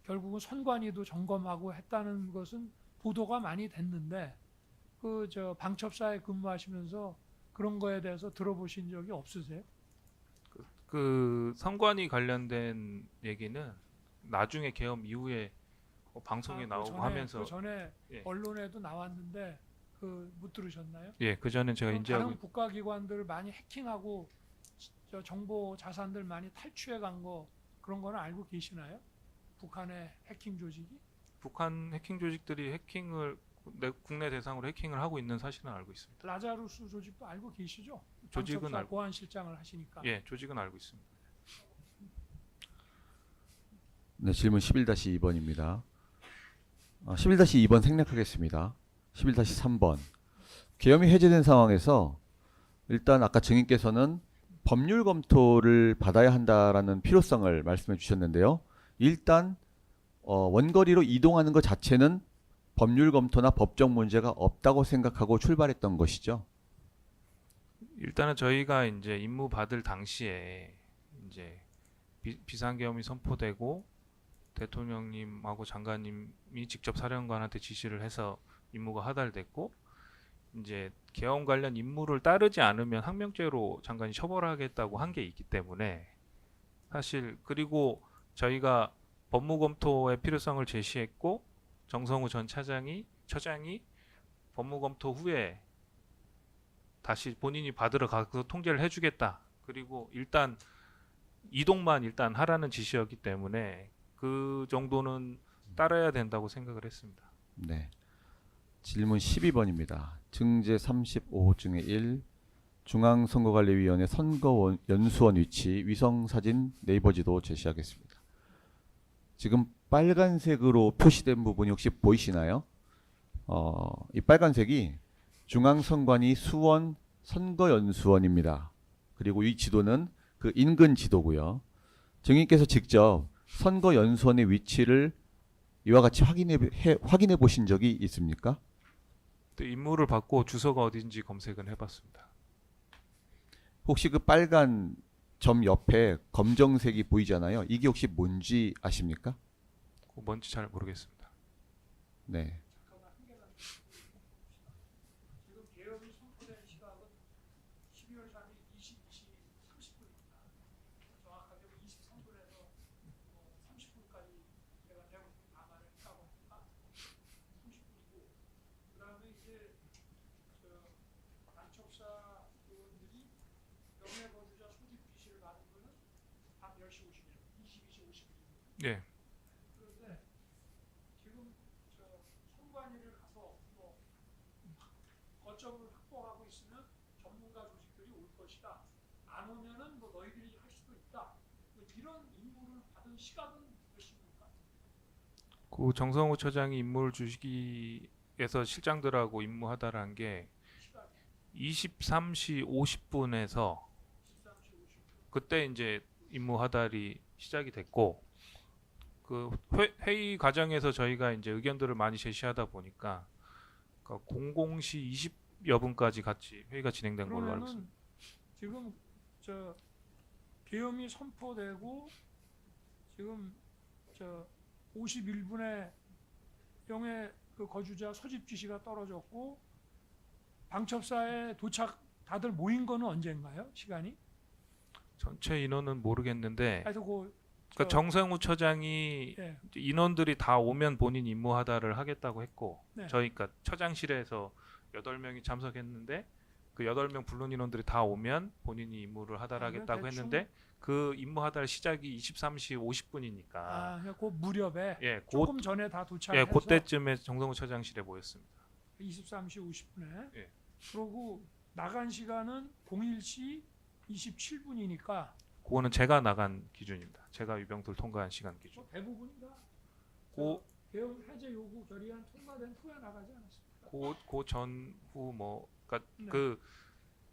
결국은 선관위도 점검하고 했다는 것은 보도가 많이 됐는데 방첩사에 근무하시면서 그런 거에 대해서 들어보신 적이 없으세요? 그 선관위 관련된 얘기는 나중에 계엄 이후에 방송에 나오고 하면서 그 전에 예. 언론에도 나왔는데 못 들으셨나요? 예, 그 전엔 제가 인지하고 다른 국가기관들을 많이 해킹하고 정보 자산들 많이 탈취해 간 거 그런 거는 알고 계시나요? 북한의 해킹 조직이? 북한 해킹 조직들이 해킹을 국내 대상으로 해킹을 하고 있는 사실은 알고 있습니다. 라자루스 조직도 알고 계시죠? 조직은 방첩사 알고 보안실장을 하시니까. 예, 조직은 알고 있습니다. 네, 질문 11-2번입니다. 11-2번 생략하겠습니다. 11-3번. 계엄이 해제된 상황에서 일단 아까 증인께서는 법률 검토를 받아야 한다라는 필요성을 말씀해 주셨는데요. 일단 원거리로 이동하는 것 자체는 법률 검토나 법적 문제가 없다고 생각하고 출발했던 것이죠. 일단은 저희가 이제 임무 받을 당시에 이제 비상계엄이 선포되고 대통령님하고 장관님이 직접 사령관한테 지시를 해서 임무가 하달됐고 이제 계엄 관련 임무를 따르지 않으면 항명죄로 장관이 처벌하겠다고 한 게 있기 때문에 사실 그리고 저희가 법무검토의 필요성을 제시했고 정성우 전 처장이 법무검토 후에 다시 본인이 받으러 가서 통제를 해주겠다. 그리고 일단 이동만 일단 하라는 지시였기 때문에 그 정도는 따라야 된다고 생각을 했습니다. 네. 질문 12번입니다. 증제 35호 중에 1 중앙선거관리위원회 선거연수원 위치 위성사진 네이버 지도 제시하겠습니다. 지금 빨간색으로 표시된 부분이 혹시 보이시나요? 이 빨간색이 중앙선관위 수원 선거연수원입니다. 그리고 이 지도는 그 인근 지도고요. 증인께서 직접 선거연수원의 위치를 이와 같이 확인해 보신 적이 있습니까? 임무를 받고 주소가 어딘지 검색은 해봤습니다. 혹시 그 빨간 점 옆에 검정색이 보이잖아요. 이게 혹시 뭔지 아십니까? 뭔지 잘 모르겠습니다. 네. 지금 계엄이 선포된 시각은 12월 3일 22시 30분입니다. 정확하게 23분에서 30분까지 제가 대부분 감안을 했다고 하니까 30분이고 그 다음에 이제 방첩사 의원들이 명예거주자 소집 지시를 받은 거는 밤 10시 50분, 22시 50분입니다. 예. 그런데 지금 선관위를 가서 거점을 확보하고 있으면 전문가 조직들이 올 것이다. 안 오면은 너희들이 할 수도 있다. 이런 임무를 받은 시각은 몇십니까? 그 정성우 처장이 임무를 주시기에서 실장들하고 임무하다란 게 23시 50분에서 그때 이제 임무 하달이 시작이 됐고 그 회의 과정에서 저희가 이제 의견들을 많이 제시하다 보니까 그러니까 00시 20여 분까지 같이 회의가 진행된 걸로 알고 있습니다. 그러면은 지금 저 계엄이 선포되고 지금 저 51분에 영해 그 거주자 소집 지시가 떨어졌고 방첩사에 도착 다들 모인 거는 언젠가요? 시간이? 전체 인원은 모르겠는데 하여튼 그러니까 정성우 처장이 예. 인원들이 다 오면 본인 임무 하다를 하겠다고 했고 네. 저희가 처장실에서 8명이 참석했는데 그 8명 부른 인원들이 다 오면 본인이 임무를 하다를 아, 하겠다고 대충- 했는데 그 임무 하다를 시작이 23시 50분이니까 아, 그 무렵에 예, 조금 전에 다 도착해서 예, 그때쯤에 정성우 처장실에 모였습니다. 23시 50분에 예. 그러고 나간 시간은 01시 27분이니까 그거는 제가 나간 기준입니다. 제가 위병들 통과한 시간 기준. 대부분이 다 고- 계엄 해제 요구 결의안 통과된 후에 나가지 않았습니까? 그 전후 뭐 그러니까 네. 그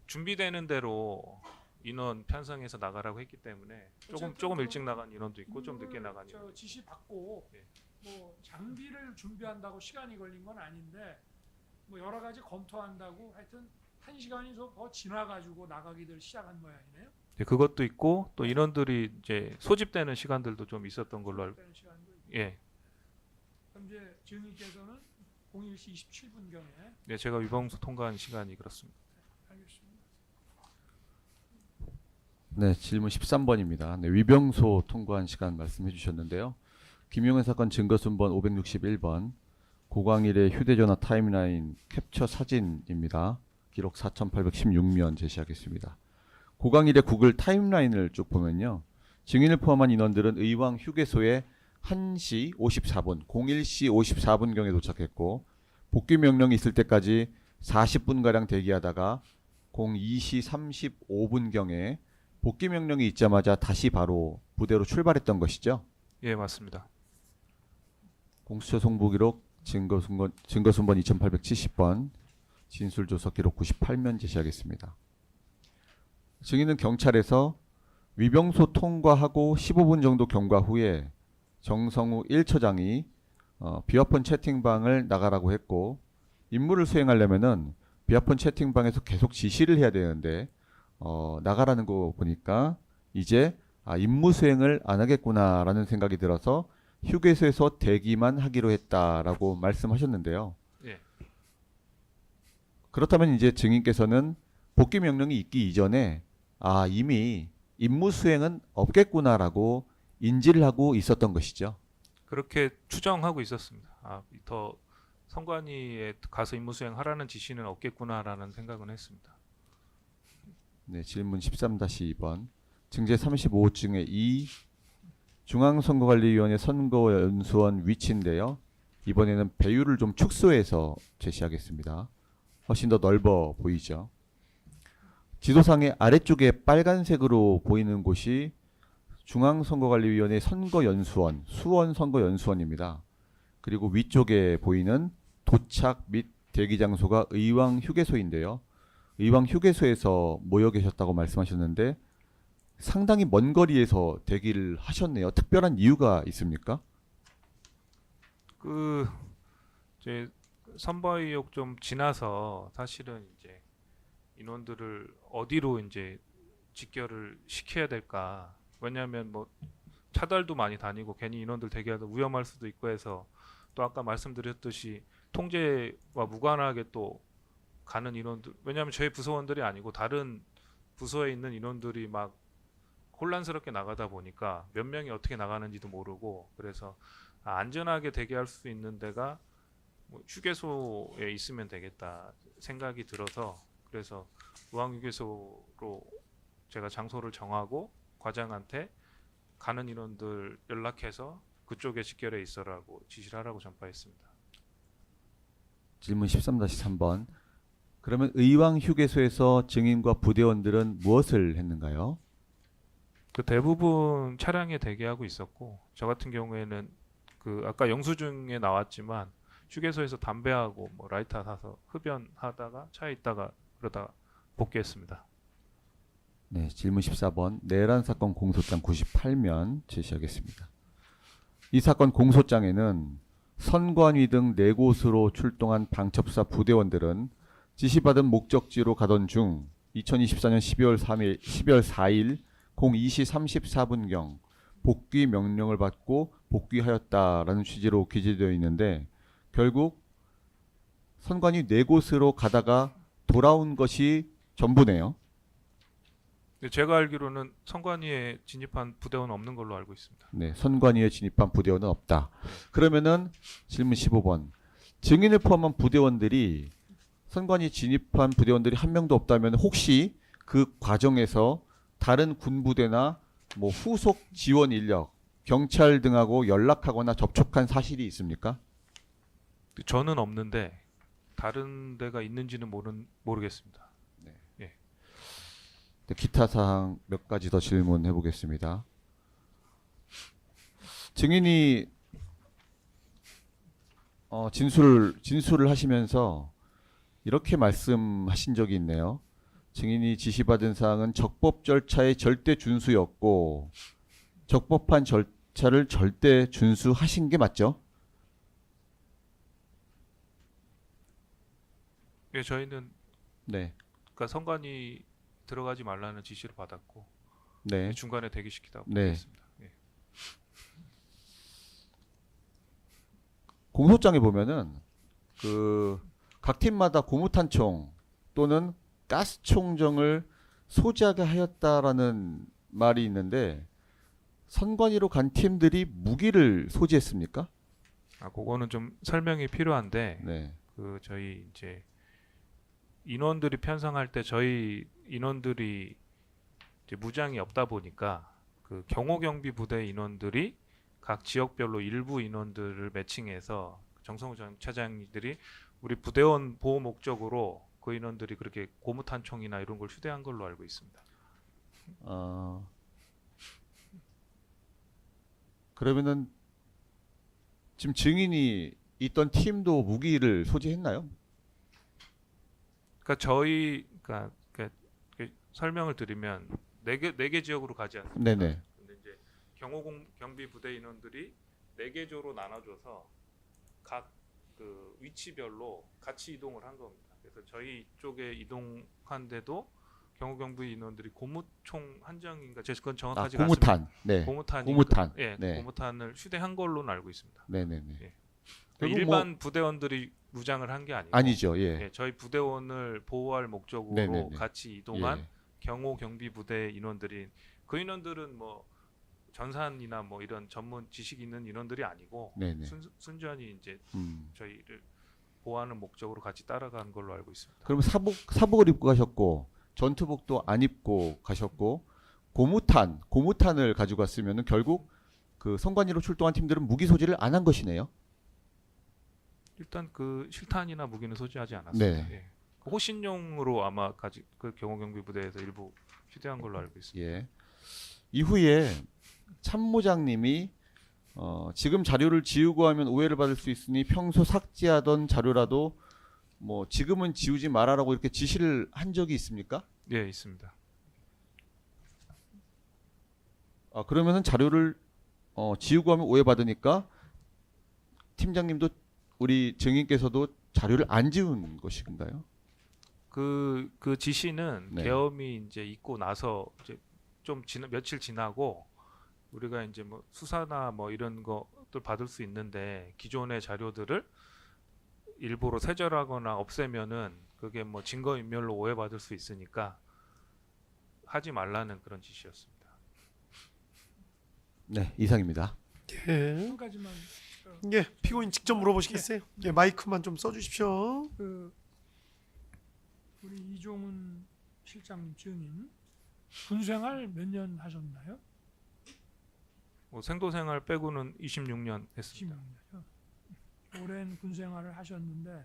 준비되는 대로 인원 편성해서 나가라고 했기 때문에 어쨌든 조금 그 일찍 나간 인원도 있고 좀 늦게 임무를 나간 인원도 있고. 지시 받고 예. 뭐 장비를 준비한다고 시간이 걸린 건 아닌데 뭐 여러 가지 검토한다고 하여튼 1시간이 더 지나가지고 나가기들 시작한 모양이네요. 네, 그것도 있고 또 인원들이 이제 소집되는 시간들도 좀 있었던 걸로 알고. 되는 시간도 있고. 예, 그럼 이제 증인께서는 01시 27분경에 네, 제가 위병소 통과한 시간이 그렇습니다. 알겠습니다. 네, 질문 13번입니다. 네, 위병소 통과한 시간 말씀해 주셨는데요. 김용현 사건 증거순번 561번 고광일의 휴대전화 타임라인 캡처 사진입니다. 기록 4816면 제시하겠습니다. 고광일의 구글 타임라인을 쭉 보면요. 증인을 포함한 인원들은 의왕 휴게소에 1시 54분, 01시 54분경에 도착했고 복귀 명령이 있을 때까지 40분가량 대기하다가 02시 35분경에 복귀 명령이 있자마자 다시 바로 부대로 출발했던 것이죠. 예, 맞습니다. 공수처 송부 기록 증거순번 2870번 진술조서 기록 98면 제시하겠습니다. 증인은 경찰에서 위병소 통과하고 15분 정도 경과 후에 정성우 1처장이 비화폰 채팅방을 나가라고 했고 임무를 수행하려면은 비화폰 채팅방에서 계속 지시를 해야 되는데 나가라는 거 보니까 이제 임무 수행을 안 하겠구나라는 생각이 들어서 휴게소에서 대기만 하기로 했다라고 말씀하셨는데요. 예. 그렇다면 이제 증인께서는 복귀 명령이 있기 이전에 이미 임무 수행은 없겠구나라고 인지를 하고 있었던 것이죠. 그렇게 추정하고 있었습니다. 더 선관위에 가서 임무 수행하라는 지시는 없겠구나라는 생각은 했습니다. 네, 질문 13-2번 증제 35호증의 2 중앙선거관리위원회 선거연수원 위치인데요. 이번에는 배율을 좀 축소해서 제시하겠습니다. 훨씬 더 넓어 보이죠. 지도상의 아래쪽에 빨간색으로 보이는 곳이 중앙선거관리위원회 선거연수원, 수원선거연수원입니다. 그리고 위쪽에 보이는 도착 및 대기 장소가 의왕 휴게소인데요. 의왕 휴게소에서 모여 계셨다고 말씀하셨는데 상당히 먼 거리에서 대기를 하셨네요. 특별한 이유가 있습니까? 이제 선거의혹 좀 지나서 사실은 이제 인원들을 어디로 이제 직결을 시켜야 될까? 왜냐하면 뭐 차달도 많이 다니고 괜히 인원들 대기하다 위험할 수도 있고 해서 또 아까 말씀드렸듯이 통제와 무관하게 또 가는 인원들, 왜냐하면 저희 부서원들이 아니고 다른 부서에 있는 인원들이 막 혼란스럽게 나가다 보니까 몇 명이 어떻게 나가는지도 모르고 그래서 안전하게 대기할 수 있는 데가 뭐 휴게소에 있으면 되겠다 생각이 들어서 그래서 의왕휴게소로 제가 장소를 정하고 과장한테 가는 인원들 연락해서 그쪽에 직결해 있어라고 지시를 하라고 전파했습니다. 질문 13-3번 그러면 의왕 휴게소에서 증인과 부대원들은 무엇을 했는가요? 그 대부분 차량에 대기하고 있었고 저 같은 경우에는 그 아까 영수증에 나왔지만 휴게소에서 담배하고 뭐 라이터 사서 흡연하다가 차에 있다가 그러다가 복귀했습니다. 네, 질문 14번 내란 사건 공소장 98면 제시하겠습니다. 이 사건 공소장에는 선관위 등 4곳으로 출동한 방첩사 부대원들은 지시받은 목적지로 가던 중 2024년 12월 4일 02시 34분경 복귀 명령을 받고 복귀하였다라는 취지로 기재되어 있는데 결국 선관위 4곳으로 가다가 돌아온 것이 전부네요. 제가 알기로는 선관위에 진입한 부대원 없는 걸로 알고 있습니다. 네, 선관위에 진입한 부대원은 없다. 그러면은 질문 15번. 증인을 포함한 부대원들이 선관위 진입한 부대원들이 한 명도 없다면 혹시 그 과정에서 다른 군부대나 뭐 후속 지원 인력, 경찰 등하고 연락하거나 접촉한 사실이 있습니까? 저는 없는데 다른 데가 있는지는 모르겠습니다. 기타 사항 몇 가지 더 질문해 보겠습니다. 증인이 진술을 하시면서 이렇게 말씀하신 적이 있네요. 증인이 지시받은 사항은 적법 절차의 절대 준수였고 적법한 절차를 절대 준수하신 게 맞죠? 예, 저희는 네. 그러니까 선관위 들어가지 말라는 지시를 받았고 네. 중간에 대기시키다고 네. 했습니다. 예. 공소장에 보면은 그 각 팀마다 고무탄총 또는 가스총정을 소지하게 하였다라는 말이 있는데 선관위로 간 팀들이 무기를 소지했습니까? 그거는 좀 설명이 필요한데 네. 그 저희 이제 인원들이 편성할 때 저희 인원들이 이제 무장이 없다 보니까 그 경호경비 부대 인원들이 각 지역별로 일부 인원들을 매칭해서 정성우 차장님들이 우리 부대원 보호 목적으로 그 인원들이 그렇게 고무탄총이나 이런 걸 휴대한 걸로 알고 있습니다. 그러면은 지금 증인이 있던 팀도 무기를 소지했나요? 그러니까 저희 그러니까 설명을 드리면 네 개 지역으로 가지 않습니까? 네네. 근데 이제 경비 부대 인원들이 4개 조로 나눠줘서 각 그 위치별로 같이 이동을 한 겁니다. 그래서 저희 쪽에 이동한데도 경호경비 인원들이 고무총 한 장인가 제 그건 정확하지가 고무탄. 않습니다. 네. 고무탄. 네. 고무탄을 휴대한 걸로는 알고 있습니다. 네네네. 예. 결국 일반 부대원들이 무장을 한 게 아니고 아니죠. 예. 저희 부대원을 보호할 목적으로 네네네. 같이 이동한 예. 경호 경비 부대 인원들이 그 인원들은 뭐 전산이나 뭐 이런 전문 지식이 있는 인원들이 아니고 네네. 순전히 이제 저희를 보호하는 목적으로 같이 따라간 걸로 알고 있습니다. 그럼 사복을 입고 가셨고 전투복도 안 입고 가셨고 고무탄을 가지고 갔으면은 결국 그 선관위로 출동한 팀들은 무기 소지를 안 한 것이네요. 일단 그 실탄이나 무기는 소지하지 않았습니다. 네. 예. 호신용으로 아마 그 경호경비 부대에서 일부 휴대한 걸로 알고 있습니다. 예. 이후에 참모장님이 지금 자료를 지우고 하면 오해를 받을 수 있으니 평소 삭제하던 자료라도 뭐 지금은 지우지 말아라고 이렇게 지시를 한 적이 있습니까? 예, 있습니다. 그러면은 자료를 지우고 하면 오해 받으니까 팀장님도 우리 증인께서도 자료를 안 지운 것인가요? 그 지시는 네. 계엄이 이제 있고 나서 이제 좀 며칠 지나고 우리가 이제 뭐 수사나 뭐 이런 것들 받을 수 있는데 기존의 자료들을 일부러 세절하거나 없애면은 그게 뭐 증거 인멸로 오해받을 수 있으니까 하지 말라는 그런 지시였습니다. 네, 이상입니다. 예. 한 가지만 예, 피고인 직접 물어보시겠어요? 예, 마이크만 좀 써주십시오. 그 우리 이종훈 실장님 증인 군생활 몇 년 하셨나요? 뭐 생도생활 빼고는 26년 했습니다. 26년이요. 오랜 군생활을 하셨는데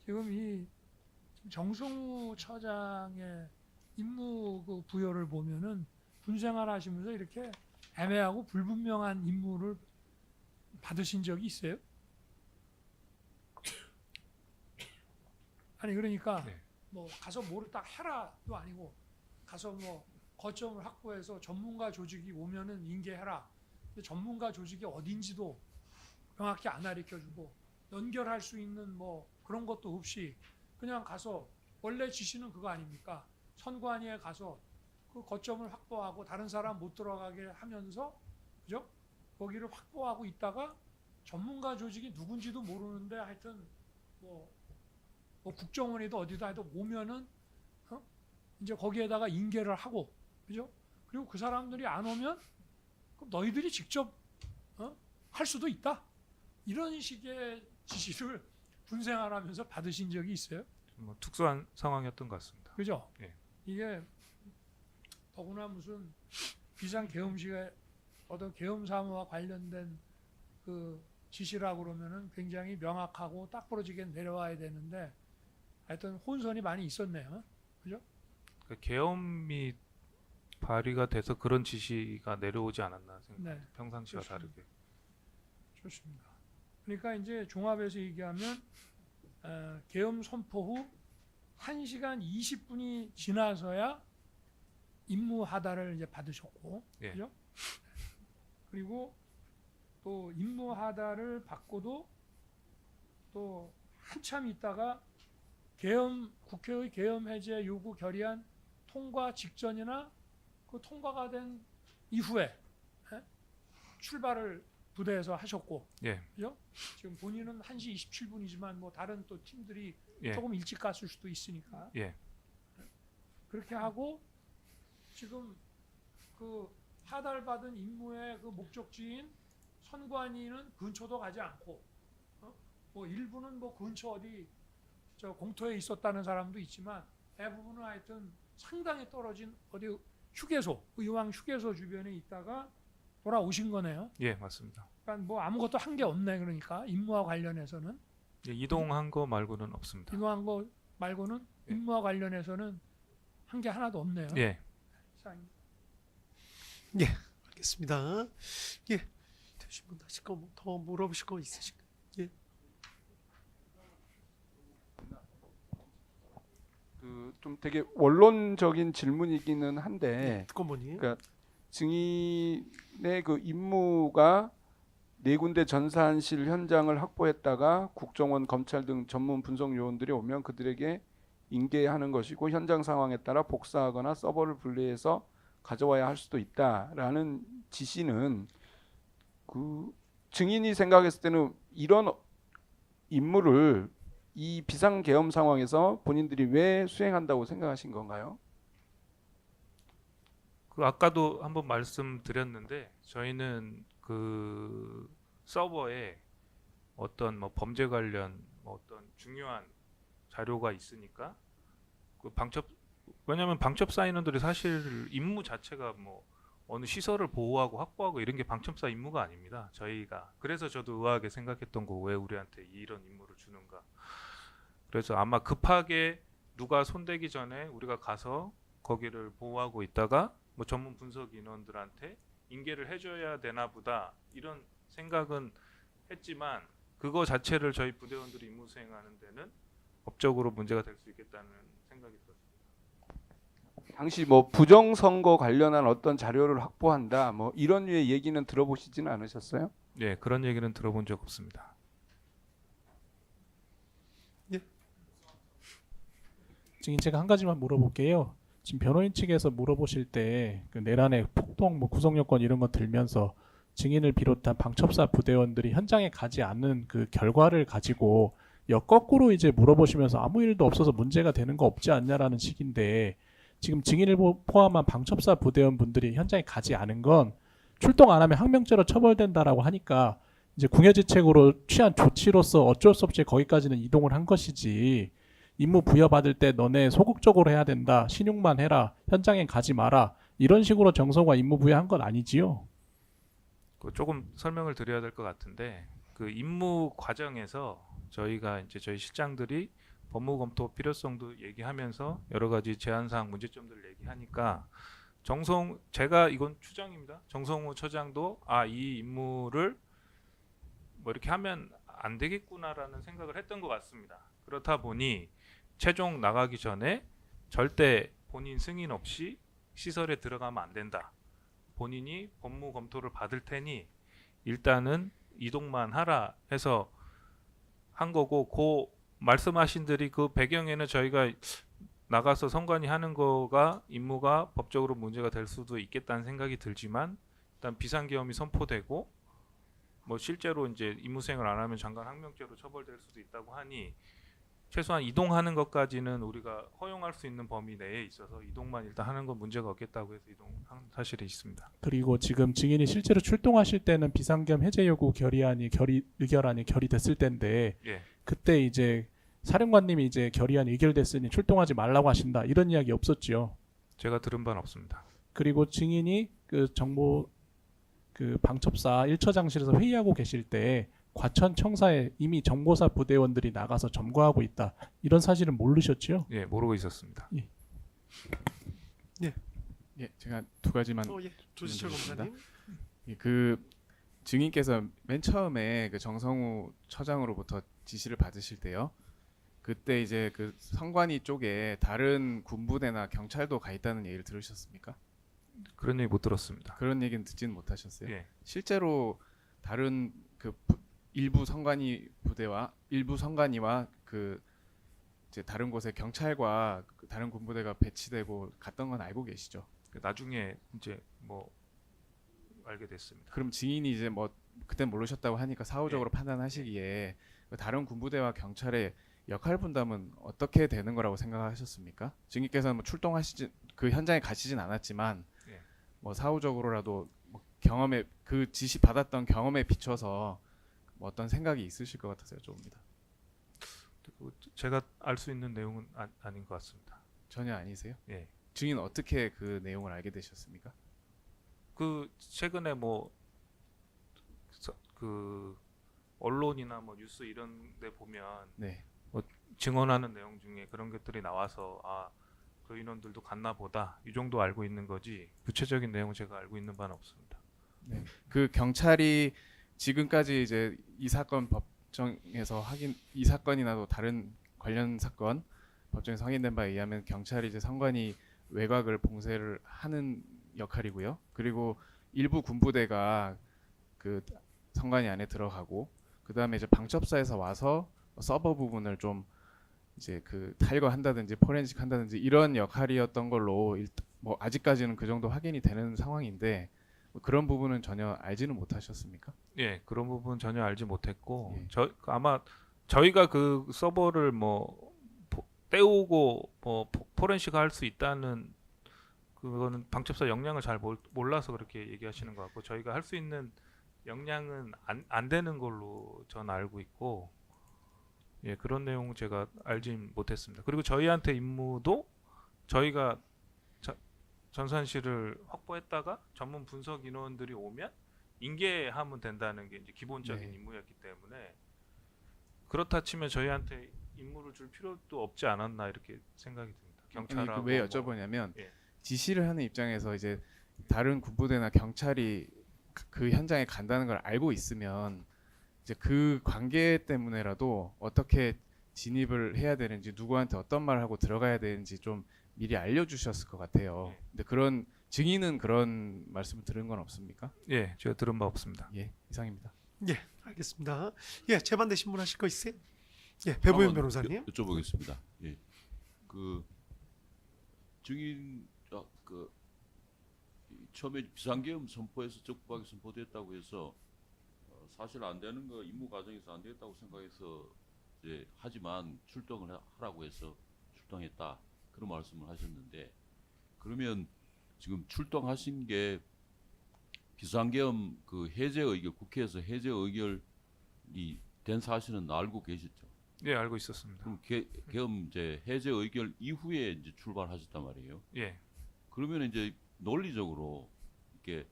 지금 이 정성우 처장의 임무 그 부여를 보면은 군생활 하시면서 이렇게 애매하고 불분명한 임무를 받으신 적이 있어요? 아니 그러니까 네. 뭐 가서 뭐를 딱 해라도 아니고 가서 뭐 거점을 확보해서 전문가 조직이 오면은 인계해라 근데 전문가 조직이 어딘지도 명확히 안 가르쳐주고 연결할 수 있는 뭐 그런 것도 없이 그냥 가서 원래 지시는 그거 아닙니까? 선관위에 가서 그 거점을 확보하고 다른 사람 못 들어가게 하면서 그죠? 거기를 확보하고 있다가 전문가 조직이 누군지도 모르는데 하여튼 뭐 국정원이도 어디다 해도 오면은 이제 거기에다가 인계를 하고 그죠? 그리고 그 사람들이 안 오면 그럼 너희들이 직접 할 수도 있다. 이런 식의 지시를 군생활하면서 받으신 적이 있어요? 뭐 특수한 상황이었던 것 같습니다. 그죠? 예. 이게 더구나 무슨 비상계엄식의 어떤 계엄 사무와 관련된 그 지시라고 그러면은 굉장히 명확하고 딱 부러지게 내려와야 되는데 하여튼 혼선이 많이 있었네요. 그죠? 그 계엄이 발의가 돼서 그런 지시가 내려오지 않았나 생각합니다. 네. 평상시와 좋습니다. 다르게. 좋습니다. 그러니까 이제 종합해서 얘기하면 계엄 선포 후 1시간 20분이 지나서야 임무 하달을 이제 받으셨고, 예. 그죠? 그리고 또 임무 하달을 받고도 또 한참 있다가 국회의 계엄 해제 요구 결의안 통과 직전이나 그 통과가 된 이후에 출발을 부대에서 하셨고, 예. 그죠? 지금 본인은 1시 27분이지만 뭐 다른 또 팀들이 예. 조금 일찍 갔을 수도 있으니까 예. 그렇게 하고 지금 그 하달받은 임무의 그 목적지인 선관위는 근처도 가지 않고 뭐 일부는 뭐 근처 어디 저 공터에 있었다는 사람도 있지만 대부분은 하여튼 상당히 떨어진 어디 휴게소, 의왕 휴게소 주변에 있다가 돌아오신 거네요. 예, 맞습니다. 그러니까 뭐 아무것도 한 게 없네. 그러니까 임무와 관련해서는 예, 이동한 거 말고는 없습니다. 이동한 거 말고는 예. 임무와 관련해서는 한 게 하나도 없네요. 예. 이상입니다. 알겠습니다. 예, 되신 분 다시 더 물어보실 거 있으신가요? 예. 그 좀 되게 원론적인 질문이기는 한데 특검본이 그러니까 증인의 그 임무가 네 군데 전산실 현장을 확보했다가 국정원, 검찰 등 전문 분석 요원들이 오면 그들에게 인계하는 것이고 현장 상황에 따라 복사하거나 서버를 분리해서 가져와야 할 수도 있다라는 지시는 그 증인이 생각했을 때는 이런 임무를 이 비상계엄 상황에서 본인들이 왜 수행한다고 생각하신 건가요? 그 아까도 한번 말씀드렸는데 저희는 그 서버에 어떤 뭐 범죄 관련 뭐 어떤 중요한 자료가 있으니까 그 왜냐하면 방첩사 인원들이 사실 임무 자체가 뭐 어느 시설을 보호하고 확보하고 이런 게 방첩사 임무가 아닙니다. 저희가 그래서 저도 의아하게 생각했던 거 왜 우리한테 이런 임무를 주는가. 그래서 아마 급하게 누가 손대기 전에 우리가 가서 거기를 보호하고 있다가 뭐 전문 분석 인원들한테 인계를 해줘야 되나 보다 이런 생각은 했지만 그거 자체를 저희 부대원들이 임무 수행하는 데는 법적으로 문제가 될 수 있겠다는 생각이 들었습니다. 당시 뭐 부정선거 관련한 어떤 자료를 확보한다 뭐 이런 류의 얘기는 들어보시지는 않으셨어요? 네, 그런 얘기는 들어본 적 없습니다. 지금 제가 한 가지만 물어볼게요. 지금 변호인 측에서 물어보실 때 그 내란의 폭동, 뭐 구성 요건 이런 거 들면서 증인을 비롯한 방첩사 부대원들이 현장에 가지 않는 그 결과를 가지고 역거꾸로 이제 물어보시면서 아무 일도 없어서 문제가 되는 거 없지 않냐라는 식인데 지금 증인을 포함한 방첩사 부대원 분들이 현장에 가지 않은 건 출동 안 하면 항명죄로 처벌된다라고 하니까 이제 궁여지책으로 취한 조치로서 어쩔 수 없이 거기까지는 이동을 한 것이지. 임무 부여받을 때 너네 소극적으로 해야 된다. 신용만 해라. 현장에 가지 마라. 이런 식으로 정성화 임무 부여한 건 아니지요. 그 조금 설명을 드려야 될 것 같은데 그 임무 과정에서 저희가 이제 저희 실장들이 법무 검토 필요성도 얘기하면서 여러 가지 제한사항 문제점들을 얘기하니까 제가 이건 추정입니다. 정성호 처장도 이 임무를 뭐 이렇게 하면 안 되겠구나라는 생각을 했던 것 같습니다. 그렇다 보니 최종 나가기 전에 절대 본인 승인 없이 시설에 들어가면 안 된다. 본인이 법무 검토를 받을 테니 일단은 이동만 하라 해서 한 거고, 그 말씀하신 들이 그 배경에는 저희가 나가서 선관위 하는 거가 임무가 법적으로 문제가 될 수도 있겠다는 생각이 들지만, 일단 비상계엄이 선포되고 뭐 실제로 이제 임무 수행을 안 하면 장관 항명죄로 처벌될 수도 있다고 하니 최소한 이동하는 것까지는 우리가 허용할 수 있는 범위 내에 있어서 이동만 일단 하는 건 문제가 없겠다고 해서 이동한 사실이 있습니다. 그리고 지금 증인이 실제로 출동하실 때는 비상계엄 해제 요구 의결안이 결의됐을 때인데 예. 그때 이제 사령관님이 이제 결의안이 의결됐으니 출동하지 말라고 하신다 이런 이야기 없었지요. 제가 들은 바는 없습니다. 그리고 증인이 그 정보 그 방첩사 1처장실에서 회의하고 계실 때 과천 청사에 이미 정보사 부대원들이 나가서 점거하고 있다 이런 사실은 모르셨지요? 예, 모르고 있었습니다. 예, 제가 두 가지만 예. 조지철 검사님. 예, 그 증인께서 맨 처음에 그 정성우 처장으로부터 지시를 받으실 때요. 그때 이제 그 선관위 쪽에 다른 군부대나 경찰도 가 있다는 얘기를 들으셨습니까? 그런 얘기 못 들었습니다. 그런 얘기는 듣지는 못하셨어요. 예. 실제로 다른 일부 선관위 부대와 일부 선관위와 그 이제 다른 곳에 경찰과 그 다른 군부대가 배치되고 갔던 건 알고 계시죠? 나중에 이제 뭐 알게 됐습니다. 그럼 증인이 이제 뭐 그때 모르셨다고 하니까 사후적으로 판단하시기에 그 다른 군부대와 경찰의 역할 분담은 어떻게 되는 거라고 생각하셨습니까? 증인께서는 뭐 출동하시지 그 현장에 가시진 않았지만 예. 뭐 사후적으로라도 뭐 경험에 그 지시 받았던 경험에 비춰서 뭐 어떤 생각이 있으실 것 같아서 여쭤봅니다. 제가 알 수 있는 내용은 아닌 것 같습니다. 전혀 아니세요? 예. 증인 어떻게 그 내용을 알게 되셨습니까? 그 최근에 뭐 그 언론이나 뭐 뉴스 이런 데 보면 네. 뭐 증언하는 내용 중에 그런 것들이 나와서 아, 그 인원들도 갔나 보다 이 정도 알고 있는 거지 구체적인 내용은 제가 알고 있는 바는 없습니다. 그 경찰이 지금까지 이제 이 사건 법정에서 이 사건이나 또 다른 관련 사건 법정에서 확인된 바에 의하면 경찰이 이제 선관위 외곽을 봉쇄를 하는 역할이고요. 그리고 일부 군부대가 그 선관위 안에 들어가고 그 다음에 이제 방첩사에서 와서 서버 부분을 좀 이제 그 탈거한다든지 포렌식 한다든지 이런 역할이었던 걸로 뭐 아직까지는 그 정도 확인이 되는 상황인데 뭐 그런 부분은 전혀 알지는 못하셨습니까? 예, 그런 부분 전혀 알지 못했고 예. 아마 저희가 그 서버를 뭐 떼우고 뭐 포렌식 할 수 있다는 그거는 방첩사 역량을 잘 몰라서 그렇게 얘기하시는 것 같고 저희가 할 수 있는 역량은 안 되는 걸로 전 알고 있고 예, 그런 내용 제가 알지 못했습니다. 그리고 저희한테 임무도 저희가 전산실을 확보했다가 전문 분석 인원들이 오면 인계하면 된다는 게 이제 기본적인 네. 임무였기 때문에 그렇다 치면 저희한테 임무를 줄 필요도 없지 않았나 이렇게 생각이 듭니다. 경찰하고 왜 뭐, 여쭤보냐면 예. 지시를 하는 입장에서 이제 다른 군부대나 경찰이 그 현장에 간다는 걸 알고 있으면 이제 그 관계 때문에라도 어떻게 진입을 해야 되는지 누구한테 어떤 말을 하고 들어가야 되는지 좀 미리 알려주셨을 것 같아요. 예. 근데 그런 증인은 그런 말씀을 들은 건 없습니까? 예, 제가 들은 바 없습니다. 예, 이상입니다. 예, 알겠습니다. 예, 재반대 신문 하실 거 있어요? 예, 배보현 변호사님. 여쭤보겠습니다. 예, 그 증인 그 처음에 비상계엄 선포해서 적법하게 선포됐다고 해서 사실 안 되는 거 임무 과정에서 안 되겠다고 생각해서 이제 하지만 출동을 하라고 해서 출동했다 그런 말씀을 하셨는데 그러면 지금 출동하신 게 비상계엄 그 해제 의결 국회에서 해제 의결이 된 사실은 알고 계셨죠? 예, 알고 있었습니다. 그럼 계엄 이제 해제 의결 이후에 이제 출발하셨단 말이에요. 예, 그러면 이제 논리적으로 이렇게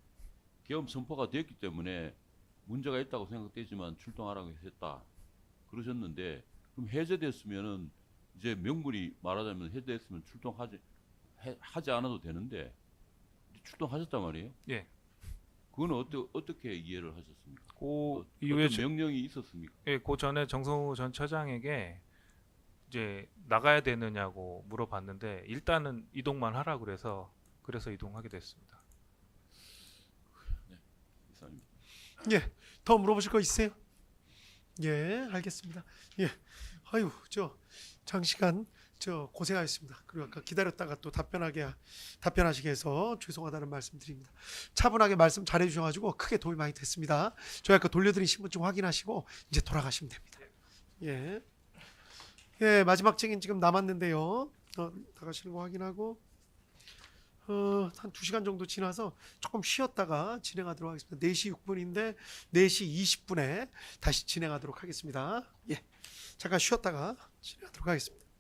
계엄 선포가 됐기 때문에 문제가 있다고 생각되지만 출동하라고 했다 그러셨는데 그럼 해제됐으면은 이제 명분이 말하자면 해제됐으면 하지 않아도 되는데 출동하셨단 말이에요. 예. 그건 어떻게 이해를 하셨습니까? 그 이후에 어떤 명령이 있었습니까? 예, 그 전에 정성우 전 처장에게 이제 나가야 되느냐고 물어봤는데 일단은 이동만 하라 그래서 이동하게 됐습니다. 예, 더 물어보실 거 있으세요? 예, 알겠습니다. 예, 아유, 장시간 고생하셨습니다. 그리고 아까 기다렸다가 또 답변하시게 해서 죄송하다는 말씀드립니다. 차분하게 말씀 잘해주셔가지고 크게 도움이 많이 됐습니다. 저희 아까 돌려드린 신분증 확인하시고 이제 돌아가시면 됩니다. 예, 예, 마지막 증인 지금 남았는데요. 나가시는 거 확인하고 한 2시간 정도 지나서 조금 쉬었다가 진행하도록 하겠습니다. 4시 6분인데 4시 20분에 다시 진행하도록 하겠습니다. 예, 잠깐 쉬었다가 진행하도록 하겠습니다.